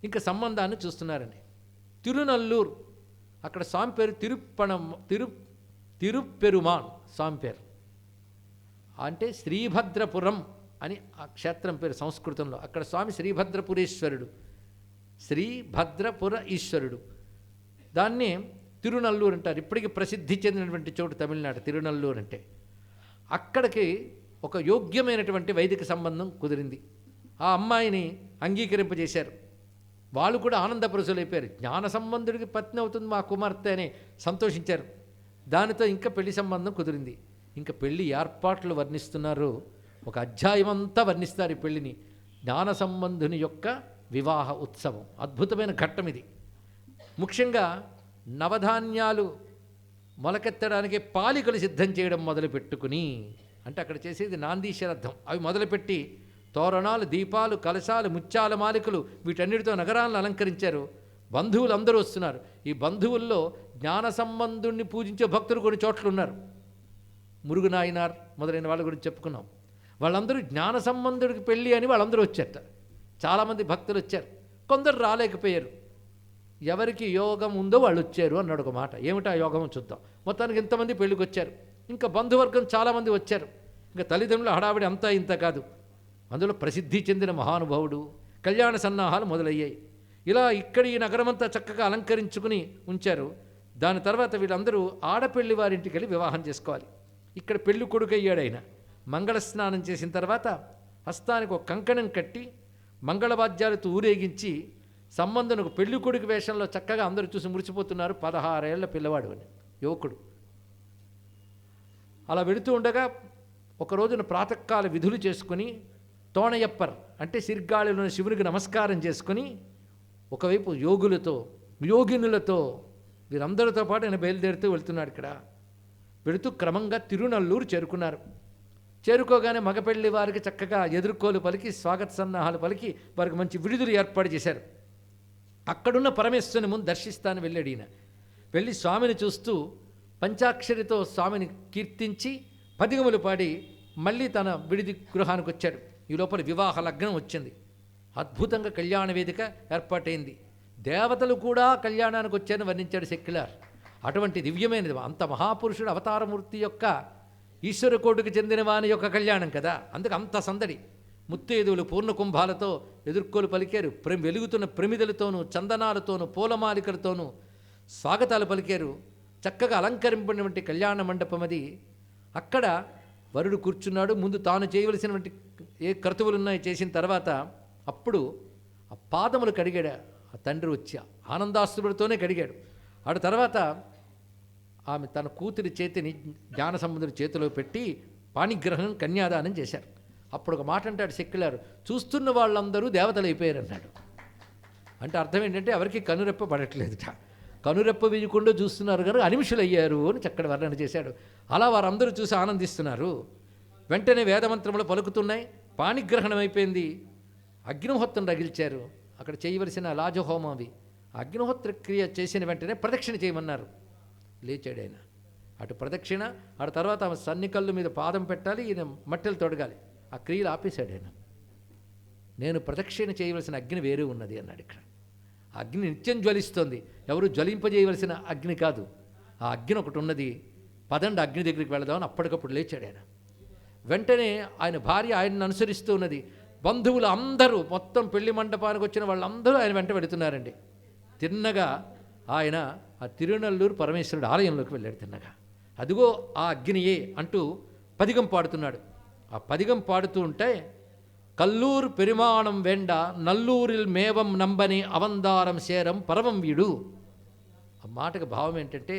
S1: ఇంకా సంబంధాన్ని చూస్తున్నారండి. తిరునల్లూరు, అక్కడ స్వామి పేరు తిరుపెరుమాన్ స్వామి పేరు, అంటే శ్రీభద్రపురం అని ఆ క్షేత్రం పేరు సంస్కృతంలో. అక్కడ స్వామి శ్రీభద్రపురేశ్వరుడు, శ్రీభద్రపుర ఈశ్వరుడు. దాన్నే తిరునల్లూరు అంటారు. ఇప్పటికీ ప్రసిద్ధి చెందినటువంటి చోటు తమిళనాడు తిరునల్లూరు అంటే. అక్కడికి ఒక యోగ్యమైనటువంటి వైదిక సంబంధం కుదిరింది. ఆ అమ్మాయిని అంగీకరింపజేశారు. వాళ్ళు కూడా ఆనందపరుసులైపోయారు. జ్ఞాన సంబంధుడికి పత్ని అవుతుంది మా కుమార్తె అని సంతోషించారు. దానితో ఇంకా పెళ్లి సంబంధం కుదిరింది. ఇంకా పెళ్లి ఏర్పాట్లు వర్ణిస్తున్నారు. ఒక అధ్యాయం అంతా వర్ణిస్తారు ఈ పెళ్లిని. జ్ఞాన సంబంధుని యొక్క వివాహ ఉత్సవం అద్భుతమైన ఘట్టం ఇది. ముఖ్యంగా నవధాన్యాలు మొలకెత్తడానికి పాలికలు సిద్ధం చేయడం మొదలుపెట్టుకుని, అంటే అక్కడ చేసేది నాంది శ్రాద్ధం, అవి మొదలుపెట్టి తోరణాలు, దీపాలు, కలశాలు, ముత్యాల మాలికలు వీటన్నిటితో నగరాలను అలంకరించారు. బంధువులు అందరూ వస్తున్నారు. ఈ బంధువుల్లో జ్ఞాన సంబంధుణ్ణి పూజించే భక్తులు కొన్ని చోట్ల ఉన్నారు. మురుగునాయనార్ మొదలైన వాళ్ళ గురించి చెప్పుకున్నాం. వాళ్ళందరూ జ్ఞాన సంబంధుడికి పెళ్ళి అని వాళ్ళందరూ వచ్చారట. చాలామంది భక్తులు వచ్చారు, కొందరు రాలేకపోయారు. ఎవరికి యోగం ఉందో వాళ్ళు వచ్చారు అన్నాడు ఒక మాట. ఏమిటా యోగం చూద్దాం. మొత్తానికి ఇంతమంది పెళ్ళికి వచ్చారు. ఇంకా బంధువర్గం చాలామంది వచ్చారు. ఇంకా తల్లిదండ్రుల హడావిడి అంతా ఇంత కాదు. అందులో ప్రసిద్ధి చెందిన మహానుభావుడు, కళ్యాణ సన్నాహాలు మొదలయ్యాయి. ఇలా ఇక్కడ ఈ నగరమంతా చక్కగా అలంకరించుకుని ఉంచారు. దాని తర్వాత వీళ్ళందరూ ఆడపెళ్లి వారింటికి వెళ్ళి వివాహం చేసుకోవాలి. ఇక్కడ పెళ్లి కొడుకు అయ్యాడు ఆయన. మంగళ స్నానం చేసిన తర్వాత హస్తానికి ఒక కంకణం కట్టి మంగళవాద్యాలతో ఊరేగించి సంబంధనకు పెళ్లి కొడుకు వేషంలో చక్కగా అందరూ చూసి మురిసిపోతున్నారు. 16 ఏళ్ల పిల్లవాడు అని, యువకుడు. అలా వెళుతూ ఉండగా ఒక రోజున ప్రాతకాల విధులు చేసుకుని తోణయప్పర్ అంటే సిర్గాళిలోని శివునికి నమస్కారం చేసుకుని ఒకవైపు యోగినులతో వీరందరితో పాటు ఆయన బయలుదేరుతూ వెళ్తున్నాడు. ఇక్కడ వెళుతూ క్రమంగా తిరునల్లూరు చేరుకున్నారు. చేరుకోగానే మగపెళ్లి వారికి చక్కగా ఎదుర్కోలు పలికి స్వాగత సన్నాహాలు పలికి వారికి మంచి విడుదల ఏర్పాటు చేశారు. అక్కడున్న పరమేశ్వరుని ముందు దర్శిస్తాను వెళ్ళాడు ఈయన. వెళ్ళి స్వామిని చూస్తూ పంచాక్షరితో స్వామిని కీర్తించి పదిగములు పాడి మళ్ళీ తన విడిది గృహానికి వచ్చాడు. ఈ లోపల వివాహ లగ్నం వచ్చింది. అద్భుతంగా కళ్యాణ వేదిక ఏర్పాటైంది. దేవతలు కూడా కళ్యాణానికి వచ్చారని వర్ణించాడు సెక్యులర్. అటువంటి దివ్యమైనది, అంత మహాపురుషుడు అవతారమూర్తి యొక్క ఈశ్వర కోటికి చెందిన వాని యొక్క కళ్యాణం కదా, అందుకు అంత సందడి. ముత్తైదువులు పూర్ణ కుంభాలతో ఎదుర్కోలు పలికారు. వెలుగుతున్న ప్రమిదలతోనూ చందనాలతోనూ పూలమాలికలతోనూ స్వాగతాలు పలికారు. చక్కగా అలంకరింపడినటువంటి కళ్యాణ మండపం అది. అక్కడ వరుడు కూర్చున్నాడు. ముందు తాను చేయవలసినటువంటి ఏ క్రతువులున్నాయి చేసిన తర్వాత అప్పుడు ఆ పాదములు కడిగాడు ఆ తండ్రి వచ్చి, ఆనందాశ్రులతోనే కడిగాడు. ఆ తర్వాత ఆమె తన కూతురి చేతిని జ్ఞాన సంబంధుడి చేతిలో పెట్టి పాణిగ్రహం కన్యాదానం చేశారు. అప్పుడు ఒక మాట అంటాడు సెక్యులర్, చూస్తున్న వాళ్ళందరూ దేవతలు అయిపోయారు అన్నాడు. అంటే అర్థం ఏంటంటే ఎవరికి కనురెప్ప పడట్లేదుట, కనురెప్ప వేయకుండా చూస్తున్నారు కనుక అనిమిషులు అయ్యారు అని చక్కటి వర్ణన చేశాడు. అలా వారందరూ చూసి ఆనందిస్తున్నారు. వెంటనే వేదమంత్రములు పలుకుతున్నాయి. పాణిగ్రహణం అయిపోయింది. అగ్నిహోత్రం రగిల్చారు. అక్కడ చేయవలసిన లాజహోమం అవి. అగ్నిహోత్ర క్రియ చేసిన వెంటనే ప్రదక్షిణ చేయమన్నారు. లేచాడు ఆయన. అటు ప్రదక్షిణ, ఆ తర్వాత ఆమె సన్నికల్లు మీద పాదం పెట్టాలి, ఈయన మట్టెలు తొడగాలి. ఆ క్రియలు ఆపేశాడు ఆయన. నేను ప్రదక్షిణ చేయవలసిన అగ్ని వేరే ఉన్నది అన్నాడు. ఇక్కడ అగ్ని నిత్యం జ్వలిస్తోంది, ఎవరు జ్వలింపజేయవలసిన అగ్ని కాదు. ఆ అగ్ని ఒకటి ఉన్నది, పదండి అగ్ని దగ్గరికి వెళదామని అప్పటికప్పుడు లేచాడు ఆయన. వెంటనే ఆయన భార్య ఆయన్ని అనుసరిస్తూ ఉన్నది. బంధువులు అందరూ మొత్తం పెళ్లి మండపానికి వచ్చిన వాళ్ళందరూ ఆయన వెంట వెళుతున్నారండి. తిన్నగా ఆయన ఆ తిరునల్లూరు పరమేశ్వరుడు ఆలయంలోకి వెళ్ళాడు. తిన్నగా అదిగో ఆ అగ్నియే అంటూ పదిగం పాడుతున్నాడు. ఆ పదిగం పాడుతూ ఉంటే కల్లూరు పెరుమాణం వెండ నల్లూరిల్ మేవం నంబని అవందారం శేరం పరవం వీడు. ఆ మాటకు భావం ఏంటంటే,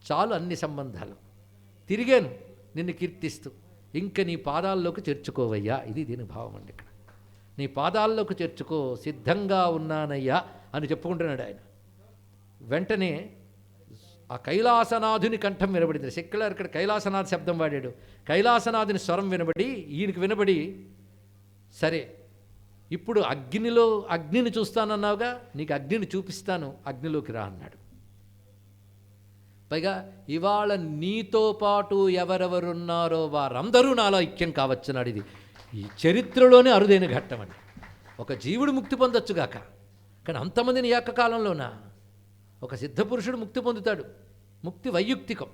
S1: చాలు అన్ని సంబంధాలు తిరిగాను నిన్ను కీర్తిస్తూ, ఇంక నీ పాదాల్లోకి చేర్చుకోవయ్యా. ఇది దీని భావం అండి. ఇక్కడ నీ పాదాల్లోకి చేర్చుకో, సిద్ధంగా ఉన్నానయ్యా అని చెప్పుకుంటున్నాడు ఆయన. వెంటనే ఆ కైలాసనాథుని కంఠం వినబడింది. సెక్యులర్ ఇక్కడ కైలాసనాథ్ శబ్దం వాడాడు. కైలాసనాథుని స్వరం వినబడి ఈయనకి వినబడి, సరే ఇప్పుడు అగ్నిని చూస్తానన్నావుగా, నీకు అగ్నిని చూపిస్తాను, అగ్నిలోకి రా అన్నాడు. పైగా ఇవాళ నీతో పాటు ఎవరెవరున్నారో వారందరూ నాలో ఐక్యం కావచ్చున్నాడు. ఇది ఈ చరిత్రలోనే అరుదైన ఘట్టం అండి. ఒక జీవుడు ముక్తి పొందొచ్చుగాక, కానీ అంతమందిని ఏకకాలంలోనా? ఒక సిద్ధపురుషుడు ముక్తి పొందుతాడు. ముక్తి వైయుక్తికం.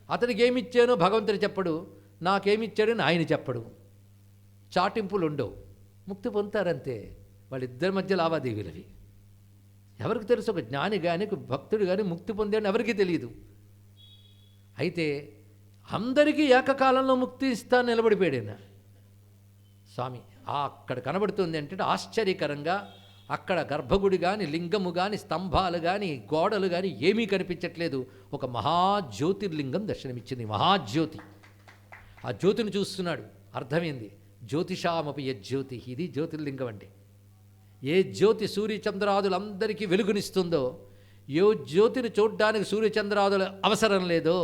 S1: అతడికి ఏమిచ్చానో భగవంతుడు చెప్పడు, నాకేమిచ్చాడని ఆయన చెప్పడు. చాటింపులు ఉండవు. ముక్తి పొందుతారంతే. వాళ్ళిద్దరి మధ్య లావాదేవీలవి. ఎవరికి తెలుసు? ఒక జ్ఞాని కానీ ఒక భక్తుడు కానీ ముక్తి పొందాడని ఎవరికీ తెలియదు. అయితే అందరికీ ఏకకాలంలో ముక్తి ఇస్తాను నిలబడిపోయాడైనా స్వామి. అక్కడ కనబడుతుంది అంటే ఆశ్చర్యకరంగా అక్కడ గర్భగుడి కానీ, లింగము కానీ, స్తంభాలు కానీ, గోడలు కానీ ఏమీ కనిపించట్లేదు. ఒక మహాజ్యోతిర్లింగం దర్శనమిచ్చింది. మహాజ్యోతి. ఆ జ్యోతిని చూస్తున్నాడు. అర్థమైంది. జ్యోతిషామపి యజ్యోతి. ఇది జ్యోతిర్లింగం అంటే. ఏ జ్యోతి సూర్యచంద్రాదులందరికీ వెలుగునిస్తుందో, ఏ జ్యోతిని చూడ్డానికి సూర్యచంద్రాదుల అవసరం లేదో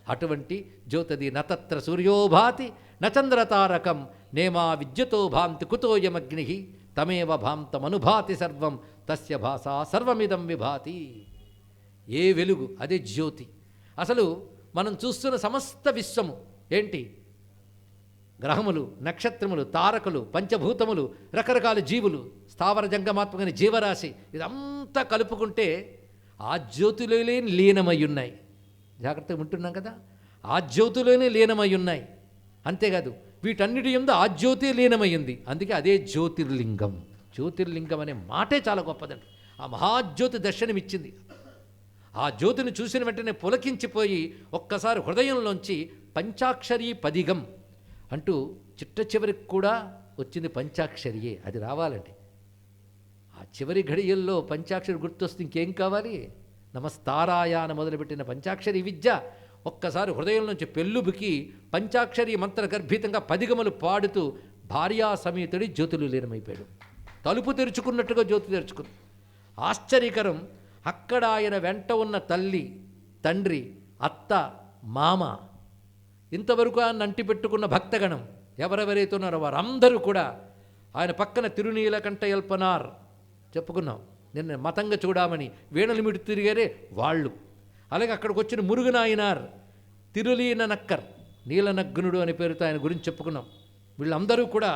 S1: అటువంటి జ్యోతిది. నతత్ర సూర్యోభాతి నచంద్రతారకం నేమా విద్యుతో భాంతి కుతోయమగ్ని తమేవ భాంతమనుభాతి సర్వం తస్య భాసా సర్వమిదం విభాతి. ఏ వెలుగు అదే జ్యోతి. అసలు మనం చూస్తున్న సమస్త విశ్వము ఏంటి? గ్రహములు, నక్షత్రములు, తారకులు, పంచభూతములు, రకరకాల జీవులు, స్థావర జంగమాత్మకమైన జీవరాశి, ఇదంతా కలుపుకుంటే ఆ జ్యోతిలోనే లీనమై ఉన్నాయి. జాగ్రత్తగా ఉంటున్నాం కదా. ఆ జ్యోతిలోనే లీనమై ఉన్నాయి. అంతేకాదు వీటన్నిటి యందు ఆ జ్యోతి లీనమైంది. అందుకే అదే జ్యోతిర్లింగం. జ్యోతిర్లింగం అనే మాటే చాలా గొప్పదండి. ఆ మహాజ్యోతి దర్శనమిచ్చింది. ఆ జ్యోతిని చూసిన వెంటనే పులకించిపోయి ఒక్కసారి హృదయంలోంచి పంచాక్షరీ పదిగం అంటూ చిట్ట చివరికి కూడా వచ్చింది పంచాక్షరియే. అది రావాలండి. ఆ చివరి ఘడియల్లో పంచాక్షరి గుర్తొస్తే ఇంకేం కావాలి? నమస్తారాయాన మొదలుపెట్టిన పంచాక్షరి విద్య ఒక్కసారి హృదయం నుంచి పెళ్ళుబుకి పంచాక్షరి మంత్రగర్భితంగా పదిగములు పాడుతూ భార్యా సమేతుడి జ్యోతులు లీనమైపోయాడు. తలుపు తెరుచుకున్నట్టుగా జ్యోతి తెరుచుకుంది. ఆశ్చర్యకరం. అక్కడ ఆయన వెంట ఉన్న తల్లి, తండ్రి, అత్త, మామ, ఇంతవరకు ఆయన అంటి పెట్టుకున్న భక్తగణం ఎవరెవరైతే ఉన్నారో వారందరూ కూడా ఆయన పక్కన తిరునీలకంఠ ఎల్పనార్ చెప్పుకున్నాం నిన్న మతంగా చూడమని వీణలు మిడి తిరిగారే వాళ్ళు. అలాగే అక్కడికి వచ్చిన మురుగునాయనార్, తిరులీన నక్కర్, నీలనగ్నుడు అనే పేరుతో ఆయన గురించి చెప్పుకున్నాం. వీళ్ళందరూ కూడా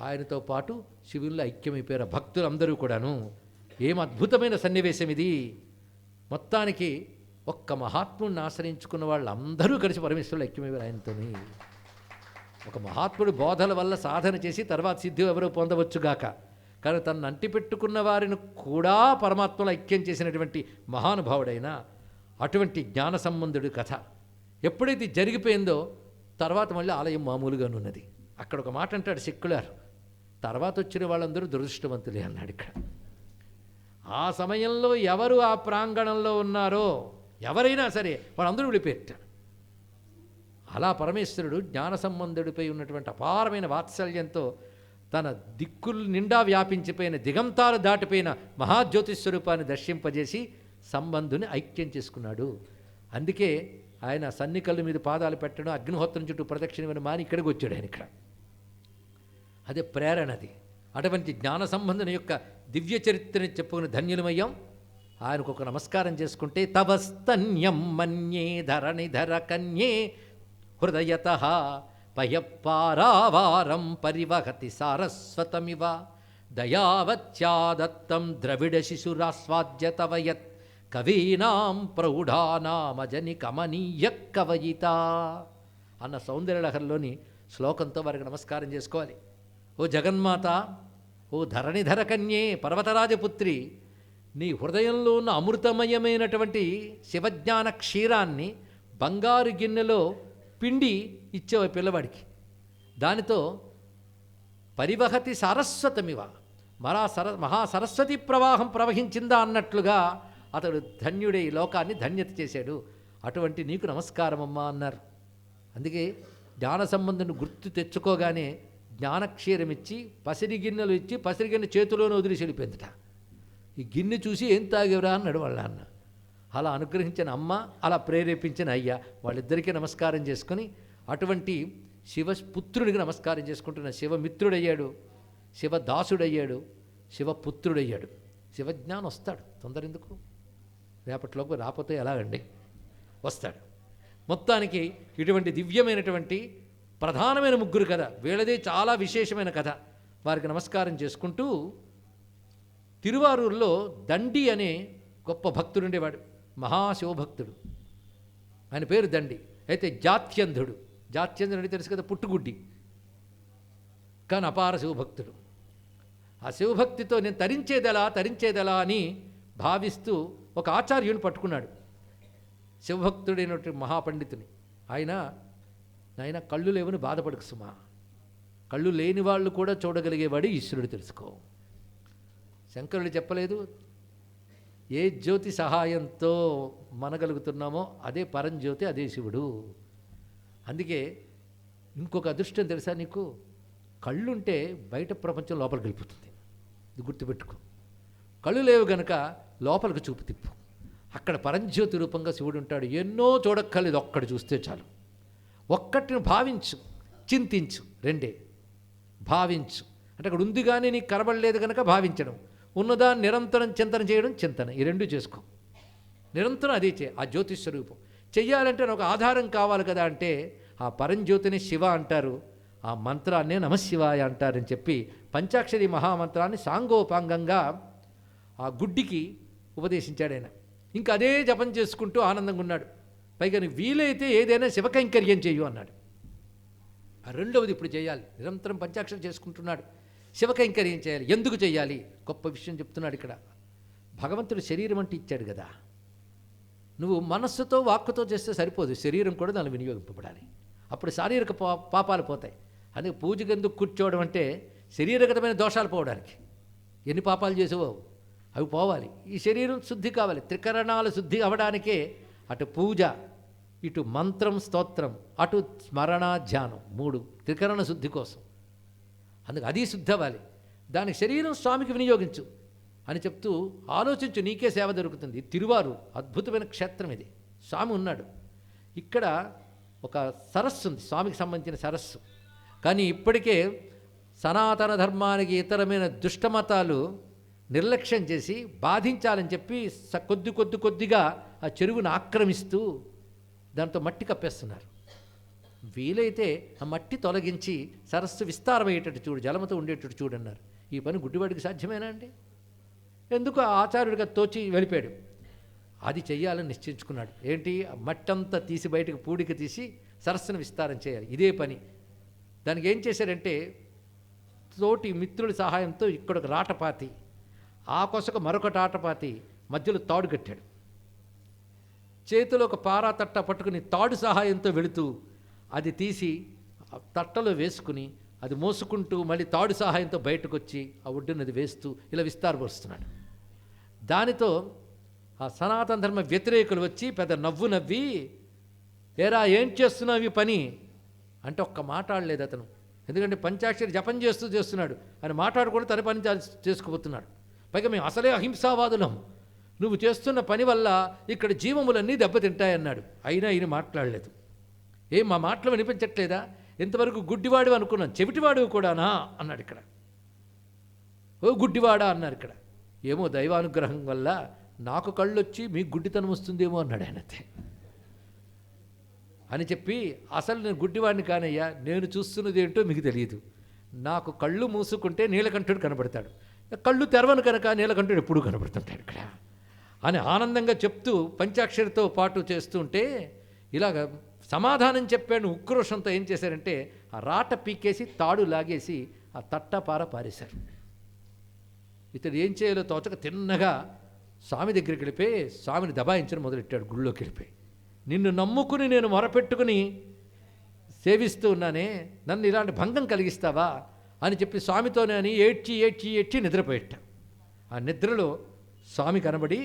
S1: ఆయనతో పాటు శివుల్లో ఐక్యమైపోయారు. భక్తులందరూ కూడాను. ఏం అద్భుతమైన సన్నివేశం ఇది. మొత్తానికి ఒక్క మహాత్ముడిని ఆశ్రయించుకున్న వాళ్ళందరూ కలిసి పరమేశ్వరులు ఐక్యమైపోయారు ఆయనతోని. ఒక మహాత్ముడు బోధల వల్ల సాధన చేసి తర్వాత సిద్ధి ఎవరో పొందవచ్చుగాక, కానీ తనను అంటిపెట్టుకున్న వారిని కూడా పరమాత్మలో ఐక్యం చేసినటువంటి మహానుభావుడైన అటువంటి జ్ఞాన సంబంధుడి కథ ఎప్పుడైతే జరిగిపోయిందో తర్వాత మళ్ళీ ఆలయం మామూలుగానున్నది. అక్కడ ఒక మాట అంటాడు సెక్యులర్, తర్వాత వచ్చిన వాళ్ళందరూ దురదృష్టవంతులే అన్నాడు. ఇక్కడ ఆ సమయంలో ఎవరు ఆ ప్రాంగణంలో ఉన్నారో ఎవరైనా సరే వాళ్ళందరూ వెళ్ళిపోయారు. అలా పరమేశ్వరుడు జ్ఞాన సంబంధుడిపై ఉన్నటువంటి అపారమైన వాత్సల్యంతో తన దిక్కులు నిండా వ్యాపించిపోయిన దిగంతాలు దాటిపోయిన మహాజ్యోతి స్వరూపాన్ని దర్శింపజేసి సంబంధుని ఐక్యం చేసుకున్నాడు. అందుకే ఆయన సన్నికళ్ళ మీద పాదాలు పెట్టడం, అగ్నిహోత్రం చుట్టూ ప్రదక్షిణమైన మాని ఇక్కడికి వచ్చాడు ఆయన. ఇక్కడ అదే ప్రేరణది. అటువంటి జ్ఞాన సంబంధుని యొక్క దివ్య చరిత్రని చెప్పుకుని ధన్యులమయ్యాం. ఆయనకు ఒక నమస్కారం చేసుకుంటే తవస్తన్యం మన్యే ధరణిధర కన్యే హృదయతః పయపారావారం పరివహతి సారస్వతమివ దయావత్యాదత్తం ద్రవిడ శిశురాస్వాద్య తవయత్ కవీనాం ప్రౌఢానామజని కమనీయ కవయిత అన్న సౌందర్యలహరిలోని శ్లోకంతో వారికి నమస్కారం చేసుకోవాలి. ఓ జగన్మాత, ఓ ధరణిధర కన్యే, పర్వతరాజపుత్రి, నీ హృదయంలో ఉన్న అమృతమయమైనటువంటి శివజ్ఞాన క్షీరాన్ని బంగారు గిన్నెలో పిండి ఇచ్చేవ పిల్లవాడికి, దానితో పరివహతి సారస్వతమివ మహాసరస్వతి ప్రవాహం ప్రవహించిందా అన్నట్లుగా అతడు ధన్యుడై లోకాన్ని ధన్యత చేశాడు. అటువంటి నీకు నమస్కారమమ్మా అన్నారు. అందుకే జ్ఞాన సంబంధుని గుర్తు తెచ్చుకోగానే జ్ఞానక్షీరం ఇచ్చి పసిరి గిన్నెలు ఇచ్చి పసిరి గిన్నె చేతిలోనే వదిలేసి వెళ్ళిపోయిందట. ఈ గిన్నె చూసి ఏం తాగేవరా అన్నాడు వాళ్ళ అన్న. అలా అనుగ్రహించిన అమ్మ, అలా ప్రేరేపించిన అయ్య, వాళ్ళిద్దరికీ నమస్కారం చేసుకొని అటువంటి శివపుత్రుడికి నమస్కారం చేసుకుంటున్న శివమిత్రుడయ్యాడు, శివదాసుడయ్యాడు, శివపుత్రుడయ్యాడు. శివజ్ఞానం వస్తాడు, తొందర ఎందుకు, రేపటిలోపు రాకపోతే ఎలాగండి, వస్తాడు. మొత్తానికి ఇటువంటి దివ్యమైనటువంటి ప్రధానమైన ముగ్గురు కథ, వీళ్ళదే చాలా విశేషమైన కథ. వారికి నమస్కారం చేసుకుంటూ తిరువారూరులో దండి అనే గొప్ప భక్తుడు ఉండేవాడు, మహాశివభక్తుడు. ఆయన పేరు దండి. అయితే జాత్యంధుడు. జాత్యంధుడు అంటే తెలుసు కదా, పుట్టుగుడ్డి, కానీ అపార శివభక్తుడు. ఆ శివభక్తితో నేను తరించేదెలా అని భావిస్తూ ఒక ఆచార్యుని పట్టుకున్నాడు, శివభక్తుడైనటువంటి మహాపండితుని. ఆయన కళ్ళు లేవని బాధపడకు సుమా, కళ్ళు లేని వాళ్ళు కూడా చూడగలిగేవాడు ఈశ్వరుడు, తెలుసుకో. శంకరుడు చెప్పలేదు, ఏ జ్యోతి సహాయంతో మనగలుగుతున్నామో అదే పరంజ్యోతి, అదే శివుడు. అందుకే ఇంకొక అదృష్టం తెలుసా నీకు, కళ్ళుంటే బయట ప్రపంచం లోపలికి వెళ్ళిపోతుంది, ఇది గుర్తుపెట్టుకో. కళ్ళు లేవు గనక లోపలికి చూపు తిప్పు, అక్కడ పరంజ్యోతి రూపంగా శివుడు ఉంటాడు. ఎన్నో చూడక్కర్లేదు, ఒక్కడు చూస్తే చాలు. ఒక్కటిని భావించు, చింతించు, రెండే. భావించు అంటే అక్కడ ఉంది కానీ నీకు కనబడలేదు కనుక భావించడం, ఉన్నదాన్ని నిరంతరం చింతన చేయడం, చింతన, ఈ రెండు చేసుకో. నిరంతరం అదే ఆ జ్యోతిస్వరూపం చెయ్యాలంటే ఒక ఆధారం కావాలి కదా, అంటే ఆ పరంజ్యోతిని శివ అంటారు, ఆ మంత్రాన్నే నమశివాయ అంటారని చెప్పి పంచాక్షరి మహామంత్రాన్ని సాంగోపాంగంగా ఆ గుడ్డికి ఉపదేశించాడు ఆయన. ఇంకా అదే జపం చేసుకుంటూ ఆనందంగా ఉన్నాడు. పైగా వీలైతే ఏదైనా శివకైంకర్యం చెయ్యు అన్నాడు. ఆ రెండవది ఇప్పుడు చేయాలి, నిరంతరం పంచాక్షరం చేసుకుంటున్నాడు. శివకైంకర్యం చేయాలి. ఎందుకు చేయాలి? గొప్ప విషయం చెప్తున్నాడు ఇక్కడ. భగవంతుడు శరీరం అంటే ఇచ్చాడు కదా, నువ్వు మనస్సుతో వాక్కుతో చేస్తే సరిపోదు, శరీరం కూడా దాన్ని వినియోగింపబడాలి. అప్పుడు శారీరక పాపాలు పోతాయి. అందుకే పూజకు ఎందుకు కూర్చోవడం అంటే శరీరగతమైన దోషాలు పోవడానికి. ఎన్ని పాపాలు చేసావో అవి పోవాలి, ఈ శరీరం శుద్ధి కావాలి. త్రికరణాలు శుద్ధి అవడానికే అటు పూజ, ఇటు మంత్రం స్తోత్రం, అటు స్మరణ ధ్యానం, మూడు త్రికరణ శుద్ధి కోసం. అందుకు అది శుద్ధి అవ్వాలి. దానికి శరీరం స్వామికి వినియోగించు అని చెప్తూ ఆలోచించు, నీకే సేవ దొరుకుతుంది. తిరువారు అద్భుతమైన క్షేత్రం ఇది, స్వామి ఉన్నాడు. ఇక్కడ ఒక సరస్సు ఉంది, స్వామికి సంబంధించిన సరస్సు. కానీ ఇప్పటికే సనాతన ధర్మానికి ఇతరమైన దుష్టమతాలు నిర్లక్ష్యం చేసి బాధించాలని చెప్పి కొద్దిగా ఆ చెరువును ఆక్రమిస్తూ దాంతో మట్టి కప్పేస్తున్నారు. వీలైతే ఆ మట్టి తొలగించి సరస్సు విస్తారమయ్యేటట్టు చూడు, జలముతో ఉండేటట్టు చూడన్నారు. ఈ పని గుడ్డివాడికి సాధ్యమేనా అండి? ఎందుకు ఆచార్యుడిగా తోచి వెళ్ళిపోయాడు. అది చెయ్యాలని నిశ్చయించుకున్నాడు. ఏంటి? మట్టంతా తీసి బయటకు పూడిక తీసి సరస్సును విస్తారం చేయాలి, ఇదే పని. దానికి ఏం చేశారంటే తోటి మిత్రుల సహాయంతో ఇక్కడ ఒక రాటపాతి, ఆ కొసకు మరొకటి ఆటపాతి, మధ్యలో తాడు కట్టాడు. చేతిలో ఒక పారా తట్ట పట్టుకుని తాడు సహాయంతో వెళుతూ అది తీసి తట్టలో వేసుకుని అది మోసుకుంటూ మళ్ళీ తాడు సహాయంతో బయటకు వచ్చి ఆ ఒడ్డునది వేస్తూ ఇలా విస్తారపరుస్తున్నాడు. దానితో ఆ సనాతన ధర్మ వ్యతిరేకులు వచ్చి పెద్ద నవ్వు నవ్వి, ఏరా ఏం చేస్తున్నావు ఈ పని అంటే ఒక్క మాట్లాడలేదు అతను. ఎందుకంటే పంచాక్షరి జపం చేస్తున్నాడు, ఆయన మాట్లాడుకుంటూ తన పని చేసుకుపోతున్నాడు. పైగా మేము అసలే అహింసావాదులం, నువ్వు చేస్తున్న పని వల్ల ఇక్కడ జీవములన్నీ దెబ్బతింటాయన్నాడు. అయినా ఈయన మాట్లాడలేదు. ఏం మా మాటలు వినిపించట్లేదా? ఇంతవరకు గుడ్డివాడు అనుకున్నాను, చెవిటివాడు కూడానా అన్నాడు ఇక్కడ. ఓ గుడ్డివాడా అన్నారు ఇక్కడ. ఏమో దైవానుగ్రహం వల్ల నాకు కళ్ళొచ్చి మీకు గుడ్డితనం వస్తుందేమో అన్నాడు ఆయనతే అని చెప్పి, అసలు నేను గుడ్డివాడిని కానయ్యా, నేను చూస్తున్నది ఏంటో మీకు తెలియదు. నాకు కళ్ళు మూసుకుంటే నీలకంఠుడు కనబడతాడు, కళ్ళు తెరవను కనుక నీలకంఠుడు ఎప్పుడూ కనబడుతుంటాడు ఇక్కడ అని ఆనందంగా చెప్తూ పంచాక్షరితో పాటు చేస్తుంటే ఇలాగ సమాధానం చెప్పాను. ఉక్రోషంతో ఏం చేశారంటే ఆ రాట పీకేసి తాడు లాగేసి ఆ తట్టపార పారేశారు. ఇతడు ఏం చేయాలో తోచక తిన్నగా స్వామి దగ్గరికి వెళ్ళిపోయి స్వామిని దబాయించడం మొదలెట్టాడు. గుళ్ళోకి వెళ్ళిపోయి, నిన్ను నమ్ముకుని నేను మొరపెట్టుకుని సేవిస్తూ ఉన్నానే, నన్ను ఇలాంటి భంగం కలిగిస్తావా అని చెప్పి స్వామితోనే అని ఏడ్చి నిద్రపోయేట. ఆ నిద్రలో స్వామి కనబడి,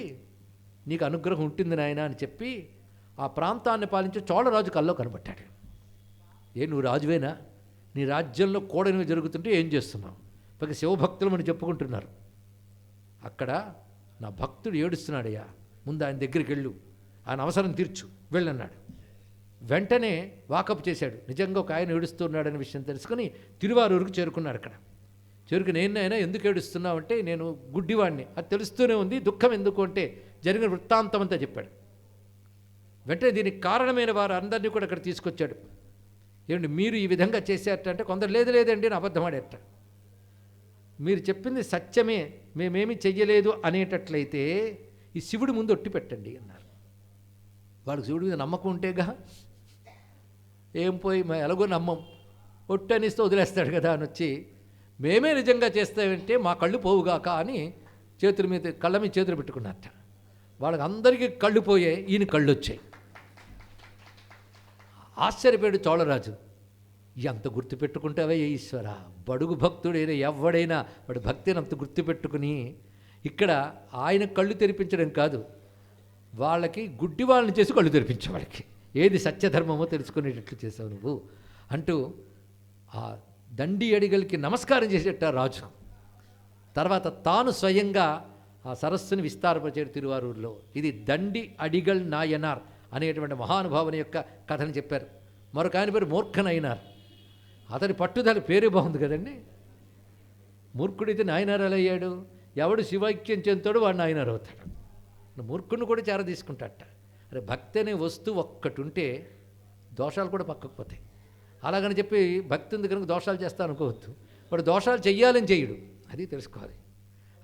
S1: నీకు అనుగ్రహం ఉంటుంది నాయన అని చెప్పి ఆ ప్రాంతాన్ని పాలించి చోళరాజు కల్లో కనబట్టాడు. నువ్వు రాజువేనా? నీ రాజ్యంలో కూడనివి జరుగుతుంటే ఏం చేస్తున్నావు? పైగా శివభక్తులు అని చెప్పుకుంటున్నారు. అక్కడ నా భక్తుడు ఏడుస్తున్నాడయ్యా, ముందు ఆయన దగ్గరికి వెళ్ళు, ఆయన అవసరం తీర్చు, వెళ్ళన్నాడు. వెంటనే వాకప్ చేశాడు. నిజంగా ఒక ఆయన ఏడుస్తున్నాడనే విషయం తెలుసుకుని తిరువారూరుకు చేరుకున్నాడు. అక్కడ చేరుకుని నేనైనా ఎందుకు ఏడుస్తున్నావు అంటే, నేను గుడ్డివాడిని, అది తెలుస్తూనే ఉంది, దుఃఖం ఎందుకు అంటే జరిగిన వృత్తాంతం అంతా చెప్పాడు. వెంటనే దీనికి కారణమైన వారు అందరినీ కూడా అక్కడ తీసుకొచ్చాడు. ఏమండి మీరు ఈ విధంగా చేశారట అంటే, కొందరు లేదండి అని అబద్ధం ఆడేట. మీరు చెప్పింది సత్యమే, మేమేమి చెయ్యలేదు అనేటట్లయితే ఈ శివుడి ముందు ఒట్టి పెట్టండి అన్నారు. వాళ్ళకి శివుడి మీద నమ్మకం ఉంటేగా, ఏం పోయి ఎలాగో నమ్మం, ఒట్టనిస్తే వదిలేస్తాడు కదా అని వచ్చి, మేమే నిజంగా చేస్తామంటే మా కళ్ళు పోవుగాక అని చేతుల మీద కళ్ళ మీద చేతులు పెట్టుకున్నట్ట. వాళ్ళకి అందరికీ కళ్ళు పోయాయి, ఈయన కళ్ళు వచ్చాయి. ఆశ్చర్యపోయాడు చోళరాజు. ఎంత గుర్తుపెట్టుకుంటావే ఈశ్వర, బడుగు భక్తుడైనా ఎవడైనా వాడు భక్తిని అంత గుర్తుపెట్టుకుని, ఇక్కడ ఆయన కళ్ళు తెరిపించడం కాదు, వాళ్ళకి గుడ్డి వాళ్ళని చేసి కళ్ళు తెరిపించే, వాళ్ళకి ఏది సత్యధర్మమో తెలుసుకునేటట్లు చేసావు నువ్వు అంటూ ఆ దండి అడిగలకి నమస్కారం చేసేట రాజు. తర్వాత తాను స్వయంగా ఆ సరస్సుని విస్తారపరిచాడు తిరువారూరులో. ఇది దండి అడిగల్ నాయనార్ అనేటువంటి మహానుభావుని యొక్క కథను చెప్పారు. మరొక ఆయన పేరు మూర్ఖనైనార్. అతని పట్టుదల పేరు బాగుంది కదండి. మూర్ఖుడైతే నాయనార్ ఎలా అయ్యాడు? ఎవడు శివైక్యం చెందుతాడు వాడు నాయనార్ అవుతాడు. మూర్ఖుడిని కూడా చేర తీసుకుంటాడట. అరే భక్తి అనే వస్తువు ఒక్కటి ఉంటే దోషాలు కూడా పక్కకు పోతాయి. అలాగని చెప్పి భక్తి ఉంది కనుక దోషాలు చేస్తా అనుకోవద్దు. వాడు దోషాలు చెయ్యాలని చెయ్యడు, అది తెలుసుకోవాలి.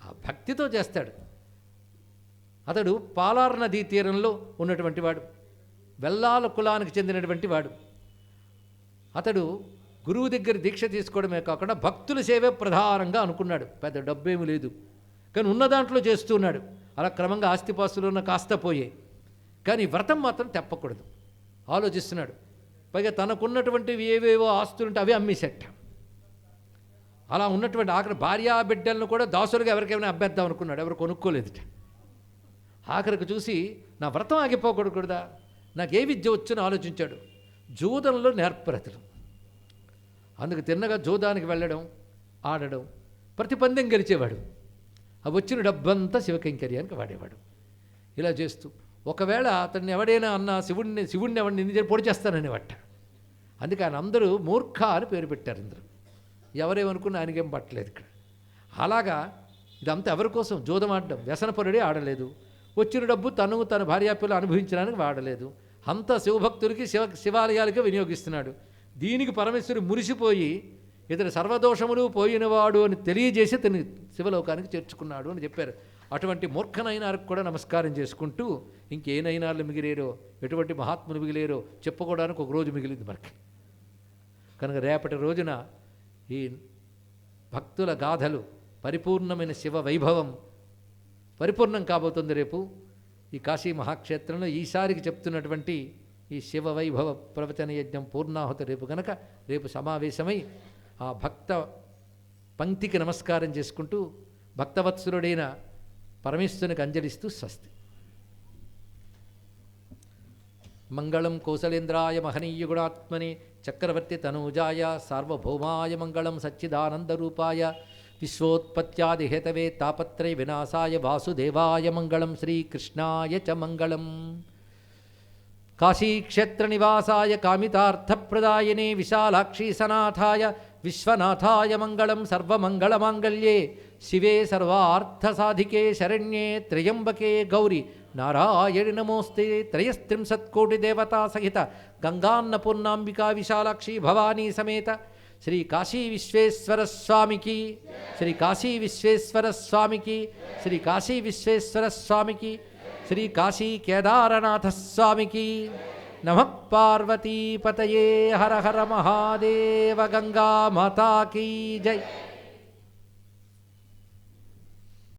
S1: ఆ భక్తితో చేస్తాడు. అతడు పాలార్ నదీ తీరంలో ఉన్నటువంటి వాడు, వెల్లాల కులానికి చెందినటువంటి వాడు. అతడు గురువు దగ్గర దీక్ష తీసుకోవడమే కాకుండా భక్తుల సేవే ప్రధానంగా అనుకున్నాడు. పెద్ద డబ్బేమీ లేదు కానీ ఉన్న దాంట్లో చేస్తున్నాడు. అలా క్రమంగా ఆస్తిపాస్తులు ఉన్న కాస్త పోయే, కానీ వ్రతం మాత్రం తెప్పకూడదు ఆలోచిస్తున్నాడు. పైగా తనకున్నటువంటివి ఏవేవో ఆస్తులుంటే అవి అమ్మేసేట. అలా ఉన్నటువంటి ఆఖరి భార్యా బిడ్డలను కూడా దాసులుగా ఎవరికైనా అబ్బేద్దాం అనుకున్నాడు. ఎవరు కొనుక్కోలేదుట. ఆఖరికి చూసి నా వ్రతం ఆగిపోకూడదా, నాకు ఏ విద్య వచ్చని ఆలోచించాడు. జూదంలో నేర్పరతలు. అందుకు తిన్నగా జూదానికి వెళ్ళడం, ఆడడం, ప్రతి పందెం గెలిచేవాడు. ఆ వచ్చిన డబ్బంతా శివకైంకర్యానికి వాడేవాడు. ఇలా చేస్తూ ఒకవేళ అతన్ని ఎవడైనా అన్న శివుడిని ఎవరిని నింది పొడి చేస్తాననేవట. అందుకే ఆయన అందరూ మూర్ఖ అని పేరు పెట్టారు. అందరూ ఎవరేమనుకున్నా ఆయనకేం పట్టలేదు ఇక్కడ. అలాగా ఇదంతా ఎవరి కోసం? జూదం ఆడడం, వ్యసనపరుడే ఆడలేదు. వచ్చిన డబ్బు తన భార్యాపిల్లలు అనుభవించడానికి వాడలేదు. అంతా శివభక్తులకి శివాలయాలకే వినియోగిస్తున్నాడు. దీనికి పరమేశ్వరుడు మురిసిపోయి ఇతని సర్వదోషములు పోయినవాడు అని తెలియజేసి తను శివలోకానికి చేర్చుకున్నాడు అని చెప్పారు. అటువంటి మూర్ఖనైనాർക്ക് కూడా నమస్కారం చేసుకుంటూ ఇంకే నైనాళ్ళు మిగిలేరో, ఎటువంటి మహాత్ములు మిగిలేరో చెప్పుకోవడానికి ఒక రోజు మిగిలింది మనకి. కనుక రేపటి రోజున ఈ భక్తుల గాథలు, పరిపూర్ణమైన శివ వైభవం పరిపూర్ణం కాబోతుంది. రేపు ఈ కాశీ మహాక్షేత్రంలో ఈసారికి చెప్తున్నటువంటి ఈ శివ వైభవ ప్రవచన యజ్ఞం పూర్ణాహుతి రేపు కనుక రేపు సమావేశమై ఆ భక్త పంక్తికి నమస్కారం చేసుకుంటూ భక్తవత్సరుడైన పరమేశ్వరునికి అంజలిస్తూ స్వస్తి. మంగళం కౌసలేంద్రాయ మహనీయ గుణాత్మనే చక్రవర్తి తనూజాయ సార్వభౌమాయ మంగళం సచ్చిదానందరూపాయ విశ్వోత్పత్యాదిహేతవే తాపత్రయ వినాశాయ వాసుదేవాయ మంగళం శ్రీకృష్ణాయ చ మంగళం. కాశీక్షేత్రనివాసాయ కామితార్థప్రదాయినే విశాలాక్షీ సనాథాయ విశ్వనాథాయ మంగళం. సర్వమంగళమాంగళ్యే శివే సర్వార్థసాధికే శరణ్యే త్రయంబకే గౌరి నారాయణి నమోస్తే. త్రయస్త్రింశత్కోటిదేవతా సహిత గంగాన్నపూర్ణాంబికా విశాలాక్షి భవానీ సమేత శ్రీ కాశీ విశ్వేశ్వర స్వామికి, శ్రీ కాశీ విశ్వేశ్వర స్వామికి, శ్రీ కాశీ విశ్వేశ్వర స్వామికి, శ్రీ కాశీ కేదారనాథ స్వామికి. నమః పార్వతీపతయే. హర హర మహాదేవ. గంగా మాతా కీ జై.